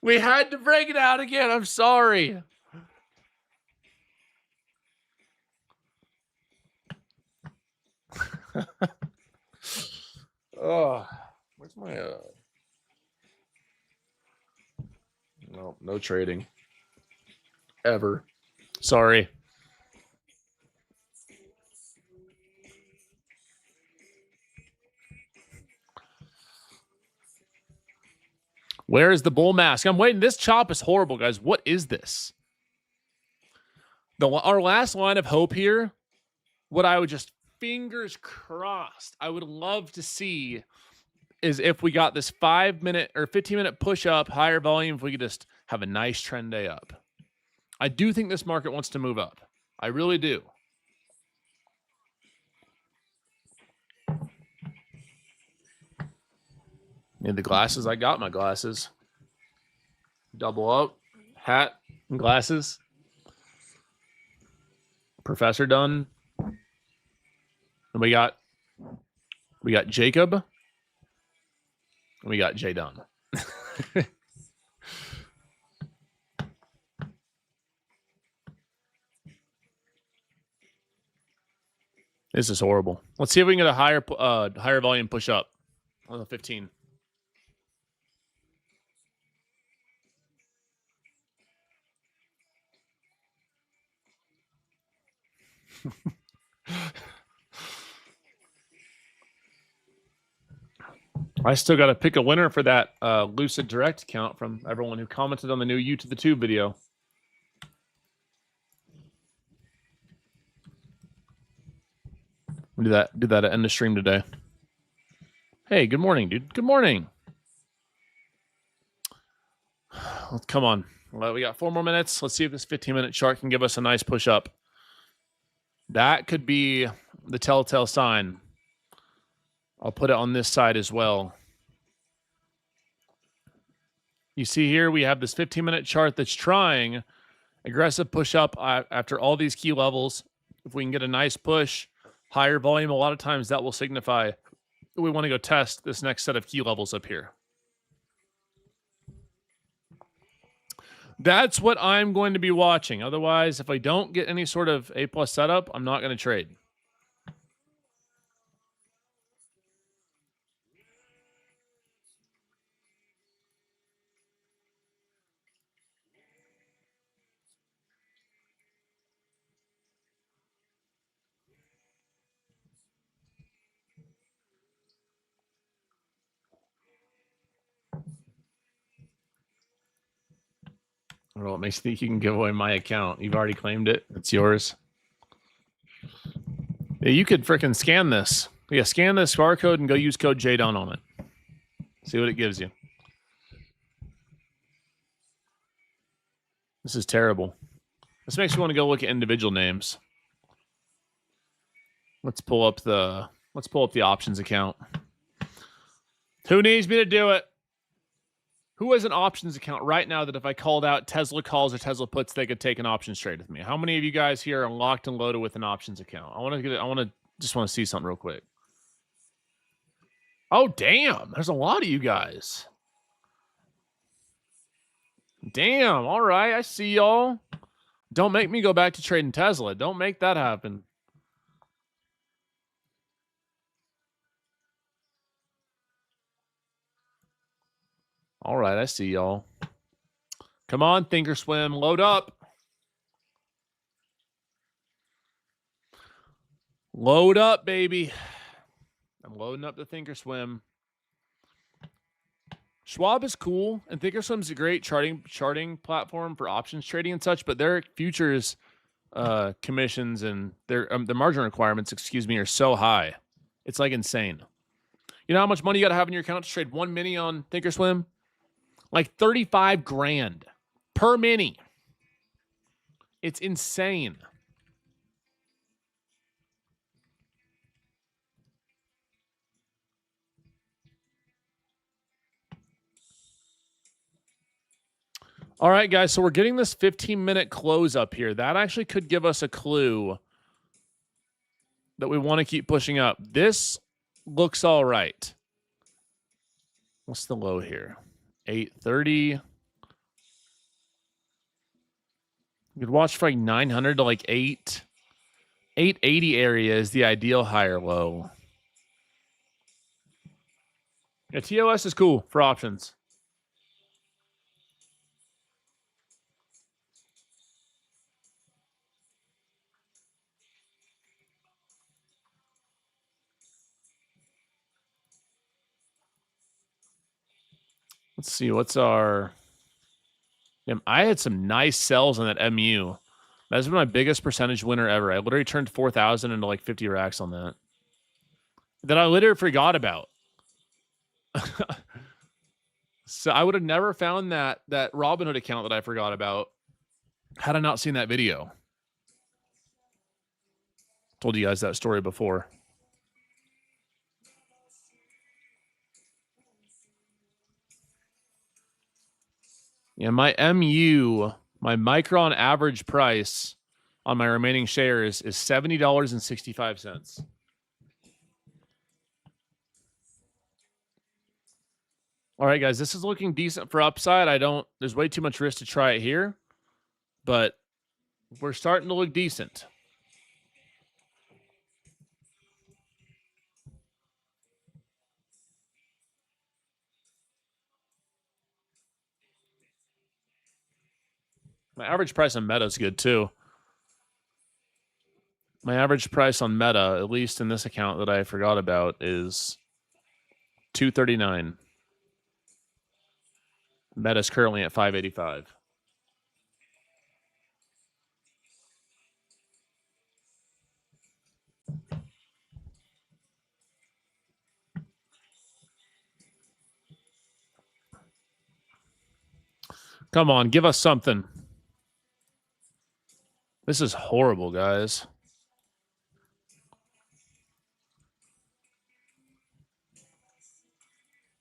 A: We had to break it out again. I'm sorry. Oh, where's my no, no trading. Ever. Sorry. Where is the bull mask? I'm waiting. This chop is horrible, guys. What is this? Our last line of hope here, what I would just fingers crossed, I would love to see is if we got this 5-minute or 15-minute push up, higher volume, if we could just have a nice trend day up. I do think this market wants to move up. I really do. Need the glasses? I got my glasses. Double up, hat, and glasses. Professor done. And we got Jacob. And we got Jdun. This is horrible. Let's see if we can get a higher volume push up on the 15. I still got to pick a winner for that Lucid Direct account from everyone who commented on the new You to the Tube video. We'll do that at end of stream today. Hey, good morning, dude. Good morning. Come on. Well, we got 4 more minutes. Let's see if this 15-minute chart can give us a nice push up. That could be the telltale sign. I'll put it on this side as well. You see here, we have this 15-minute chart that's trying aggressive push up after all these key levels. If we can get a nice push, higher volume, a lot of times that will signify we want to go test this next set of key levels up here. That's what I'm going to be watching. Otherwise, if I don't get any sort of A+ setup, I'm not going to trade. I don't know what makes you think you can give away my account. You've already claimed it. It's yours. Yeah, you could freaking scan this. Yeah, scan this barcode and go use code Jdun on it. See what it gives you. This is terrible. This makes me want to go look at individual names. Let's pull up the options account. Who needs me to do it? Who has an options account right now that if I called out Tesla calls or Tesla puts, they could take an options trade with me? How many of you guys here are locked and loaded with an options account? I just want to see something real quick. Oh, damn. There's a lot of you guys. Damn. All right. I see y'all. Don't make me go back to trading Tesla. Don't make that happen. All right. I see y'all. Come on, Thinkorswim. Load up. Load up, baby. I'm loading up the Thinkorswim. Schwab is cool, and Thinkorswim's a great charting platform for options trading and such, but their futures commissions and their margin requirements, are so high. It's like insane. You know how much money you got to have in your account to trade 1 mini on Thinkorswim? Like 35 grand per mini. It's insane. All right, guys, so we're getting this 15-minute close up here. That actually could give us a clue that we want to keep pushing up. This looks all right. What's the low here? 830. You could watch for like 900 to like 880 area is the ideal higher low. Yeah, TOS is cool for options. Let's see, what's our... I had some nice sells on that MU. That's been my biggest percentage winner ever. I literally turned 4,000 into like 50 racks on that. That I literally forgot about. So I would have never found that Robinhood account that I forgot about had I not seen that video. Told you guys that story before. Yeah, my MU, my Micron average price on my remaining shares is $70.65. All right, guys, this is looking decent for upside. There's way too much risk to try it here, but we're starting to look decent. My average price on Meta is good too. My average price on Meta, at least in this account that I forgot about, is $239. Meta's currently at $585. Come on, give us something. This is horrible, guys.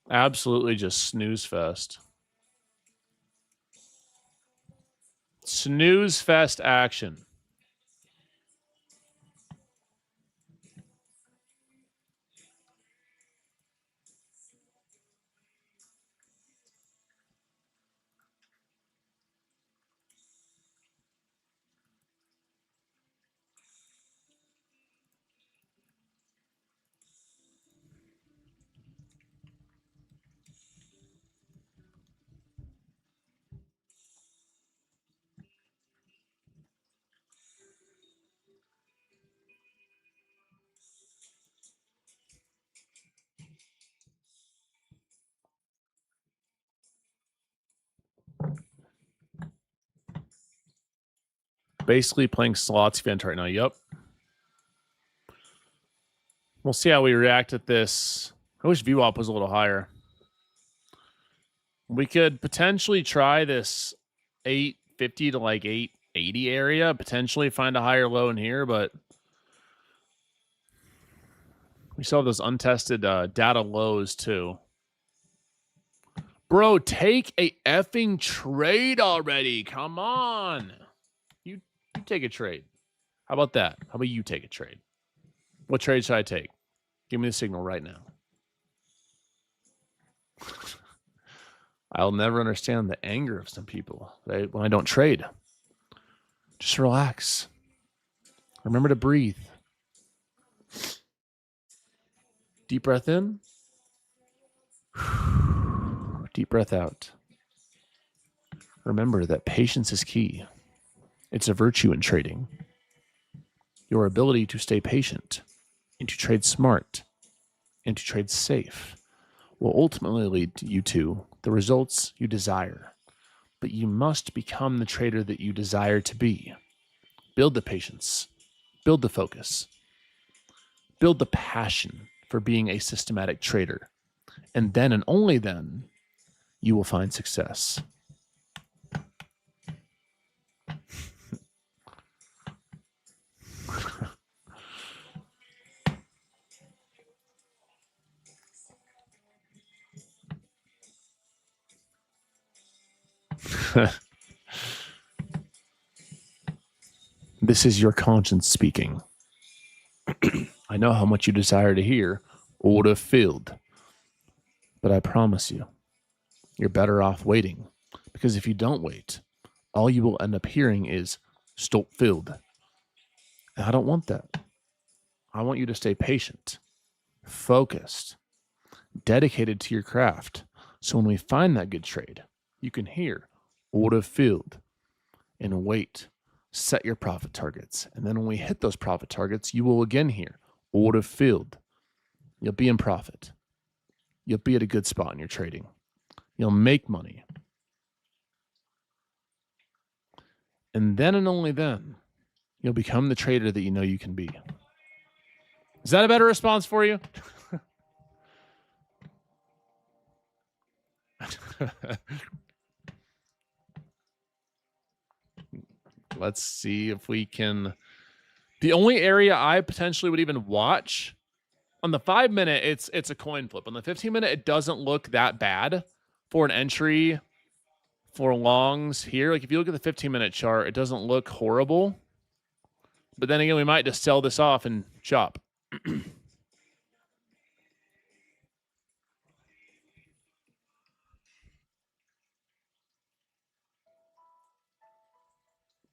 A: Absolutely just snooze fest. Snooze fest action. Basically playing slots event right now. Yep. We'll see how we react at this. I wish VWAP was a little higher. We could potentially try this 850 to like 880 area, potentially find a higher low in here, but we still have those untested data lows too. Bro, take a effing trade already. Come on. You take a trade. How about that? How about you take a trade? What trade should I take? Give me the signal right now. I'll never understand the anger of some people when I don't trade. Just relax. Remember to breathe. Deep breath in. Deep breath out. Remember that patience is key. It's a virtue in trading. your ability to stay patient and to trade smart and to trade safe will ultimately lead you to the results you desire. But you must become the trader that you desire to be. Build the patience, build the focus, build the passion for being a systematic trader. And then and only then, you will find success. This is your conscience speaking. I know how much you desire to hear order filled, but I promise you, you're better off waiting, because if you don't wait, all you will end up hearing is stop filled. And I don't want that. I want you to stay patient, focused, dedicated to your craft. So when we find that good trade, you can hear order filled and wait. Set your profit targets. And then when we hit those profit targets, you will again hear order filled. You'll be in profit. You'll be at a good spot in your trading. You'll make money. And then and only then, you'll become the trader that you know you can be. Is that a better response for you? Let's see if we can. The only area I potentially would even watch on the 5-minute, it's a coin flip. On the 15-minute, it doesn't look that bad for an entry for longs here. Like if you look at the 15-minute chart, it doesn't look horrible. But then again, we might just sell this off and chop.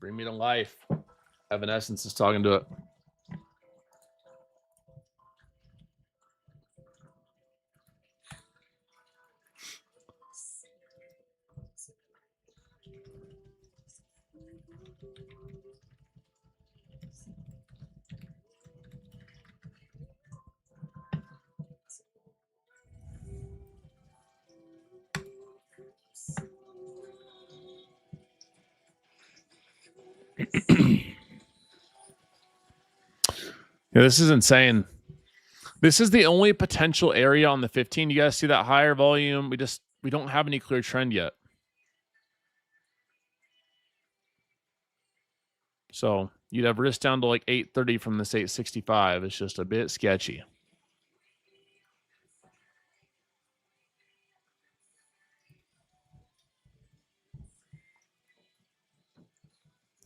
A: Bring me to life. Evanescence is talking to it. Yeah, this is insane. This is the only potential area on the 15. You guys see that higher volume? We don't have any clear trend yet. So you'd have risk down to like 830 from this 865. It's just a bit sketchy.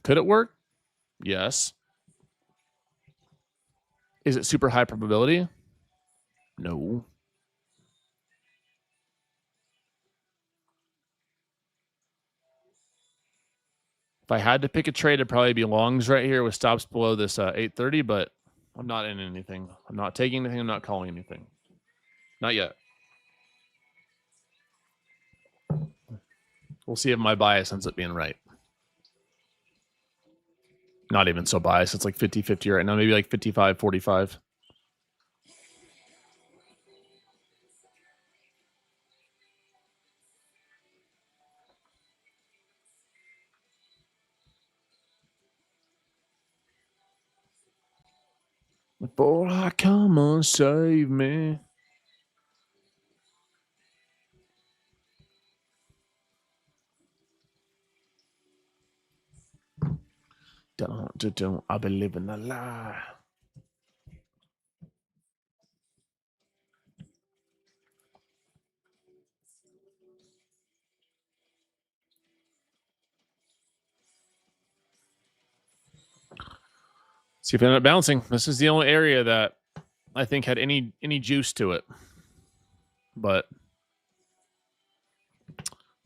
A: Could it work? Yes. Is it super high probability? No. If I had to pick a trade, it'd probably be longs right here with stops below this 830, but I'm not in anything. I'm not taking anything. I'm not calling anything. Not yet. We'll see if my bias ends up being right. Not even so biased. It's like 50-50 right now. Maybe like 55-45. Boy, come on, save me. Don't. I be living a lie. See if it ended up bouncing. This is the only area that I think had any juice to it. But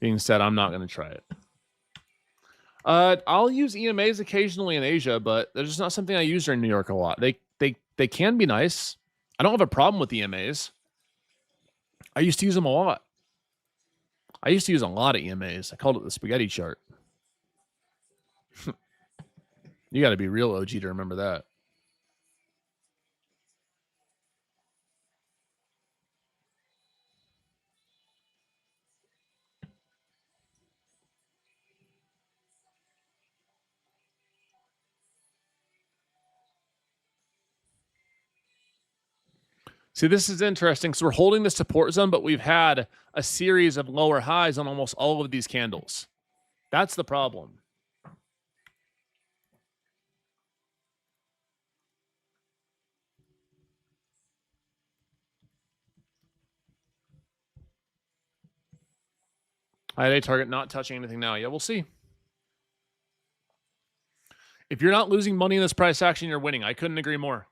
A: being said, I'm not going to try it. I'll use EMAs occasionally in Asia, but they're just not something I use in New York a lot. They can be nice. I don't have a problem with EMAs. I used to use them a lot. I used to use a lot of EMAs. I called it the spaghetti chart. You got to be real OG to remember that. See, this is interesting. So we're holding the support zone, but we've had a series of lower highs on almost all of these candles. That's the problem. High day target not touching anything now. Yeah, we'll see. If you're not losing money in this price action, you're winning. I couldn't agree more.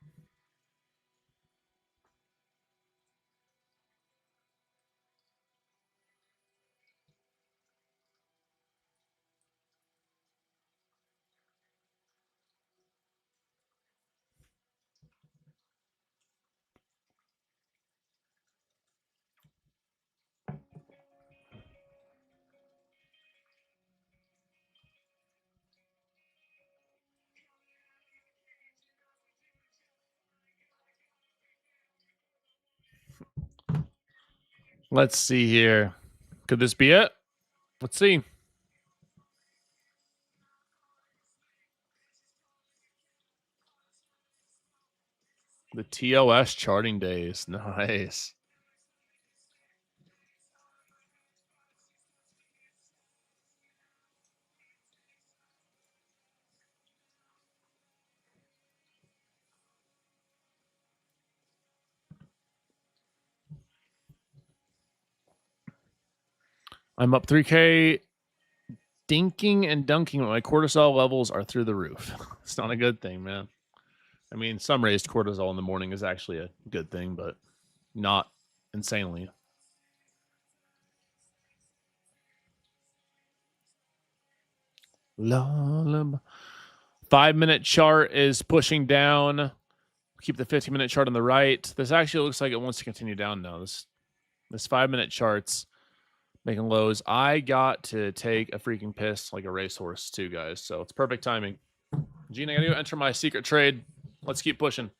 A: Let's see here. Could this be it? Let's see. The TOS charting days. Nice. I'm up 3K dinking and dunking, but my cortisol levels are through the roof. It's not a good thing, man. I mean, some raised cortisol in the morning is actually a good thing, but not insanely. Lullaby. 5-minute chart is pushing down. Keep the 15-minute chart on the right. This actually looks like it wants to continue down now. This 5-minute chart's making lows. I got to take a freaking piss like a racehorse too, guys. So it's perfect timing. Gene, I gotta go enter my secret trade. Let's keep pushing.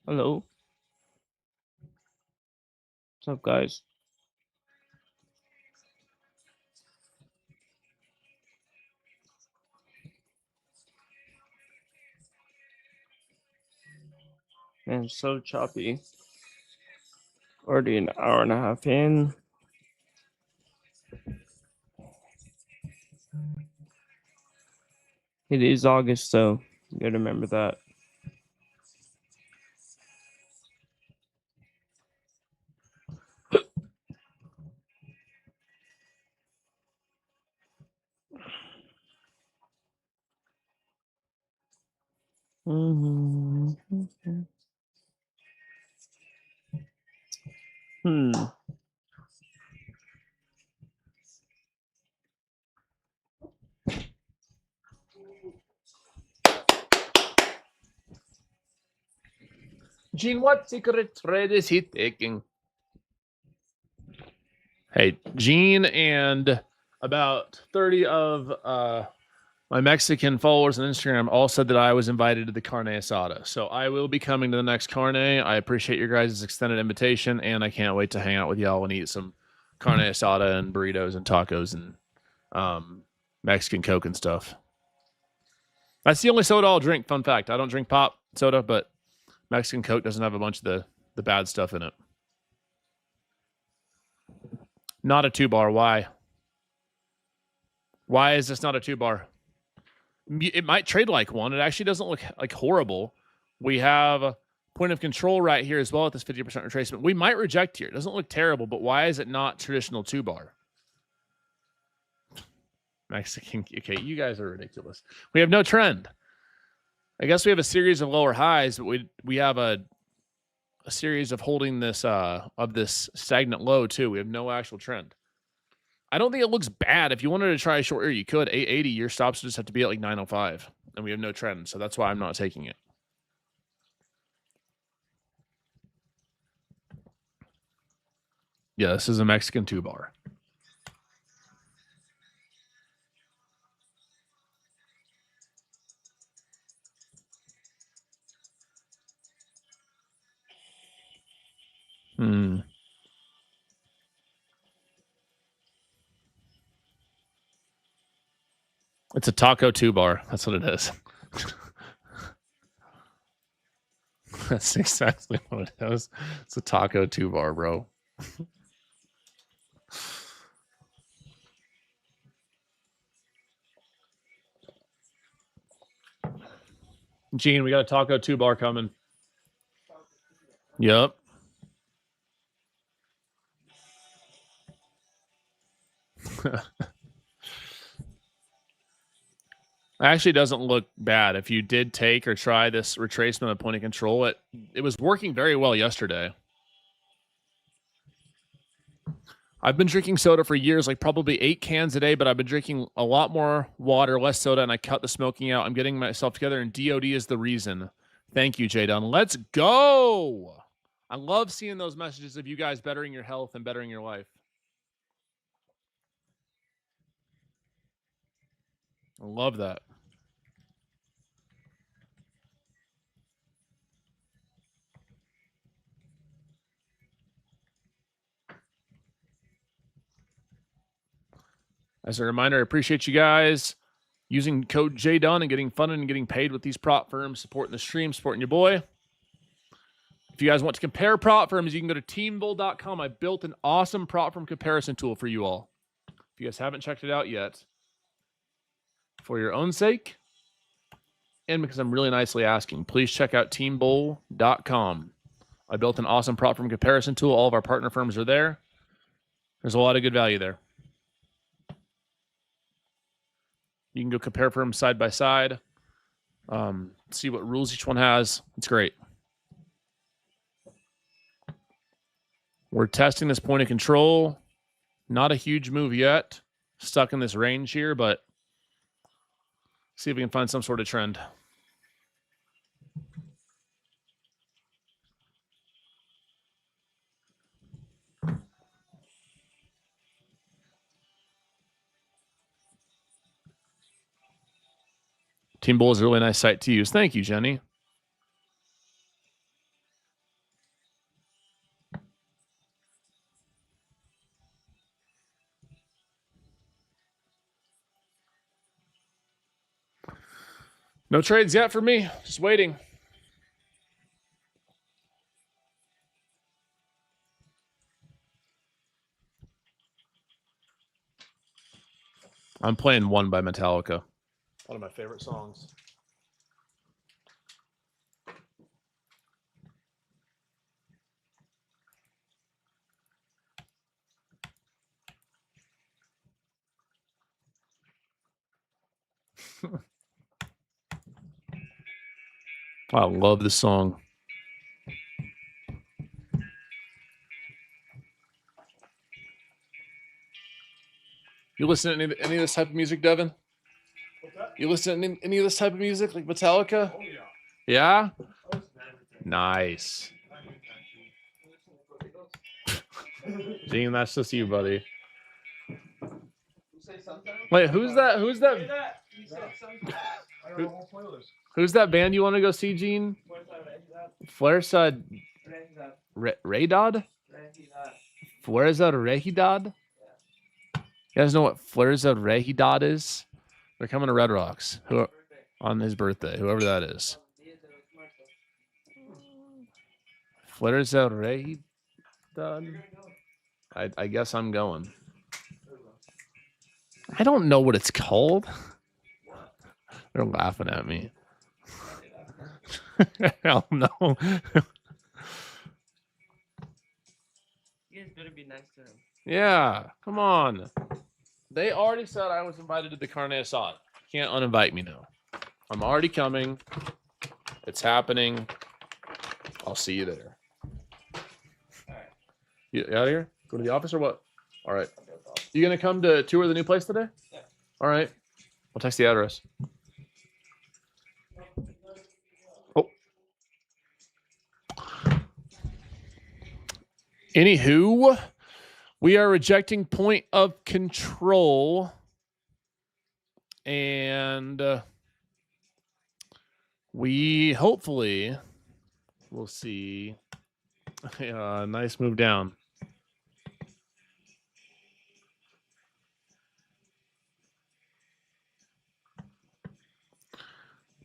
B: Hello. What's up, guys? Man, so choppy. Already an hour and a half in. It is August, so you gotta remember that. Hmm.
A: Gene, what secret trade is he taking? Hey, Gene and about 30 of my Mexican followers on Instagram all said that I was invited to the carne asada. So I will be coming to the next carne. I appreciate your guys' extended invitation, and I can't wait to hang out with y'all and eat some carne asada and burritos and tacos and Mexican Coke and stuff. That's the only soda I'll drink. Fun fact. I don't drink pop soda, but Mexican Coke doesn't have a bunch of the bad stuff in it. Not a 2-bar. Why? Why is this not a 2-bar? It might trade like one. It actually doesn't look like horrible. We have a point of control right here as well at this 50% retracement. We might reject here. It doesn't look terrible, but why is it not traditional 2-bar? Mexican. Okay, you guys are ridiculous. We have no trend. I guess we have a series of lower highs, but we have a series of holding this of this stagnant low too. We have no actual trend. I don't think it looks bad. If you wanted to try a short here, you could. 880, your stops just have to be at like 905, and we have no trend, so that's why I'm not taking it. Yeah, this is a Mexican 2-bar. Hmm. It's a taco 2-bar. That's what it is. That's exactly what it is. It's a taco 2-bar, bro. Gene, we got a taco 2-bar coming. Yep. Actually doesn't look bad. If you did take or try this retracement of point of control, it was working very well yesterday. I've been drinking soda for years, like probably 8 cans a day, but I've been drinking a lot more water, less soda, and I cut the smoking out. I'm getting myself together, and DOD is the reason. Thank you, Jdun. Let's go. I love seeing those messages of you guys bettering your health and bettering your life. I love that. As a reminder, I appreciate you guys using code Jdun and getting funded and getting paid with these prop firms, supporting the stream, supporting your boy. If you guys want to compare prop firms, you can go to teambull.com. I built an awesome prop firm comparison tool for you all. If you guys haven't checked it out yet, for your own sake, and because I'm really nicely asking, please check out teambull.com. I built an awesome prop firm comparison tool. All of our partner firms are there. There's a lot of good value there. You can go compare firms side by side, see what rules each one has. It's great. We're testing this point of control. Not a huge move yet. Stuck in this range here, but see if we can find some sort of trend. Team Bull is a really nice site to use. Thank you, Jenny. No trades yet for me. Just waiting. I'm playing One by Metallica. One of my favorite songs. I love this song. You listen to any of this type of music, Devin? You listen to any of this type of music, like Metallica? Oh, yeah. Yeah? Nice. Gene, that's just you, buddy. Wait, who's that? Who's that? Who's that band you want to go see, Gene? Fuerza Raydad? Fuerza Regidad? You guys know what Fuerza Regidad is? They're coming to Red Rocks on his birthday, whoever that is. Fuerza Regidad? I guess I'm going. I don't know what it's called. They're laughing at me. Hell no.
B: You guys better be nice to him.
A: Yeah, come on. They already said I was invited to the Carne Asada. Can't uninvite me now. I'm already coming. It's happening. I'll see you there.
B: All right.
A: You out of here? Go to the office or what? All right. You gonna come to tour the new place today?
B: Yeah.
A: All right. I'll text the address. Oh. Anywho, we are rejecting point of control. And we hopefully will see a nice move down.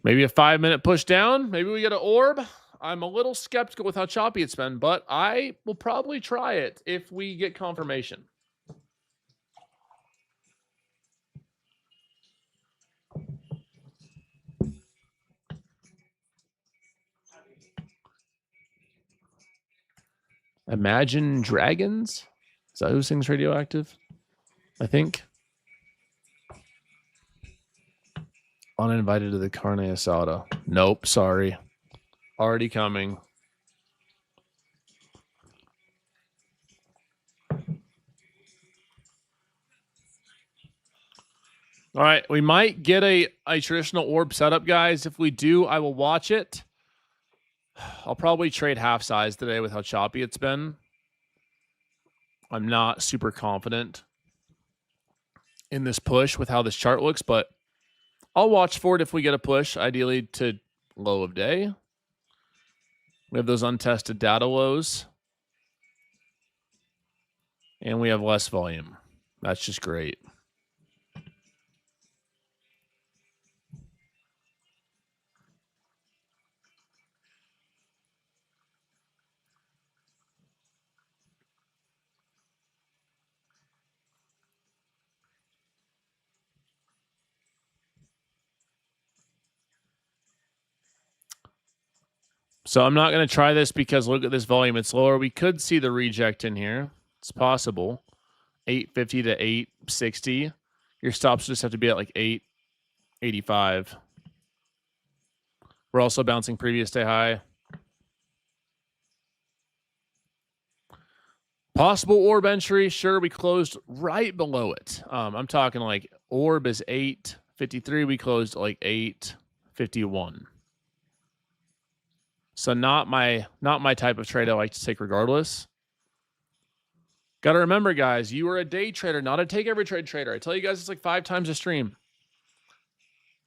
A: Maybe a 5-minute push down. Maybe we get an orb. I'm a little skeptical with how choppy it's been, but I will probably try it if we get confirmation. Imagine Dragons? Is that whose thing's radioactive? I think. Uninvited to the carne asada. Nope, sorry. Already coming. All right, we might get a traditional orb setup, guys. If we do, I will watch it. I'll probably trade half size today with how choppy it's been. I'm not super confident in this push with how this chart looks, but I'll watch for it if we get a push, ideally to low of day. We have those untested data lows. And we have less volume. That's just great. So I'm not going to try this because look at this volume. It's lower. We could see the reject in here. It's possible. 850 to 860. Your stops just have to be at like 885. We're also bouncing previous day high. Possible orb entry. Sure, we closed right below it. I'm talking like orb is 853. We closed like 851. So not my type of trade I like to take regardless. Got to remember, guys, you are a day trader, not a take every trade trader. I tell you guys, it's like 5 times a stream.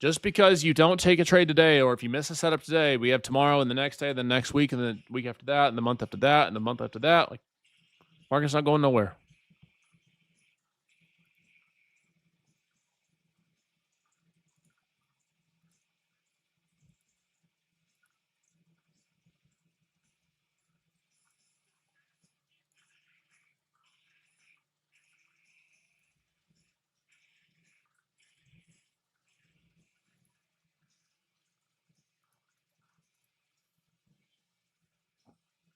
A: Just because you don't take a trade today, or if you miss a setup today, we have tomorrow and the next day, the next week, and the week after that, and the month after that, and the month after that. Like, market's not going nowhere.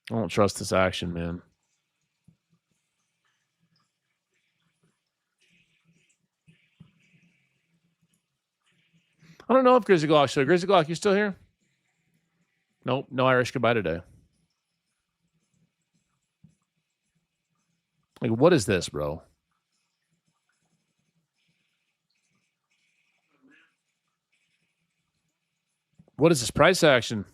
A: I don't trust this action, man. I don't know if Grizzly Glock still. Grizzly Glock, you still here? Nope, no Irish goodbye today. Like, what is this, bro? What is this price action?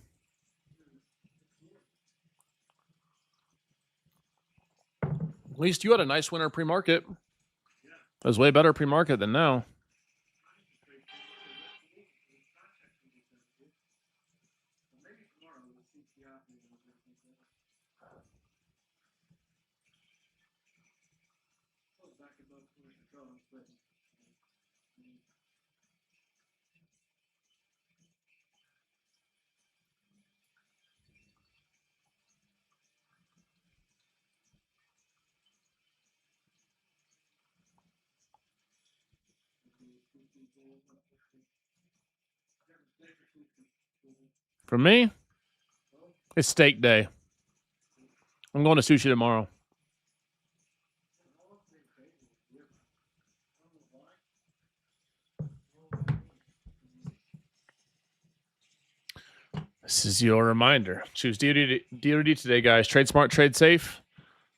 A: At least you had a nice winner pre-market. It was way better pre-market than now. For me, it's steak day. I'm going to sushi tomorrow. This is your reminder. Choose DOD today, guys. Trade smart, trade safe.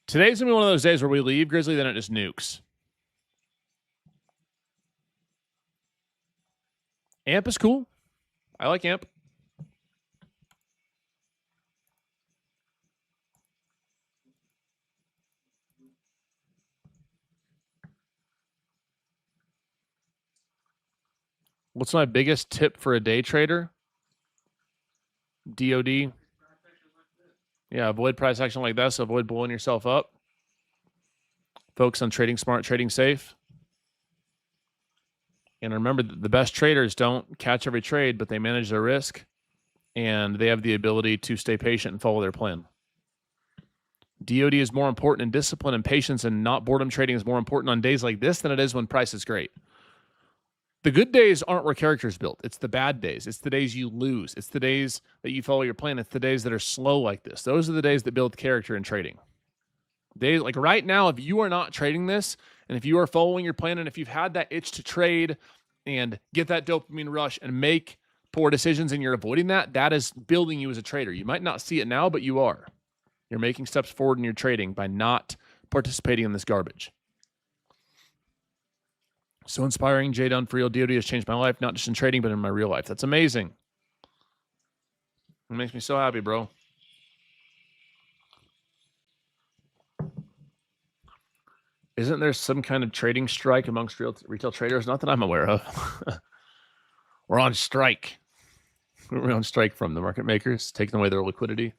A: Today's going to be one of those days where we leave Grizzly, then it just nukes. Amp is cool. I like Amp. What's my biggest tip for a day trader? DOD. Yeah, avoid price action like this. Avoid blowing yourself up. Focus on trading smart, trading safe. And remember that the best traders don't catch every trade, but they manage their risk and they have the ability to stay patient and follow their plan. DOD is more important in discipline and patience, and not boredom trading is more important on days like this than it is when price is great. The good days aren't where character's built. It's the bad days. It's the days you lose. It's the days that you follow your plan. It's the days that are slow like this. Those are the days that build character in trading. Days like right now, if you are not trading this, and if you are following your plan, and if you've had that itch to trade and get that dopamine rush and make poor decisions and you're avoiding that, that is building you as a trader. You might not see it now, but you are. You're making steps forward in your trading by not participating in this garbage. So inspiring. Jdun for real. DOD has changed my life, not just in trading, but in my real life. That's amazing. It makes me so happy, bro. Isn't there some kind of trading strike amongst retail traders? Not that I'm aware of. We're on strike. We're on strike from the market makers, taking away their liquidity.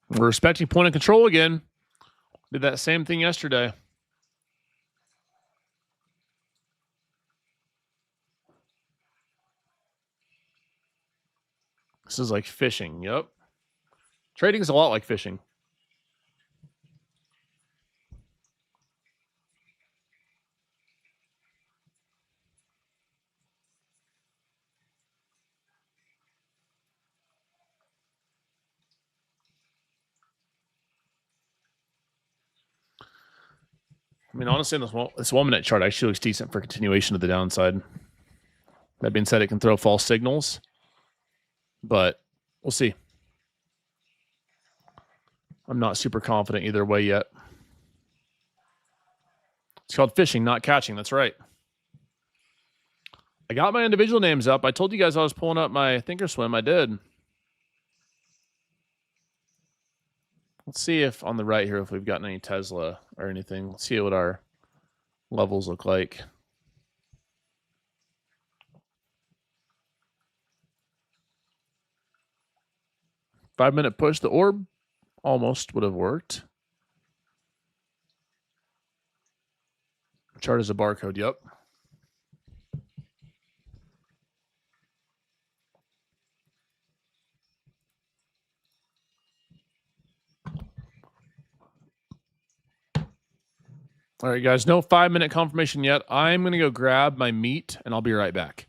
A: We're respecting point of control again. Did that same thing yesterday. This is like fishing. Yep. Trading is a lot like fishing. I mean, honestly, this 1 minute chart actually looks decent for continuation of the downside. That being said, it can throw false signals, but we'll see. I'm not super confident either way yet. It's called fishing, not catching. That's right. I got my individual names up. I told you guys I was pulling up my Thinkorswim. I did. Let's see if on the right here, if we've gotten any Tesla or anything. Let's see what our levels look like. Five-minute push. The orb almost would have worked. Chart is a barcode. Yep. All right, guys. No 5-minute confirmation yet. I'm going to go grab my meat, and I'll be right back.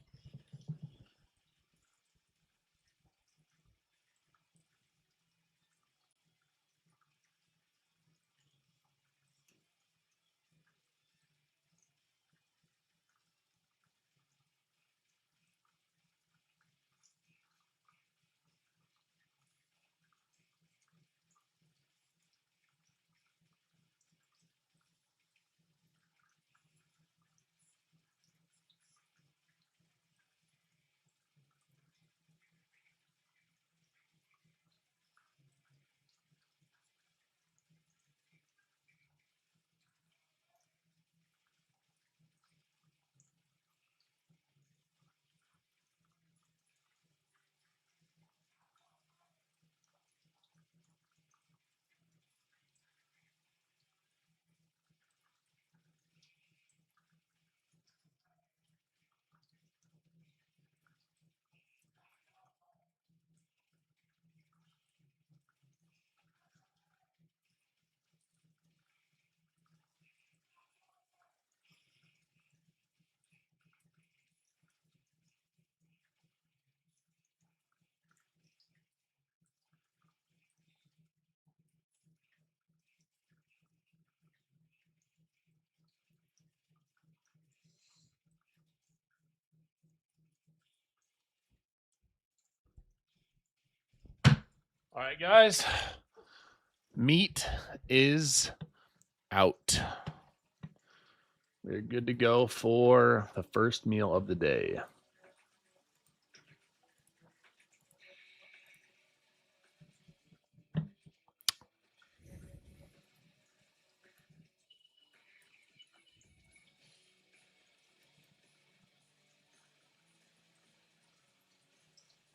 A: All right, guys. Meat is out. We're good to go for the first meal of the day.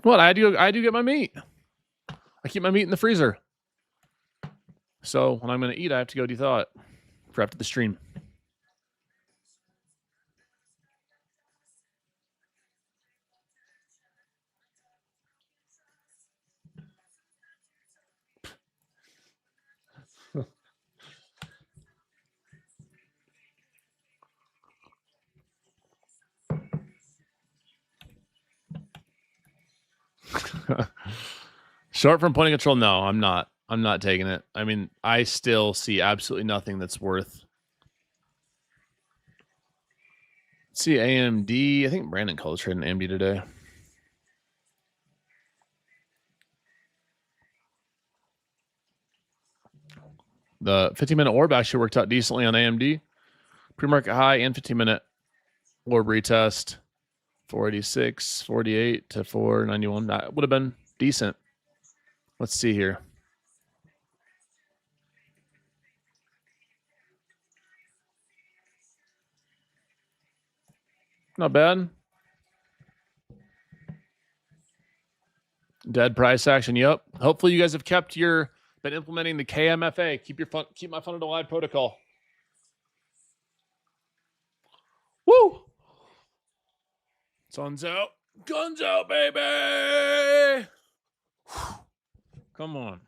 A: What? I do get my meat. I keep my meat in the freezer. So when I'm going to eat, I have to go thaw it for after the stream. Short from point of control, no, I'm not. I'm not taking it. I mean, I still see absolutely nothing that's worth. Let's see, AMD. I think Brandon Cole is trading AMD today. The 15-minute orb actually worked out decently on AMD. Pre-market high and 15-minute orb retest. 486, 48 to 491. That would have been decent. Let's see here. Not bad. Dead price action. Yep. Hopefully you guys have been implementing the KMFA. Keep my funded alive protocol. Woo! Sun's out. Guns out, baby. Come on.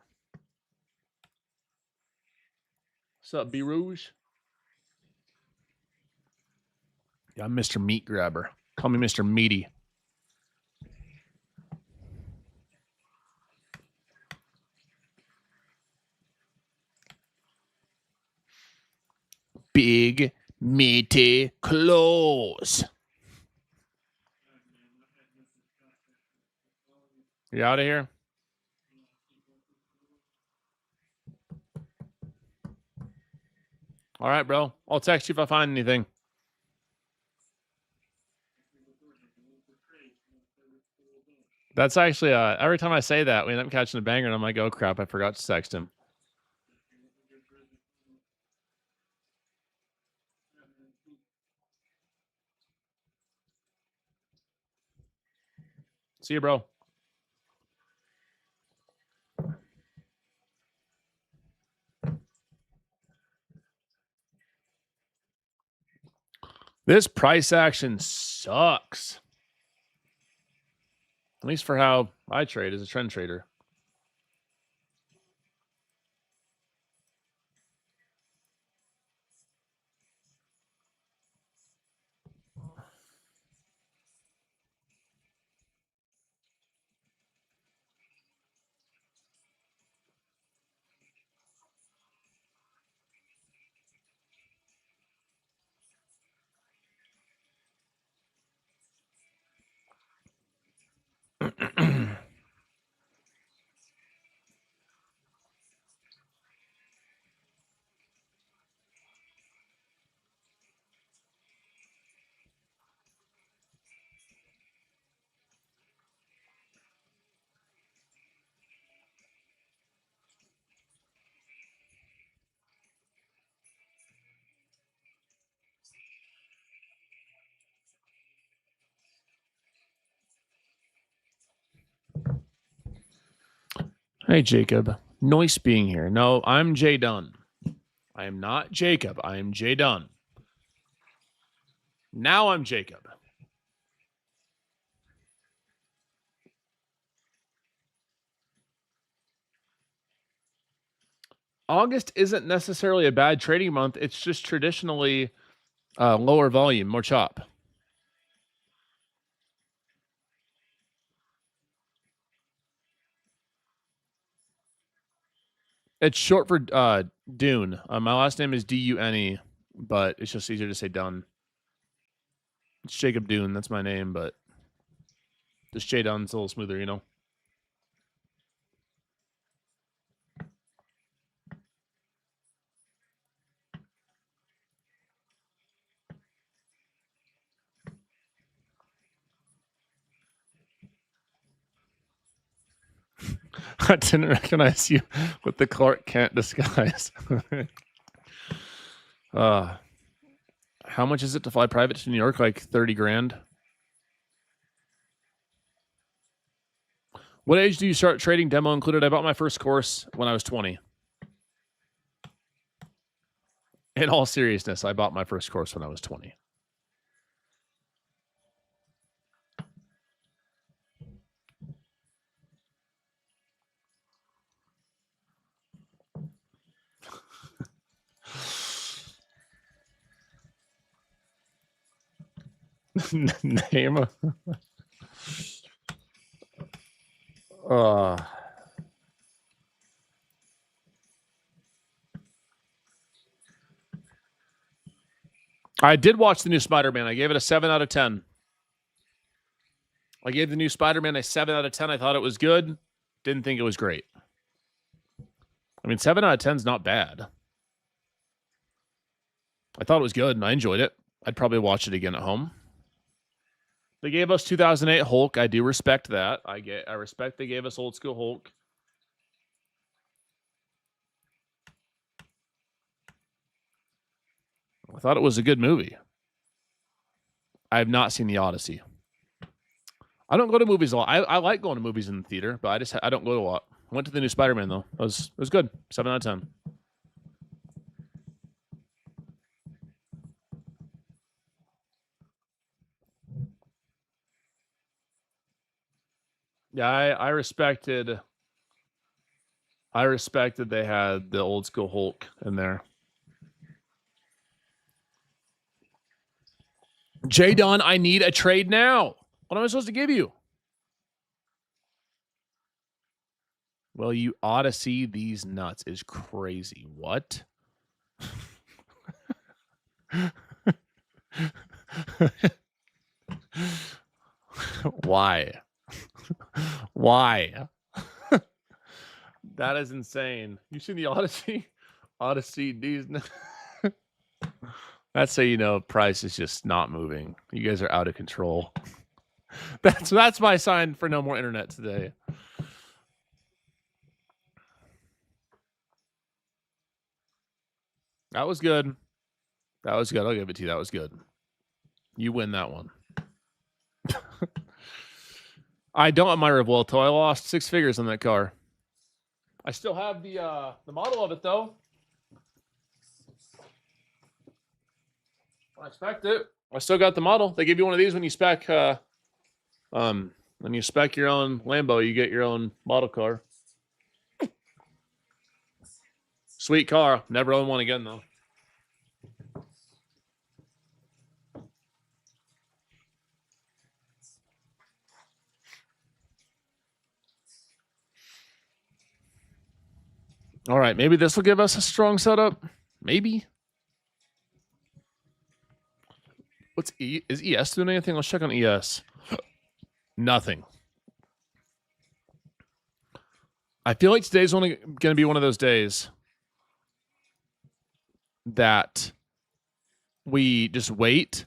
A: What's up, B Rouge? Yeah, I'm Mr. Meat Grabber. Call me Mr. Meaty. Big, meaty claws. You out of here? All right, bro. I'll text you if I find anything. That's actually every time I say that, we end up catching a banger, and I'm like, oh crap, I forgot to text him. See you, bro. This price action sucks. At least for how I trade as a trend trader. Hey, Jacob. Nice being here. No, I'm Jdun. I am not Jacob. I am Jdun. Now I'm Jacob. August isn't necessarily a bad trading month. It's just traditionally lower volume, more chop. It's short for Dune. My last name is Dune, but it's just easier to say Dun. It's Jacob Dune. That's my name, but this J Dun's a little smoother, you know. I didn't recognize you with the Clark Kent disguise. How much is it to fly private to New York? Like 30 grand. What age do you start trading? Demo included. I bought my first course when I was 20. In all seriousness, I bought my first course when I was 20. Name. I did watch the new Spider-Man. I gave it a 7 out of 10. I gave the new Spider-Man a 7 out of 10. I thought it was good. Didn't think it was great. I mean, 7 out of 10 is not bad. I thought it was good, and I enjoyed it. I'd probably watch it again at home. They gave us 2008 Hulk. I do respect that. I respect they gave us old school Hulk. I thought it was a good movie. I have not seen The Odyssey. I don't go to movies a lot. I like going to movies in the theater, but I don't go to a lot. I went to the new Spider-Man though. It was good. 7 out of 10. Yeah, I respected they had the old school Hulk in there. Jdun, I need a trade now. What am I supposed to give you? Well, you ought to see these nuts is crazy. What? Why? Why? That is insane. You seen the Odyssey? Odyssey, these. That's how you know price is just not moving. You guys are out of control. That's my sign for no more internet today. That was good. That was good. I'll give it to you. That was good. You win that one. I don't admire Revuelto. I lost 6 figures on that car. I still have the model of it though. I spec'd it. I still got the model. They give you one of these when you spec when you spec your own Lambo, you get your own model car. Sweet car. Never own one again though. All right, maybe this will give us a strong setup. Maybe. What's is ES doing anything? Let's check on ES. Nothing. I feel like today's only going to be one of those days that we just wait.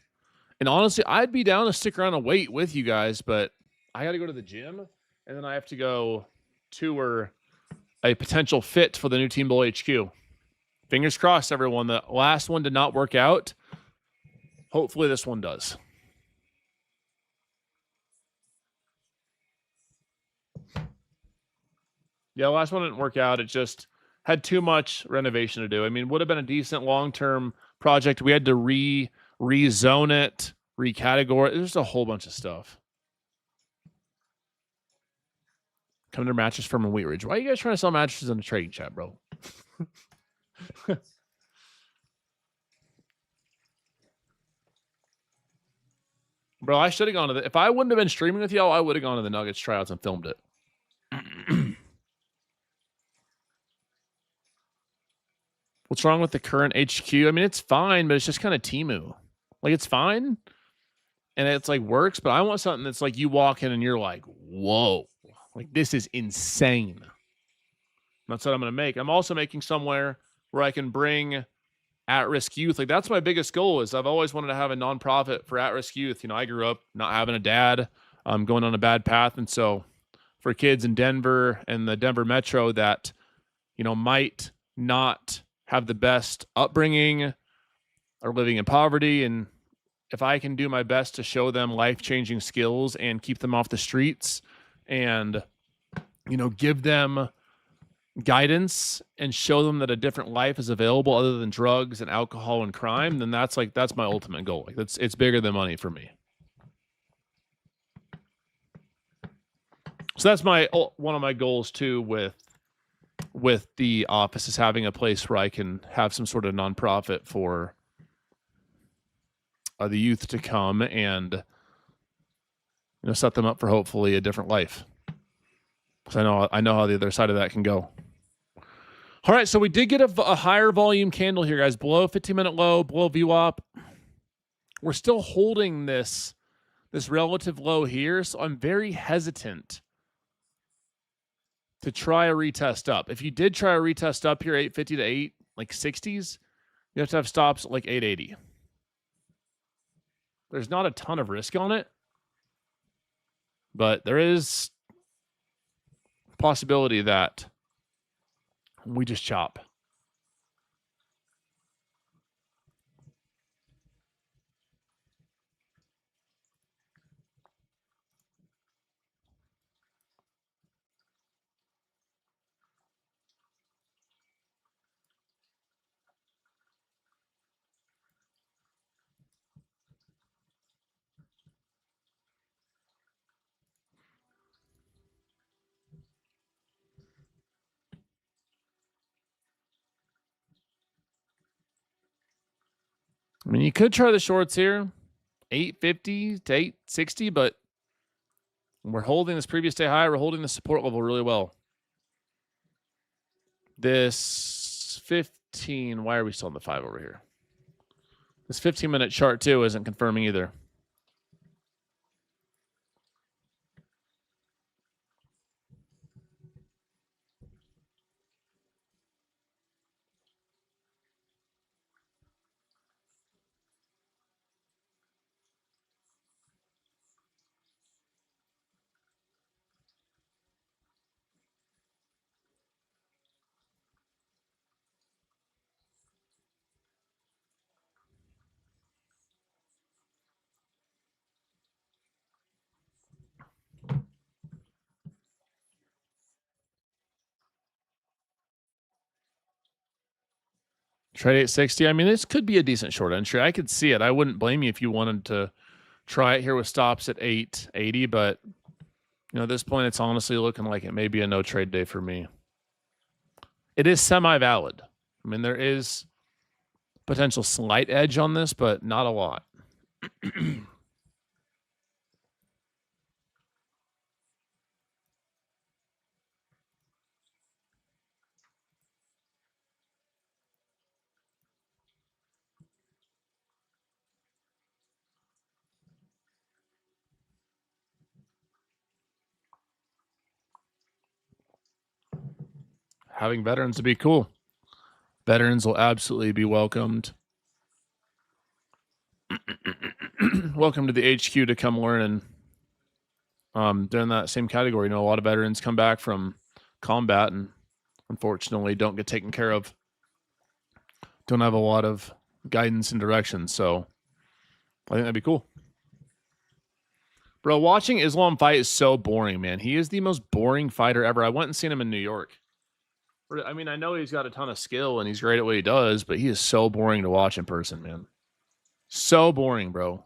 A: And honestly, I'd be down to stick around and wait with you guys, but I got to go to the gym, and then I have to go tour a potential fit for the new Team Bowl HQ. Fingers crossed, everyone. The last one did not work out. Hopefully this one does. Yeah, the last one didn't work out. It just had too much renovation to do. I mean, would have been a decent long-term project. We had to rezone it, recategorize. There's a whole bunch of stuff. Come to mattress from Wheat Ridge. Why are you guys trying to sell mattresses in the trading chat, bro? Bro, I should have gone to the... If I wouldn't have been streaming with y'all, I would have gone to the Nuggets tryouts and filmed it. What's wrong with the current HQ? I mean, it's fine, but it's just kind of Temu. Like, it's fine. And it's like works, but I want something that's like you walk in and you're like, whoa. Like, this is insane. That's what I'm going to make. I'm also making somewhere where I can bring at-risk youth. Like, that's my biggest goal is I've always wanted to have a nonprofit for at-risk youth. You know, I grew up not having a dad, going on a bad path. And so for kids in Denver and the Denver metro that, might not have the best upbringing or living in poverty. And if I can do my best to show them life-changing skills and keep them off the streets and, give them guidance and show them that a different life is available other than drugs and alcohol and crime, then that's my ultimate goal. Like it's bigger than money for me. So that's one of my goals too with the office, is having a place where I can have some sort of nonprofit for the youth to come and set them up for hopefully a different life. Because I know how the other side of that can go. All right, so we did get a higher volume candle here, guys. Below 15-minute low, below VWAP. We're still holding this relative low here, so I'm very hesitant to try a retest up. If you did try a retest up here, 850 to 860s, you have to have stops at like 880. There's not a ton of risk on it, but there is possibility that we just chop. I mean, you could try the shorts here, 850 to 860, but we're holding this previous day high. We're holding the support level really well. This 15, why are we still on the 5 over here? This 15-minute chart too isn't confirming either. Trade 860. I mean, this could be a decent short entry. I could see it. I wouldn't blame you if you wanted to try it here with stops at 880, but at this point, it's honestly looking like it may be a no trade day for me. It is semi-valid. I mean, there is potential slight edge on this, but not a lot. Having veterans would be cool. Veterans will absolutely be welcomed. Welcome to the HQ to come learn. And they're in that same category. A lot of veterans come back from combat and unfortunately don't get taken care of. Don't have a lot of guidance and direction. So I think that'd be cool. Bro, watching Islam fight is so boring, man. He is the most boring fighter ever. I went and seen him in New York. I mean, I know he's got a ton of skill and he's great at what he does, but he is so boring to watch in person, man. So boring, bro.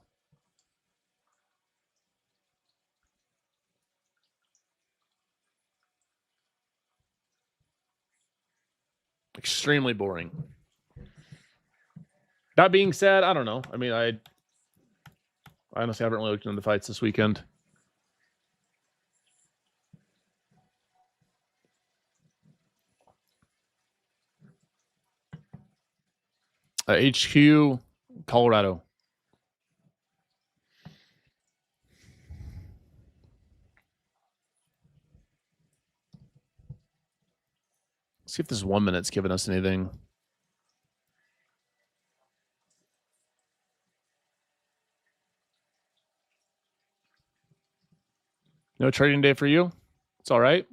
A: Extremely boring. That being said, I don't know. I mean, I honestly haven't really looked into the fights this weekend. HQ, Colorado. Let's see if this 1 minute's giving us anything. No trading day for you? It's all right.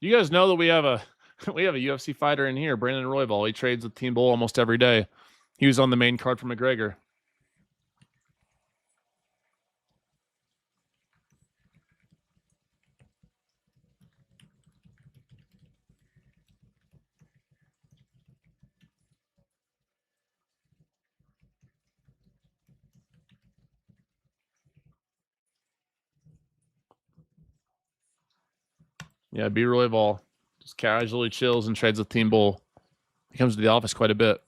A: You guys know that we have a UFC fighter in here, Brandon Royval. He trades with Team Bull almost every day. He was on the main card for McGregor. Yeah, B. Royval just casually chills and trades with Team Bull. He comes to the office quite a bit.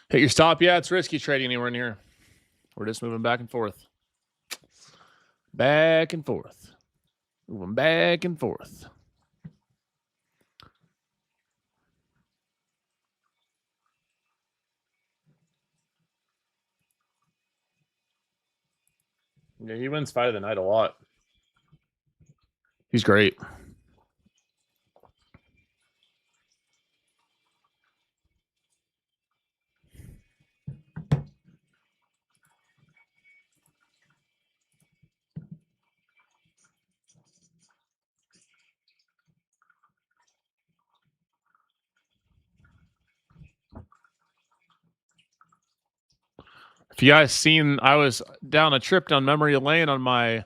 A: Hit your stop. Yeah, it's risky trading anywhere in here. We're just moving back and forth. Back and forth. Moving back and forth. Yeah, he wins fight of the night a lot. He's great. If you guys seen, I was down a trip down memory lane on my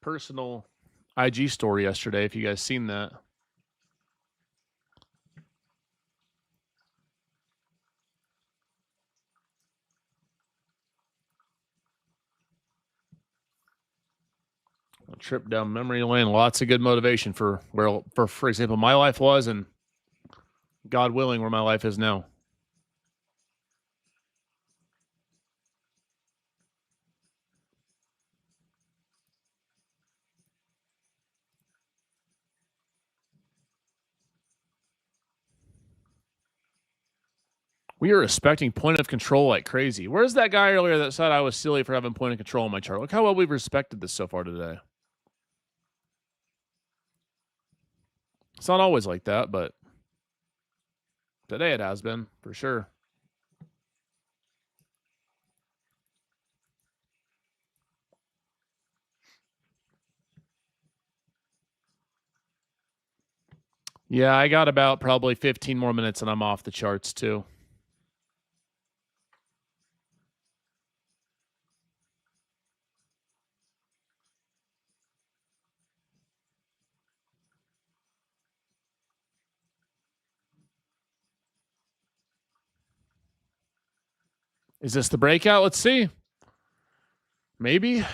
A: personal IG story yesterday. If you guys seen that. A trip down memory lane. Lots of good motivation for where, for example, my life was, and God willing, where my life is now. We are respecting point of control like crazy. Where's that guy earlier that said I was silly for having point of control on my chart? Look how well we've respected this so far today. It's not always like that, but today it has been, for sure. Yeah, I got about probably 15 more minutes and I'm off the charts too. Is this the breakout? Let's see. Maybe. I'd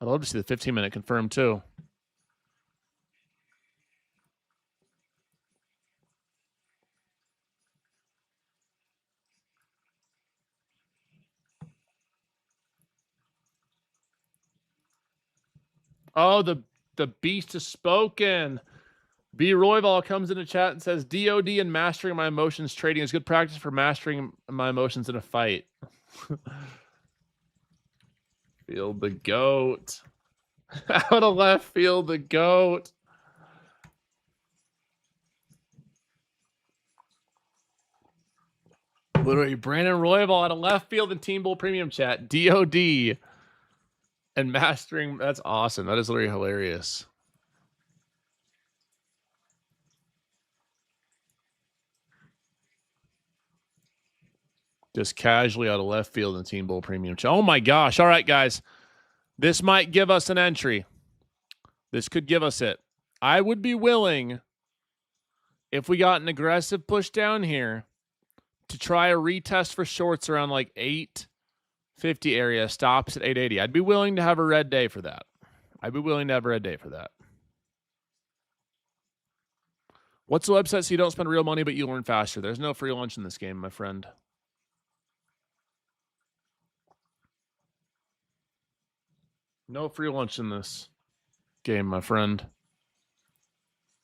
A: love to see the 15-minute confirmed too. Oh, the beast has spoken. B. Royval comes into chat and says, DOD and mastering my emotions trading is good practice for mastering my emotions in a fight. Field the goat. Out of left field, the goat. Literally, Brandon Royval out of left field in Team Bull Premium chat. DOD and mastering. That's awesome. That is literally hilarious. Just casually out of left field in Team Bull Premium chat. Oh my gosh. All right, guys. This might give us an entry. This could give us it. I would be willing, if we got an aggressive push down here, to try a retest for shorts around like 850 area, stops at 880. I'd be willing to have a red day for that. What's the website so you don't spend real money but you learn faster? There's no free lunch in this game, my friend. No free lunch in this game, my friend.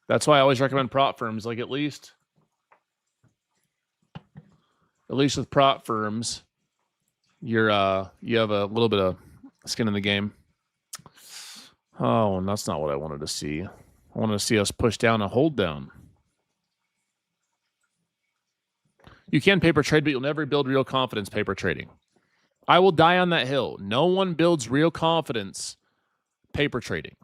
A: That's why I always recommend prop firms. Like at least with prop firms, you have a little bit of skin in the game. Oh, and that's not what I wanted to see. I wanted to see us push down a hold down. You can paper trade, but you'll never build real confidence paper trading. I will die on that hill. No one builds real confidence paper trading.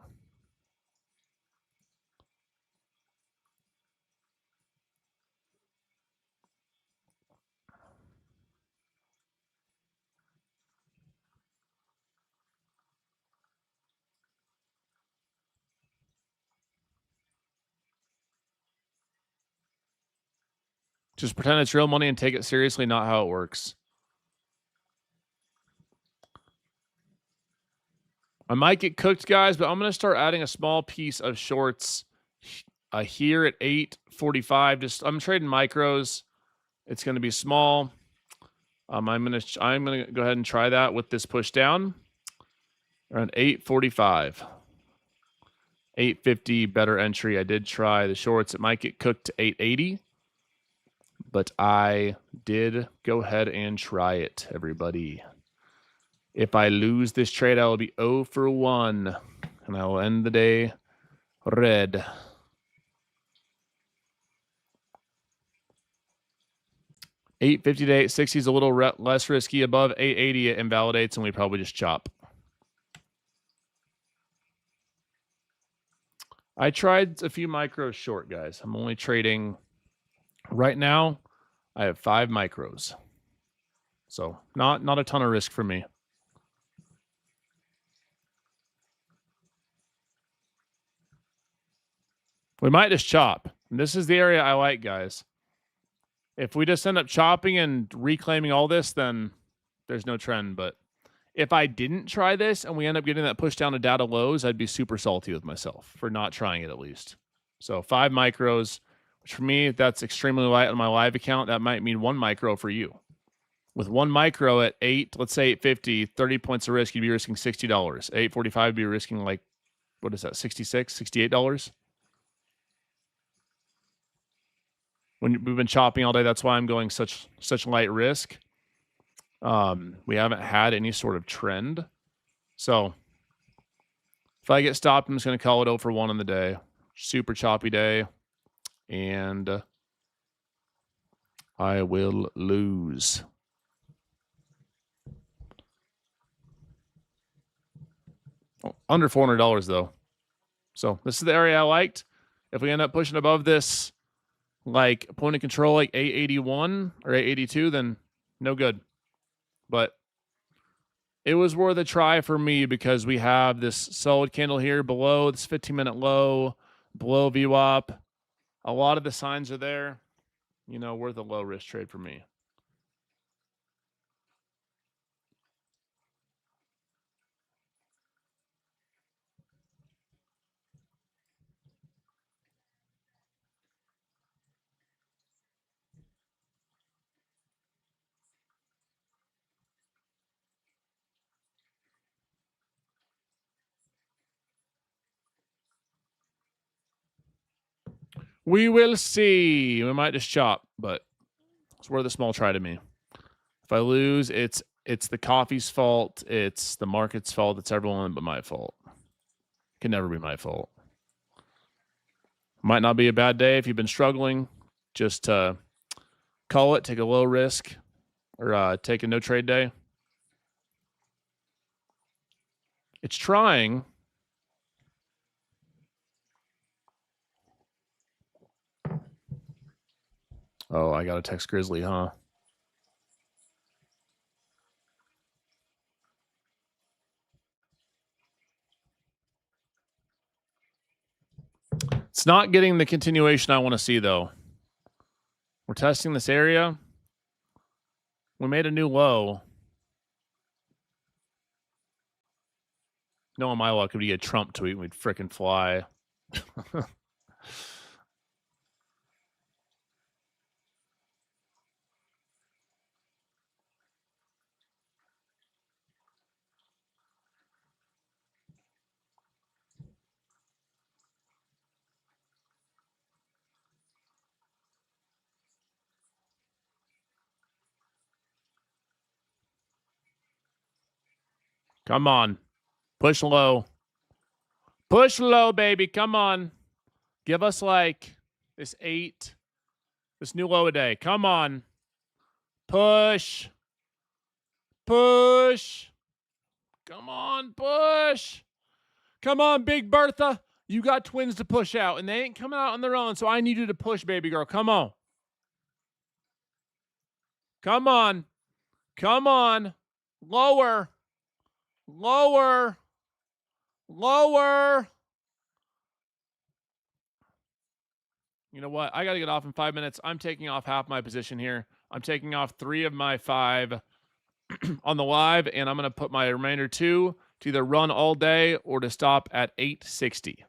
A: Just pretend it's real money and take it seriously, not how it works. I might get cooked, guys, but I'm going to start adding a small piece of shorts here at 8:45. I'm trading micros. It's going to be small. I'm going to go ahead and try that with this push down around 8:45. 850 better entry. I did try the shorts. It might get cooked to 880, but I did go ahead and try it, everybody. If I lose this trade, I will be 0 for 1, and I will end the day red. $850 to $860 is a little less risky. Above 880, it invalidates, and we probably just chop. I tried a few micros short, guys. I'm only trading right now. I have 5 micros, so not a ton of risk for me. We might just chop. And this is the area I like, guys. If we just end up chopping and reclaiming all this, then there's no trend. But if I didn't try this and we end up getting that push down to data lows, I'd be super salty with myself for not trying it at least. So 5 micros, which for me, that's extremely light on my live account. That might mean 1 micro for you. With 1 micro at 8, let's say 850, 30 points of risk, you'd be risking $60. 845, you'd be risking like, what is that, $66, $68? When we've been chopping all day, that's why I'm going such light risk. We haven't had any sort of trend. So if I get stopped, I'm just going to call it 0 for 1 on the day. Super choppy day. And I will lose. Oh, under $400 though. So this is the area I liked. If we end up pushing above this, like point of control, like 881 or 882, then no good. But it was worth a try for me because we have this solid candle here below this 15-minute low, below VWAP. A lot of the signs are there. You know, worth a low risk trade for me. We will see. We might just chop, but it's worth a small try to me. If I lose, it's the coffee's fault. It's the market's fault. It's everyone but my fault. It can never be my fault. Might not be a bad day if you've been struggling. Just call it, take a low risk, or take a no trade day. It's trying. Oh, I got to text Grizzly, huh? It's not getting the continuation I want to see, though. We're testing this area. We made a new low. No, in my luck, it would be a Trump tweet and we'd frickin' fly. Come on. Push low. Push low, baby. Come on. Give us like this 8. This new low a day. Come on. Push. Push. Come on, push. Come on, Big Bertha. You got twins to push out, and they ain't coming out on their own, so I need you to push, baby girl. Come on. Come on. Come on. Lower. Lower. Lower. You know what? I got to get off in 5 minutes. I'm taking off half my position here. I'm taking off 3 of my 5 on the live, and I'm going to put my remainder 2 to either run all day or to stop at 860.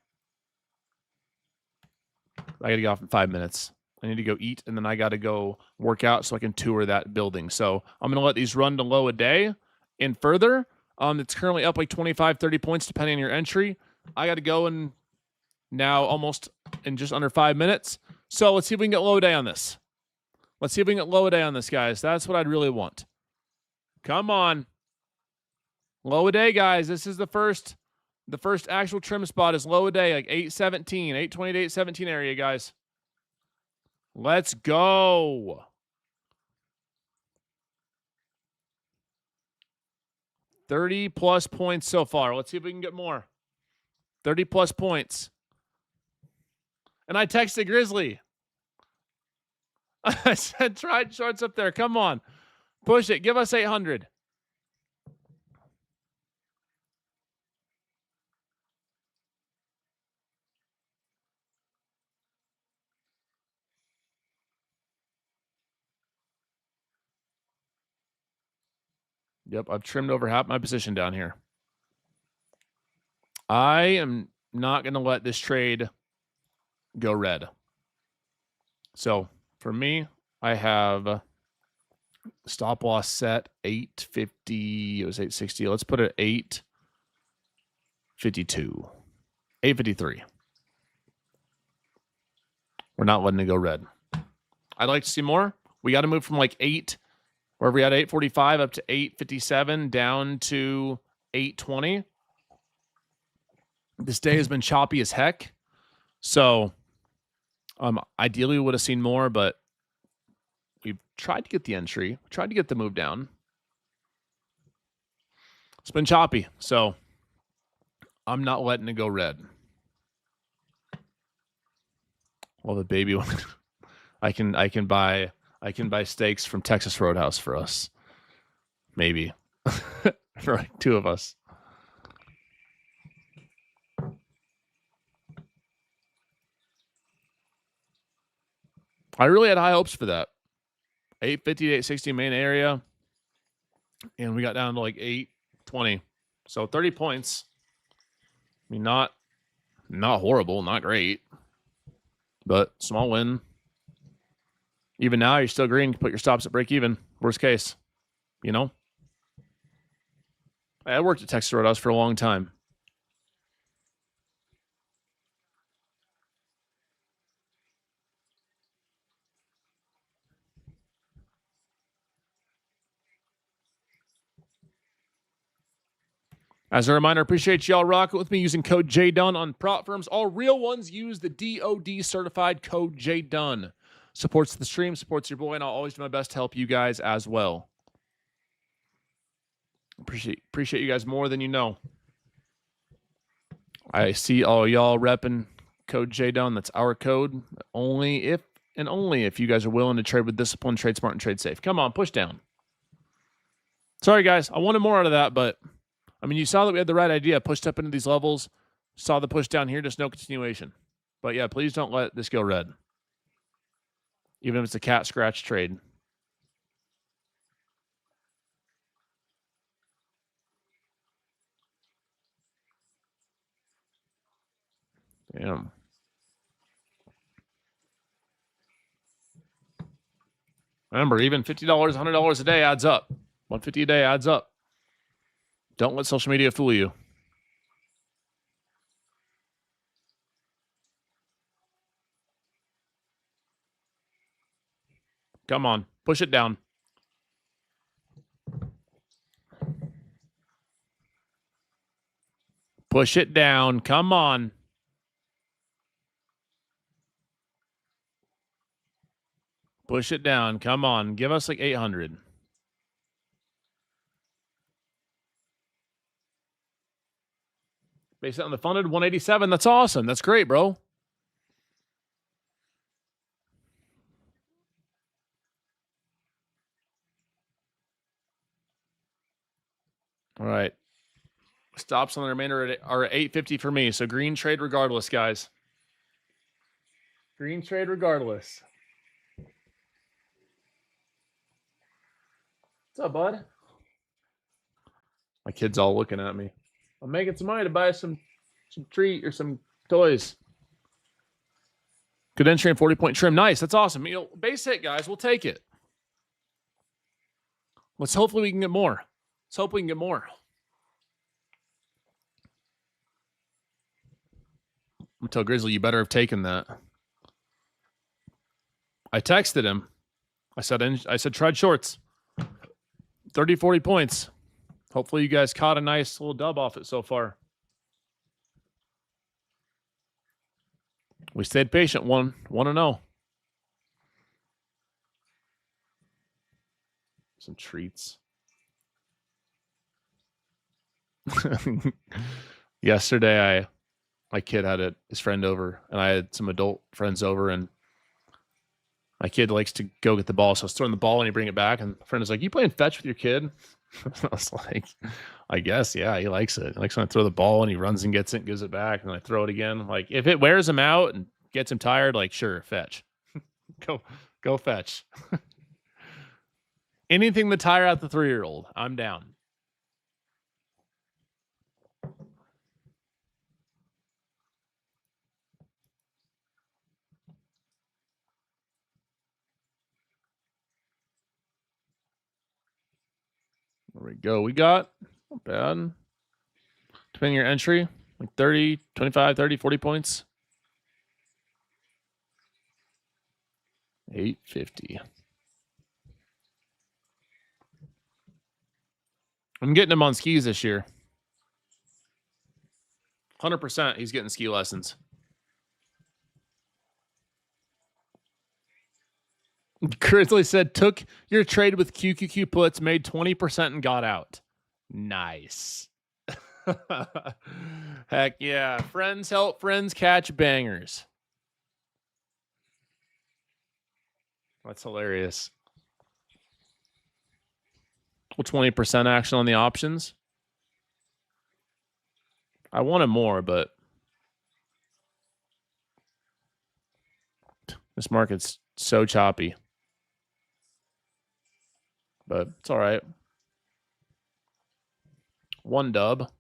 A: I got to get off in 5 minutes. I need to go eat, and then I got to go work out so I can tour that building. So I'm going to let these run to low a day and further. It's currently up like 25, 30 points depending on your entry. I got to go and now almost in just under 5 minutes. So let's see if we can get low a day on this. Let's see if we can get low a day on this, guys. That's what I'd really want. Come on. Low a day, guys. This is the first actual trim spot is low a day, like 817, 820 to 817 area, guys. Let's go. +30 points so far. Let's see if we can get more. 30+ points. And I texted Grizzly. I said, tried shorts up there. Come on. Push it. Give us 800. Yep, I've trimmed over half my position down here. I am not going to let this trade go red. So for me, I have stop loss set 850. It was 860. Let's put it at 852. 853. We're not letting it go red. I'd like to see more. We got to move from like 8, where we had 845 up to 857 down to 820. This day has been choppy as heck. So ideally we would have seen more, but we've tried to get the entry, tried to get the move down. It's been choppy, so I'm not letting it go red. Well, the baby one, I can buy steaks from Texas Roadhouse for us. Maybe. For like 2 of us. I really had high hopes for that. 850 to 860 main area. And we got down to like 820. So 30 points. I mean, not horrible, not great. But small win. Even now, you're still green. Put your stops at break even. Worst case. You know? I worked at Texas Roadhouse for a long time. As a reminder, appreciate y'all rocking with me using code Jdun on prop firms. All real ones use the DOD certified code Jdun. Supports the stream, supports your boy, and I'll always do my best to help you guys as well. Appreciate you guys more than you know. I see all y'all repping code Jdun. That's our code. Only if you guys are willing to trade with discipline, trade smart, and trade safe. Come on, push down. Sorry, guys. I wanted more out of that, but I mean, you saw that we had the right idea. Pushed up into these levels. Saw the push down here. Just no continuation. But yeah, please don't let this go red. Even if it's a cat scratch trade. Damn. Remember, even $50, $100 a day adds up. $150 a day adds up. Don't let social media fool you. Come on. Push it down. Push it down. Come on. Push it down. Come on. Give us like 800. Based on the funded 187. That's awesome. That's great, bro. All right. Stops on the remainder are at 850 for me. So green trade regardless, guys. Green trade regardless. What's up, bud? My kid's all looking at me. I'm making some money to buy some treat or some toys. Good entry and 40-point trim. Nice. That's awesome. You know, base hit, guys. We'll take it. Let's hopefully we can get more. Let's hope we can get more. I'm gonna tell Grizzly, you better have taken that. I texted him. I said tread shorts. 30, 40 points. Hopefully you guys caught a nice little dub off it so far. We stayed patient. 1-0. Some treats. Yesterday, my kid had his friend over, and I had some adult friends over, and my kid likes to go get the ball, so I was throwing the ball, and he bring it back, and the friend was like, "You playing fetch with your kid?" I was like, "I guess, yeah, he likes it. He likes when I throw the ball, and he runs and gets it, and gives it back, and I throw it again. Like, if it wears him out and gets him tired, like, sure, fetch. Go fetch. Anything to tire out the 3-year-old, I'm down." There we go. We got, not bad. Depending on your entry, like 30, 25, 30, 40 points. 850. I'm getting him on skis this year. 100% he's getting ski lessons. Grizzly said, took your trade with QQQ puts, made 20% and got out. Nice. Heck yeah. Friends help friends catch bangers. That's hilarious. Well, 20% action on the options. I wanted more, but this market's so choppy. But it's all right. One dub.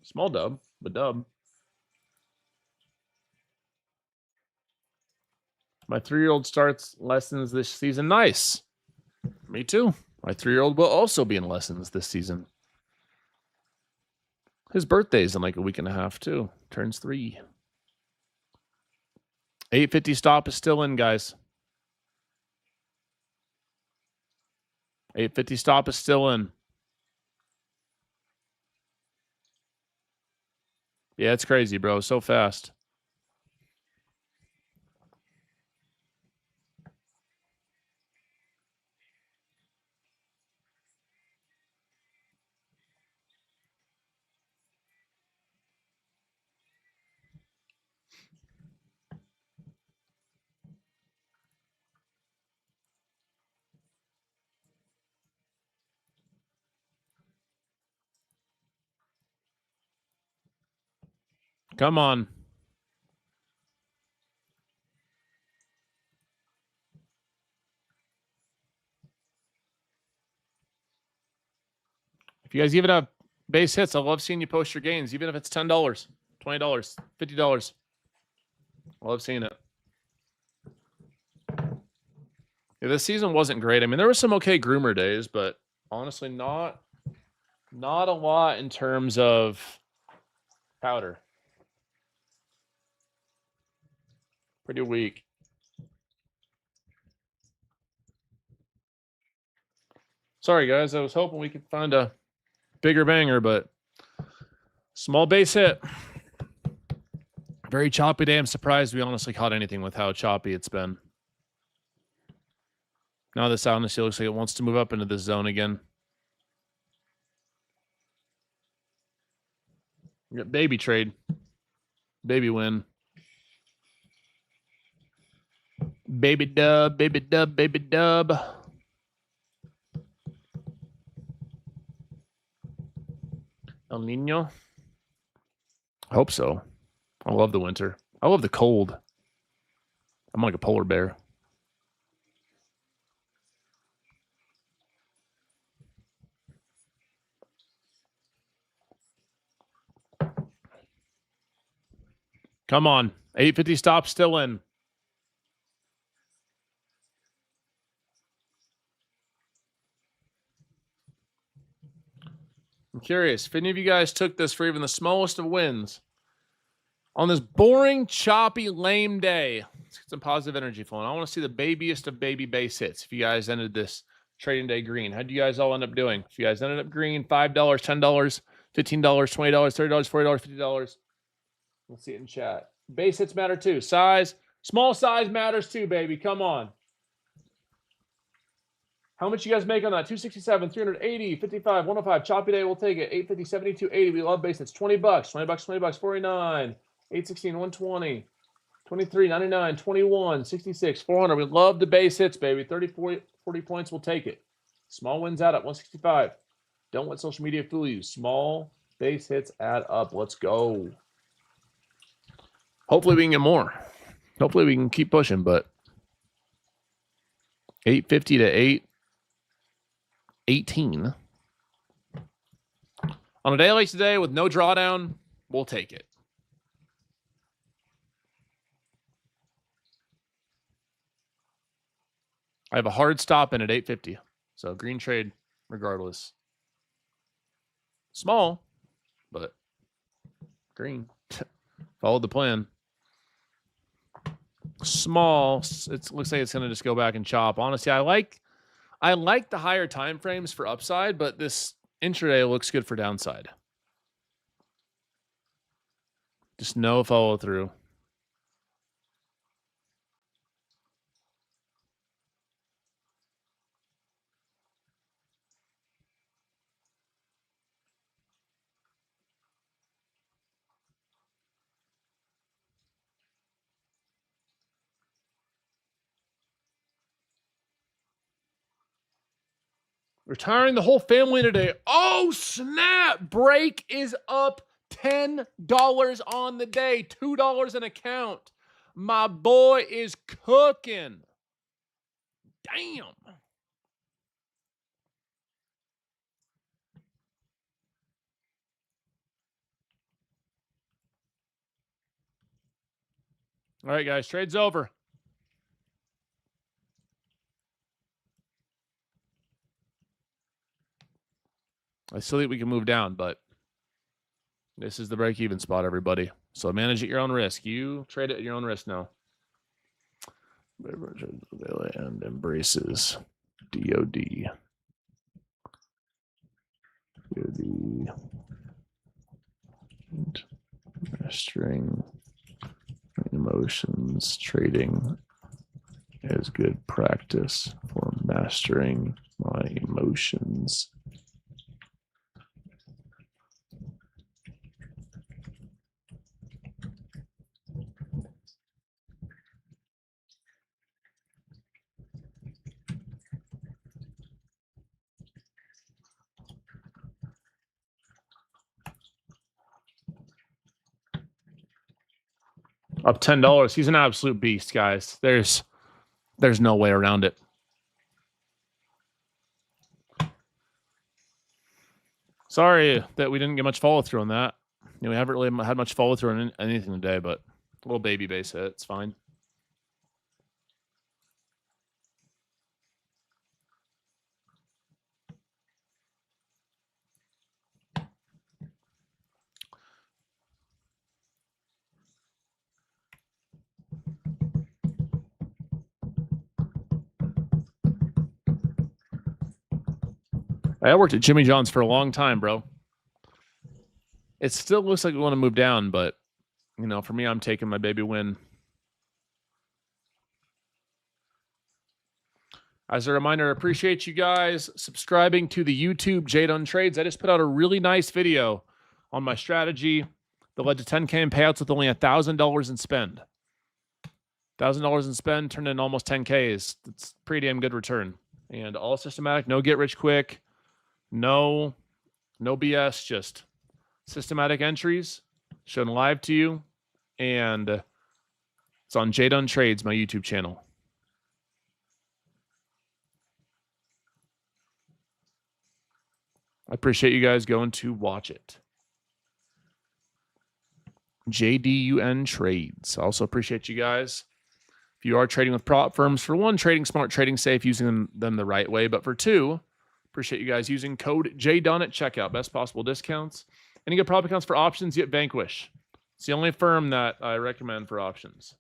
A: Small dub, but dub. My 3-year-old starts lessons this season. Nice. Me too. My 3-year-old will also be in lessons this season. His birthday's in like a week and a half too. Turns 3. 850 stop is still in, guys. 850 stop is still in. Yeah, it's crazy, bro. So fast. Come on. If you guys even have base hits, I love seeing you post your gains, even if it's $10, $20, $50. I love seeing it. Yeah, this season wasn't great. I mean, there were some okay groomer days, but honestly, not a lot in terms of powder. Pretty weak. Sorry, guys. I was hoping we could find a bigger banger, but small base hit. Very choppy day. I'm surprised we honestly caught anything with how choppy it's been. Now this honestly looks like it wants to move up into this zone again. Baby trade. Baby win. Baby dub, baby dub, baby dub. El Nino? I hope so. I love the winter. I love the cold. I'm like a polar bear. Come on. 850 stop still in. I'm curious if any of you guys took this for even the smallest of wins on this boring, choppy, lame day. Let's get some positive energy flowing. I want to see the babiest of baby base hits. If you guys ended this trading day green, how'd you guys all end up doing? If you guys ended up green, $5, $10, $15, $20, $30, $40, $50. Let's see it in chat. Base hits matter too. Size, small size matters too, baby. Come on. How much you guys make on that? 267, 380, 55, 105. Choppy day, we'll take it. 850, 72, 80. We love base hits. $20, $20, $20, 49, 816, 120, 23, 99, 21, 66, 400. We love the base hits, baby. 30, 40 points, we'll take it. Small wins add up, 165. Don't let social media fool you. Small base hits add up. Let's go. Hopefully we can get more. Hopefully we can keep pushing, but 850 to 818 on a day like today with no drawdown, we'll take it. I have a hard stop in at 850, so green trade regardless. Small, but green. Followed the plan. Small. It looks like it's going to just go back and chop. Honestly, I like the higher time frames for upside, but this intraday looks good for downside. Just no follow through. Retiring the whole family today. Oh, snap. Break is up $10 on the day. $2 an account. My boy is cooking. Damn. All right, guys. Trade's over. I still think we can move down, but this is the break-even spot, everybody. So manage at your own risk. You trade it at your own risk now. And embraces DOD. DOD. Mastering emotions. Trading is good practice for mastering my emotions. Up $10. He's an absolute beast, guys. There's no way around it. Sorry that we didn't get much follow through on that. We haven't really had much follow through on anything today, but a little baby base hit. It's fine. I worked at Jimmy John's for a long time, bro. It still looks like we want to move down, but you know, for me, I'm taking my baby win. As a reminder, I appreciate you guys subscribing to the YouTube Jdun Trades. I just put out a really nice video on my strategy that led to 10K in payouts with only $1,000 in spend. $1,000 in spend turned in almost 10Ks. It's pretty damn good return. And all systematic, no get rich quick, no BS, just systematic entries shown live to you. And it's on Jdun Trades, my YouTube channel. I appreciate you guys going to watch it. JDUN Trades. I also appreciate you guys. If you are trading with prop firms, for one, trading smart, trading safe, using them the right way. But for two, appreciate you guys using code JDUN at checkout. Best possible discounts. And you get prop accounts for options, you get Vanquish. It's the only firm that I recommend for options.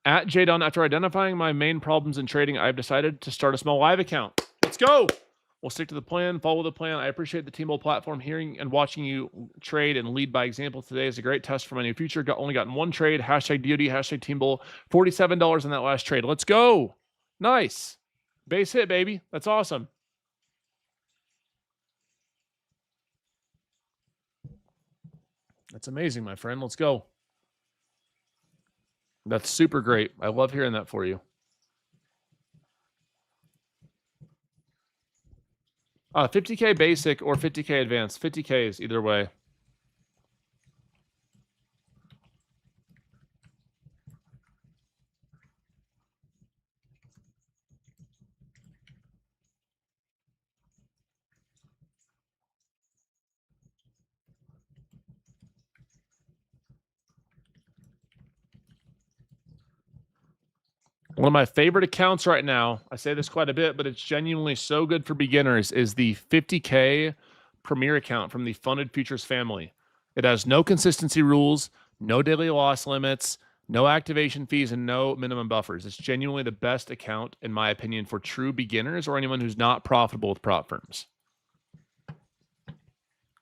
A: At Jdun, after identifying my main problems in trading, I've decided to start a small live account. Let's go. We'll stick to the plan, follow the plan. I appreciate the Teambull platform. Hearing and watching you trade and lead by example today is a great test for my new future. Only gotten one trade. Hashtag DOD, hashtag Teambull. $47 in that last trade. Let's go. Nice. Base hit, baby. That's awesome. That's amazing, my friend. Let's go. That's super great. I love hearing that for you. 50K basic or 50K advanced. 50Ks either way. One of my favorite accounts right now, I say this quite a bit, but it's genuinely so good for beginners, is the 50K Premier account from the Funded Futures family. It has no consistency rules, no daily loss limits, no activation fees, and no minimum buffers. It's genuinely the best account, in my opinion, for true beginners or anyone who's not profitable with prop firms.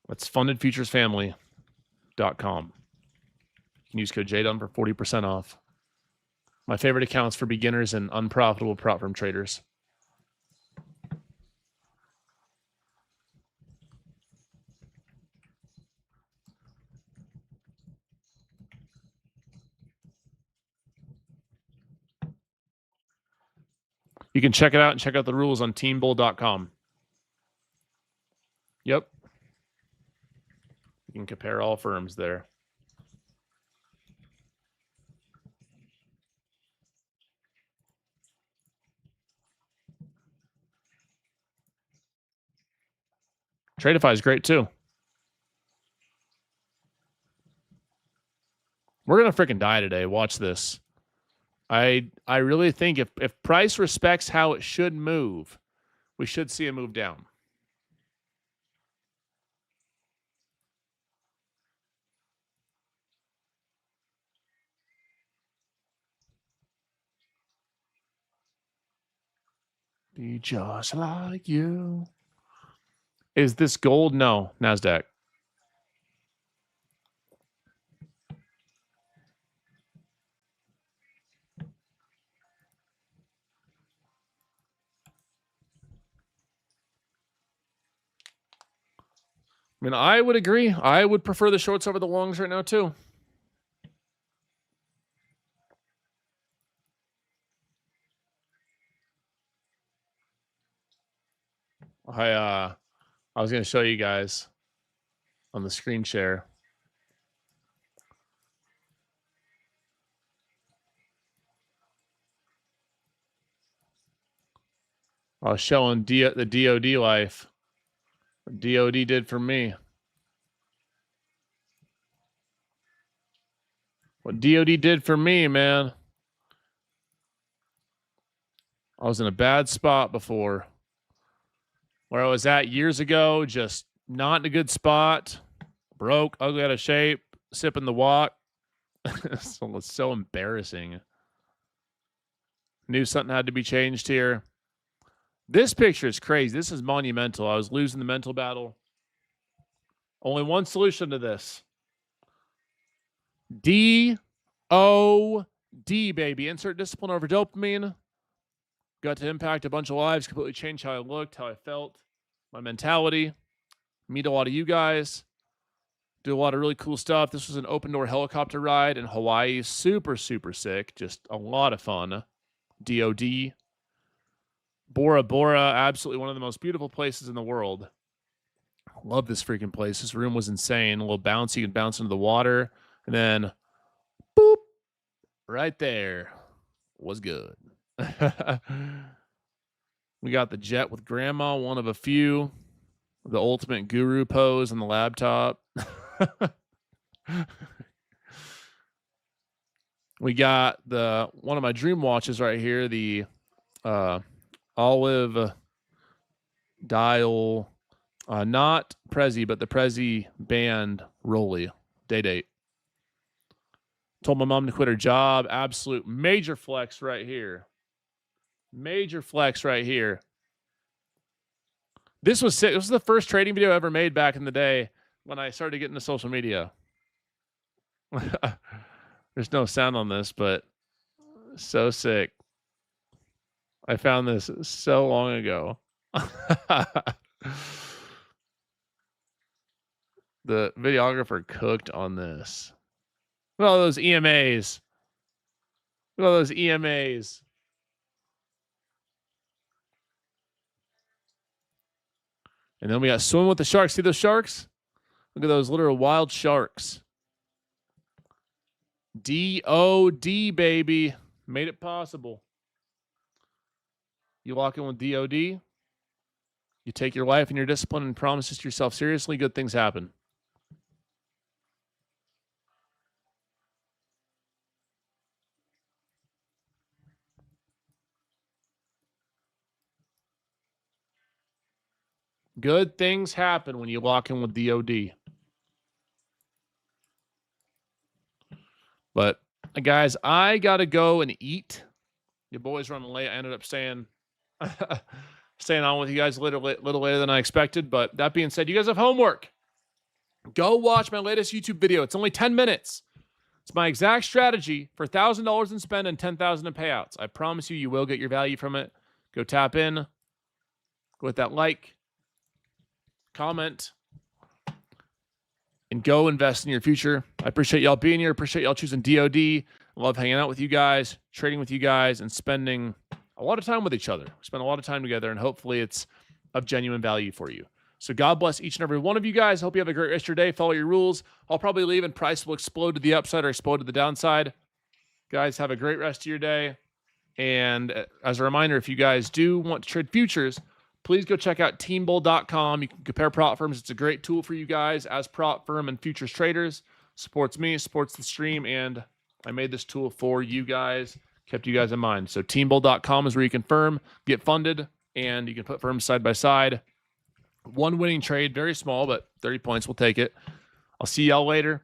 A: That's fundedfuturesfamily.com. You can use code JDUN for 40% off. My favorite accounts for beginners and unprofitable prop firm traders. You can check it out and check out the rules on teambull.com. Yep. You can compare all firms there. Tradeify is great too. We're going to freaking die today. Watch this. I really think if price respects how it should move, we should see a move down. Be just like you. Is this gold? No, NASDAQ. I mean, I would agree. I would prefer the shorts over the longs right now too. I was going to show you guys on the screen share. I was showing the DOD life. What DOD did for me. What DOD did for me, man. I was in a bad spot before. Where I was at years ago, just not in a good spot. Broke, ugly, out of shape, sipping the walk. So it's so embarrassing. Knew something had to be changed here. This picture is crazy. This is monumental. I was losing the mental battle. Only one solution to this. DOD, baby. Insert discipline over dopamine. Got to impact a bunch of lives, completely changed how I looked, how I felt, my mentality. Meet a lot of you guys. Do a lot of really cool stuff. This was an open door helicopter ride in Hawaii. Super, super sick. Just a lot of fun. DOD. Bora Bora, absolutely one of the most beautiful places in the world. Love this freaking place. This room was insane. A little bouncy. You can bounce into the water. And then, boop, right there. Was good. We got the jet with grandma, one of a few. The ultimate guru pose on the laptop. We got one of my dream watches right here, the olive dial, not Prezi, but the Prezi band Rolly day date. Told my mom to quit her job. Absolute major flex right here. Major flex right here. This was sick. This was the first trading video I ever made back in the day when I started getting into social media. There's no sound on this, but so sick. I found this so long ago. The videographer cooked on this. Look at all those EMAs. Look at all those EMAs. And then we got swim with the sharks. See those sharks? Look at those literal wild sharks. DOD, baby. Made it possible. You lock in with DOD. You take your life and your discipline and promises to yourself seriously, good things happen. Good things happen when you lock in with DOD. But, guys, I got to go and eat. Your boy's running late. I ended up staying on with you guys a little later than I expected. But that being said, you guys have homework. Go watch my latest YouTube video. It's only 10 minutes. It's my exact strategy for $1,000 in spend and $10,000 in payouts. I promise you, you will get your value from it. Go tap in. Go hit that like. Comment. And go invest in your future. I appreciate y'all being here. Appreciate y'all choosing DOD. I love hanging out with you guys, trading with you guys, and spending a lot of time with each other. We spend a lot of time together, and hopefully it's of genuine value for you. So God bless each and every one of you guys. Hope you have a great rest of your day. Follow your rules. I'll probably leave, and price will explode to the upside or explode to the downside. Guys, have a great rest of your day. And as a reminder, if you guys do want to trade futures, please go check out teambull.com. You can compare prop firms. It's a great tool for you guys as prop firm and futures traders. Supports me, supports the stream, and I made this tool for you guys, kept you guys in mind. So teambull.com is where you can firm, get funded, and you can put firms side by side. One winning trade, very small, but 30 points, we'll take it. I'll see y'all later.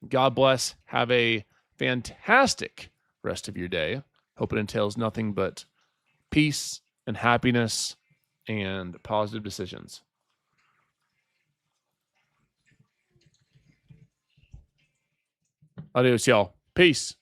A: God bless. Have a fantastic rest of your day. Hope it entails nothing but peace and happiness and positive decisions. Adios, y'all. Peace.